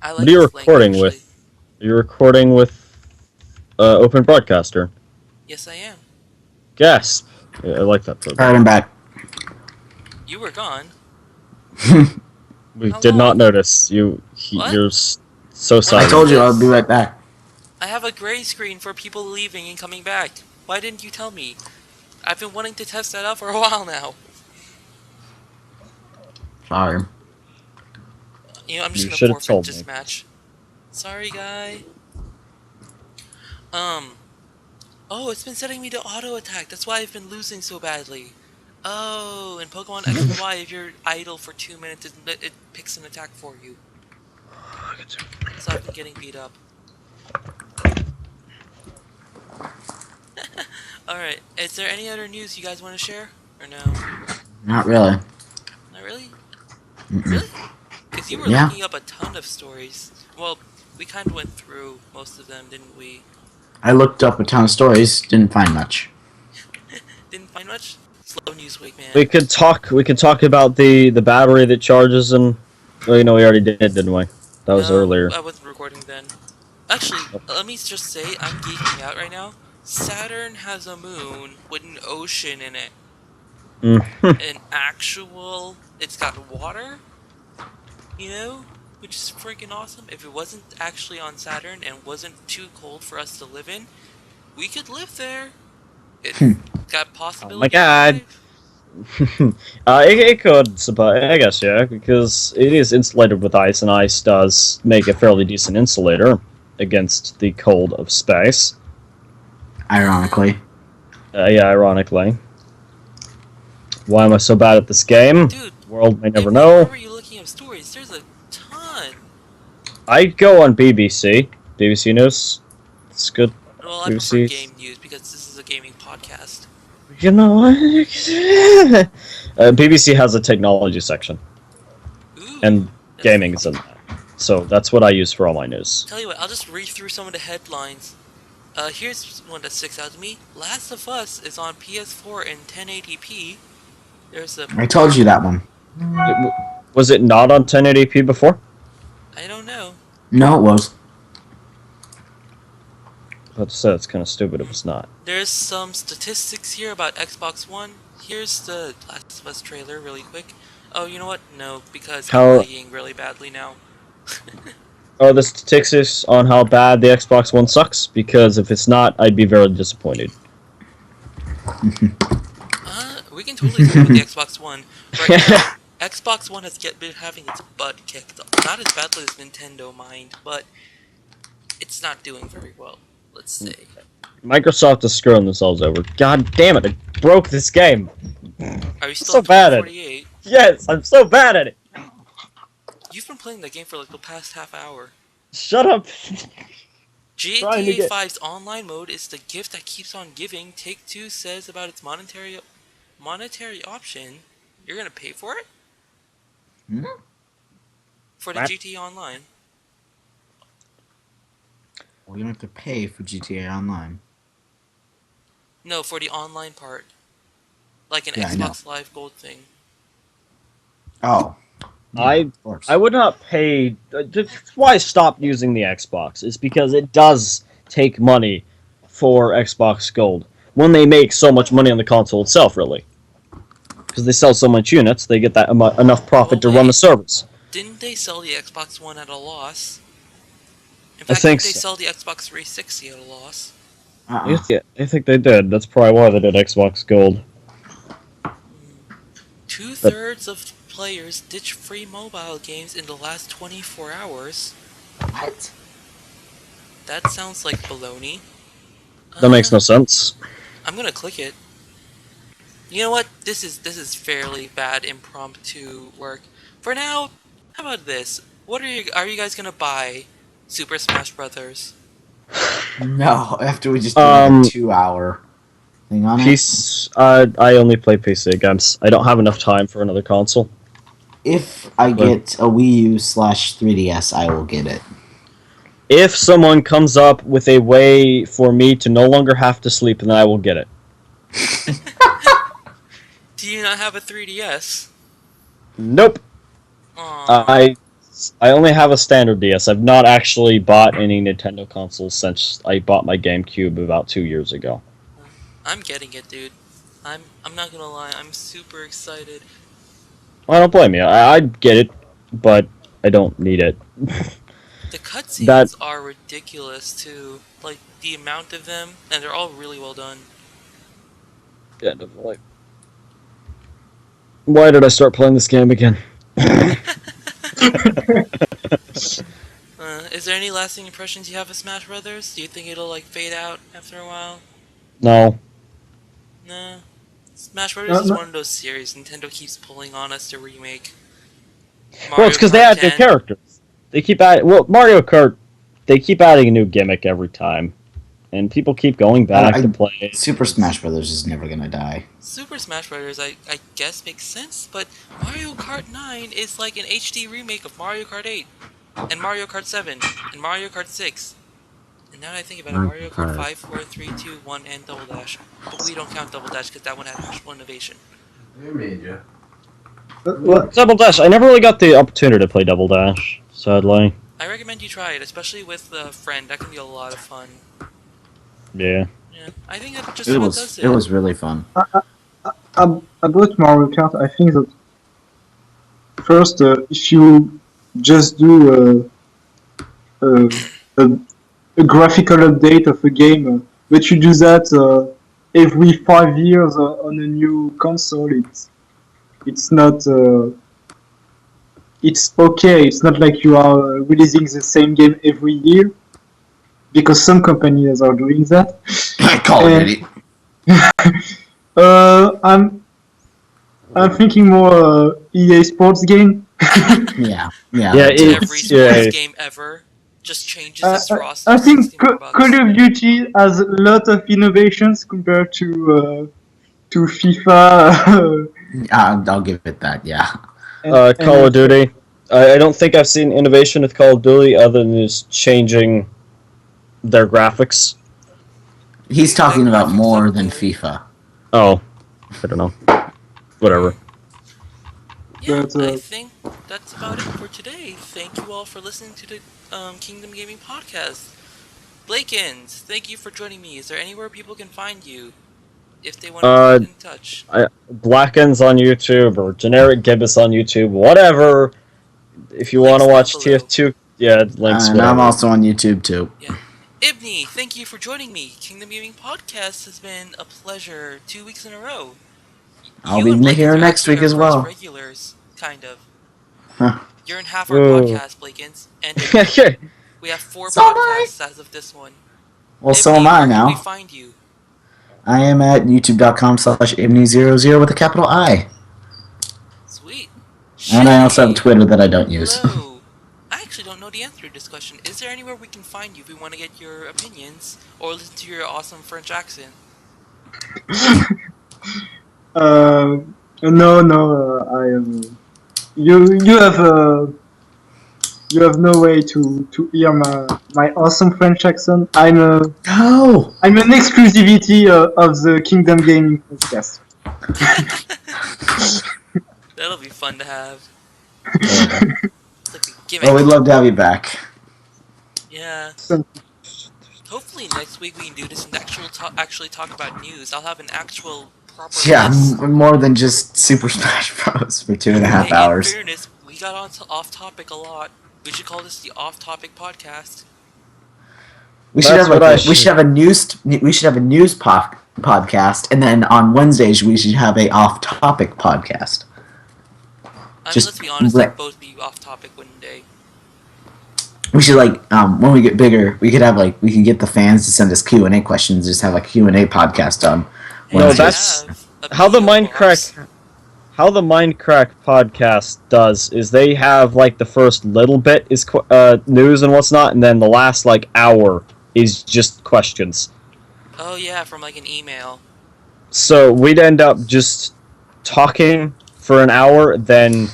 Speaker 1: I like
Speaker 3: What are you
Speaker 1: this length,
Speaker 3: recording
Speaker 1: actually.
Speaker 3: with? You're recording with Open Broadcaster.
Speaker 1: Yes, I am.
Speaker 3: Gasp. Yeah, I like that program.
Speaker 2: Alright, I'm back.
Speaker 1: You were gone.
Speaker 3: We
Speaker 1: How
Speaker 3: did not
Speaker 1: long?
Speaker 3: notice.
Speaker 1: What?
Speaker 3: You're so sorry.
Speaker 2: I told you I'll be right back.
Speaker 1: I have a gray screen for people leaving and coming back. Why didn't you tell me? I've been wanting to test that out for a while now.
Speaker 2: Sorry.
Speaker 1: You know, I'm just
Speaker 3: You
Speaker 1: gonna
Speaker 3: should have
Speaker 1: forfeit
Speaker 3: told
Speaker 1: this
Speaker 3: me.
Speaker 1: match. Sorry, guy. Oh, it's been setting me to auto attack. That's why I've been losing so badly. Oh, in Pokemon X and Y, if you're idle for 2 minutes, it picks an attack for you. So I've been getting beat up. Alright, is there any other news you guys want to share? Or no?
Speaker 2: Not really.
Speaker 1: Not really?
Speaker 2: Mm-mm.
Speaker 1: Really? Because you were
Speaker 2: Yeah.
Speaker 1: looking up a ton of stories. Well, we kind of went through most of them, didn't we?
Speaker 2: I looked up a ton of stories, didn't find much.
Speaker 1: Didn't find much? Slow news week, man.
Speaker 3: We could talk about the battery that charges and... Well, you know, we already did, didn't we? That was
Speaker 1: No,
Speaker 3: earlier.
Speaker 1: I wasn't recording then. Actually, let me just say, I'm geeking out right now. Saturn has a moon with an ocean in it. An actual... It's got water? You know? Which is freaking awesome. If it wasn't actually on Saturn and wasn't too cold for us to live in, we could live there. It's got possibility.
Speaker 3: Oh my god. It could, I guess, yeah, because it is insulated with ice, and ice does make a fairly decent insulator against the cold of space.
Speaker 2: Ironically.
Speaker 3: Yeah, ironically. Why am I so bad at this game?
Speaker 1: Dude,
Speaker 3: The world may never
Speaker 1: where
Speaker 3: know.
Speaker 1: were you looking up stories? There's a ton.
Speaker 3: I go on BBC. BBC News. It's good.
Speaker 1: Well, I prefer
Speaker 3: BBC.
Speaker 1: game news because this is a gaming podcast.
Speaker 3: You know, BBC has a technology section,
Speaker 1: Ooh,
Speaker 3: and
Speaker 1: that's
Speaker 3: gaming
Speaker 1: neat.
Speaker 3: is in that. So that's what I use for all my news.
Speaker 1: Tell you what, I'll just read through some of the headlines. Here's one that sticks out to me. Last of Us is on PS4 in 1080p. There's a
Speaker 2: I told you that one.
Speaker 3: Was it not on 1080p before?
Speaker 1: I don't know.
Speaker 2: No, it was.
Speaker 3: I was about to say it's kind of stupid if it's not.
Speaker 1: There's some statistics here about Xbox One. Here's the Last of Us trailer really quick. Oh, you know what? No, because I'm
Speaker 3: How
Speaker 1: lagging really badly now.
Speaker 3: are the statistics on how bad the Xbox One sucks? Because if it's not, I'd be very disappointed.
Speaker 1: We can totally talk about the Xbox One. Right now, Xbox One has been having its butt kicked. Not as badly as Nintendo, mind, but it's not doing very well. Let's say.
Speaker 3: Microsoft is screwing themselves over. God damn it! I broke this game.
Speaker 1: Are you still
Speaker 3: So
Speaker 1: on
Speaker 3: bad at it.
Speaker 1: 2048?
Speaker 3: Yes, I'm so bad at it.
Speaker 1: You've been playing that game for like the past half hour.
Speaker 3: Shut up. Trying to
Speaker 1: GTA
Speaker 3: get-
Speaker 1: 5's online mode is the gift that keeps on giving. Take-Two says about its monetary option. You're gonna pay for it?
Speaker 2: Hmm?
Speaker 1: For the
Speaker 3: What?
Speaker 1: GTA Online.
Speaker 2: We're gonna have to pay for GTA Online.
Speaker 1: No, for the online part. Like an
Speaker 2: Yeah, I know.
Speaker 1: Xbox Live Gold thing.
Speaker 2: Oh.
Speaker 3: I
Speaker 2: Of course.
Speaker 3: I would not pay. That's why I stopped using the Xbox. Is because it does take money for Xbox Gold when they make so much money on the console itself. Really, because they sell so much units, they get that enough profit to
Speaker 1: Well,
Speaker 3: run the
Speaker 1: wait.
Speaker 3: servers.
Speaker 1: Didn't they sell the Xbox One at a loss? In
Speaker 3: I
Speaker 1: fact,
Speaker 3: think
Speaker 1: didn't they
Speaker 3: so.
Speaker 1: sell the Xbox 360 at a loss?
Speaker 3: Yeah, I think they did. That's probably why they did Xbox Gold.
Speaker 1: 2/3 of players ditch free mobile games in the last 24 hours.
Speaker 2: What?
Speaker 1: That sounds like baloney.
Speaker 3: That makes no sense.
Speaker 1: I'm gonna click it. You know what? This is fairly bad impromptu work. For now, how about this? What are you guys gonna buy? Super Smash Brothers.
Speaker 2: No, after we just did like a 2-hour thing on it.
Speaker 3: Peace. I only play PC games. I don't have enough time for another console.
Speaker 2: If I get a Wii U / 3DS, I will get it.
Speaker 3: If someone comes up with a way for me to no longer have to sleep, then I will get it.
Speaker 1: Do you not have a 3DS?
Speaker 3: Nope.
Speaker 1: Aww.
Speaker 3: I only have a standard DS. I've not actually bought any Nintendo consoles since I bought my GameCube about 2 years ago.
Speaker 1: I'm getting it, dude. I'm not gonna lie. I'm super excited.
Speaker 3: I don't blame you. I'd get it, but I don't need it.
Speaker 1: The cutscenes
Speaker 3: That-
Speaker 1: are ridiculous too. Like the amount of them, and they're all really well done.
Speaker 3: Yeah, definitely. Why did I start playing this game again?
Speaker 1: Is there any lasting impressions you have of Smash Brothers? Do you think it'll like fade out after a while?
Speaker 3: No.
Speaker 1: Nah. Smash Brothers is
Speaker 5: no.
Speaker 1: one of those series Nintendo keeps pulling on us to remake.
Speaker 3: Well, it's because they
Speaker 1: Kart
Speaker 3: add new
Speaker 1: 10.
Speaker 3: characters. They keep adding. Well, Mario Kart, they keep adding a new gimmick every time, and people keep going back to play it.
Speaker 2: Super Smash Brothers is never gonna die.
Speaker 1: Super Smash Brothers, I guess makes sense, but Mario Kart 9 is like an HD remake of Mario Kart 8, and Mario Kart 7, and Mario Kart 6. And now that I think about it, Mario Kart 5, 4, 3, 2, 1, and Double Dash. But we don't count Double Dash because that one had actual innovation.
Speaker 5: What?
Speaker 3: Double Dash. I never really got the opportunity to play Double Dash, sadly.
Speaker 1: I recommend you try it, especially with a friend. That can be a lot of fun.
Speaker 3: Yeah.
Speaker 1: Yeah, I think that just
Speaker 2: It
Speaker 1: about
Speaker 2: was
Speaker 1: does
Speaker 2: it was really fun.
Speaker 5: About Mario Kart, I think that first, if you just do a graphical update of a game, but you do that every 5 years on a new console, it's not. It's okay. It's not like you are releasing the same game every year, because some companies are doing that.
Speaker 2: Call of
Speaker 5: And-
Speaker 2: Duty.
Speaker 5: I'm thinking more EA Sports game.
Speaker 2: Yeah.
Speaker 3: Yeah,
Speaker 1: Every sports
Speaker 3: yeah.
Speaker 1: game ever just changes its roster.
Speaker 5: I think
Speaker 1: 60 more bucks.
Speaker 5: Call of Duty has a lot of innovations compared to FIFA.
Speaker 2: I'll give it that. Yeah.
Speaker 3: Call of Duty. I don't think I've seen innovation with Call of Duty other than just changing their graphics.
Speaker 2: He's talking about
Speaker 1: graphics
Speaker 2: more
Speaker 1: up
Speaker 2: than
Speaker 1: there.
Speaker 2: FIFA.
Speaker 3: Oh, I don't know. Whatever.
Speaker 1: Yeah,
Speaker 5: But
Speaker 1: I think that's about it for today. Thank you all for listening to the Kingdom Gaming podcast. Blakens, thank you for joining me. Is there anywhere people can find you if they want to
Speaker 3: Uh,
Speaker 1: get in touch?
Speaker 3: Blakens on YouTube or generic Gibbous on YouTube, whatever. If you want to
Speaker 1: Links down
Speaker 3: watch
Speaker 1: below.
Speaker 3: TF2, yeah, links,
Speaker 2: And I'm
Speaker 3: whatever.
Speaker 2: also on YouTube too.
Speaker 1: Yeah. Ibni, thank you for joining me. Kingdom Gaming Podcast has been a pleasure 2 weeks in a row.
Speaker 2: I'll
Speaker 1: You
Speaker 2: be
Speaker 1: and Blakens
Speaker 2: here
Speaker 1: are
Speaker 2: next
Speaker 1: actually
Speaker 2: week
Speaker 1: our
Speaker 2: as
Speaker 1: first
Speaker 2: well.
Speaker 1: regulars, kind of.
Speaker 2: Huh.
Speaker 1: You're in half our
Speaker 3: Ooh.
Speaker 1: podcast, Blakens, and Ibni. We have 4
Speaker 2: So am I.
Speaker 1: podcasts as of this one.
Speaker 2: Well, so am
Speaker 1: Ibni,
Speaker 2: I
Speaker 1: where can we
Speaker 2: now.
Speaker 1: find you?
Speaker 2: I am at youtube.com/ibney00 with a capital I.
Speaker 1: Sweet.
Speaker 2: And I also have a
Speaker 1: Shizzy!
Speaker 2: Twitter that I don't use.
Speaker 1: Hello! I actually don't know the answer to this question. Is there anywhere we can find you if we want to get your opinions or listen to your awesome French accent?
Speaker 5: no, I am. You have no way to hear my awesome French accent.
Speaker 2: No!
Speaker 5: I'm an exclusivity of the Kingdom Gaming podcast.
Speaker 1: That'll be fun to have.
Speaker 3: Yeah.
Speaker 1: It's like a gimmick.
Speaker 2: Well, we'd love to have you back.
Speaker 1: Yeah.
Speaker 5: So,
Speaker 1: Hopefully next week we can do this and actually talk about news. I'll have an actual proper
Speaker 2: Yeah,
Speaker 1: list.
Speaker 2: more than just Super Smash Bros. For 2.5
Speaker 1: Hey, in
Speaker 2: hours.
Speaker 1: fairness, we got on to off topic a lot. We should call this the off topic podcast.
Speaker 2: We should
Speaker 3: That's
Speaker 2: have
Speaker 3: what I
Speaker 2: we should have a news podcast, and then on Wednesdays we should have a off-topic podcast.
Speaker 1: I mean,
Speaker 2: Just
Speaker 1: let's be honest, they both be off topic one day.
Speaker 2: we should when we get bigger, we could have we could get the fans to send us Q&A questions. Just have a Q&A podcast on
Speaker 1: Hey,
Speaker 3: No,
Speaker 1: I
Speaker 2: Wednesdays.
Speaker 3: that's
Speaker 1: have a
Speaker 3: how the
Speaker 1: PO box.
Speaker 3: Mindcrack podcast does is they have the first little bit is news and what's not, and then the last hour is just questions.
Speaker 1: Oh yeah, from like an email.
Speaker 3: So we'd end up just talking for an hour, then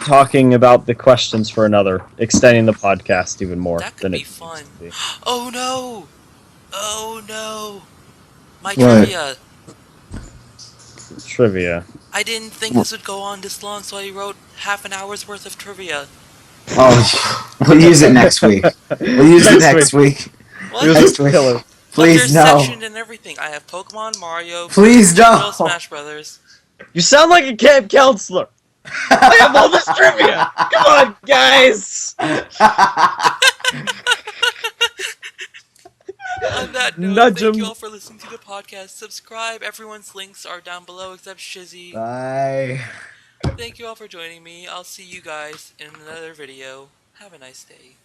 Speaker 3: talking about the questions for another, extending the podcast even more
Speaker 1: That could
Speaker 3: than
Speaker 1: be
Speaker 3: it
Speaker 1: fun.
Speaker 3: needs to be.
Speaker 1: Oh no! Oh no! My
Speaker 2: What?
Speaker 1: trivia!
Speaker 3: Trivia.
Speaker 1: I didn't think this would go on this long, so I wrote half an hour's worth of trivia.
Speaker 2: Oh, we'll use it next week. We'll use it next week.
Speaker 1: What?
Speaker 3: It was
Speaker 2: Next
Speaker 3: a
Speaker 2: week.
Speaker 3: killer.
Speaker 1: But there's
Speaker 2: Please no.
Speaker 1: sectioned and everything. I have Pokemon, Mario,
Speaker 2: Please
Speaker 1: Super
Speaker 2: no.
Speaker 1: Smash Brothers.
Speaker 3: You sound like a camp counselor. I have all this trivia. Come on, guys.
Speaker 1: On that note, thank you
Speaker 3: Nudgem.
Speaker 1: all for listening to the podcast. Subscribe. Everyone's links are down below except Shizzy.
Speaker 2: Bye.
Speaker 1: Thank you all for joining me. I'll see you guys in another video. Have a nice day.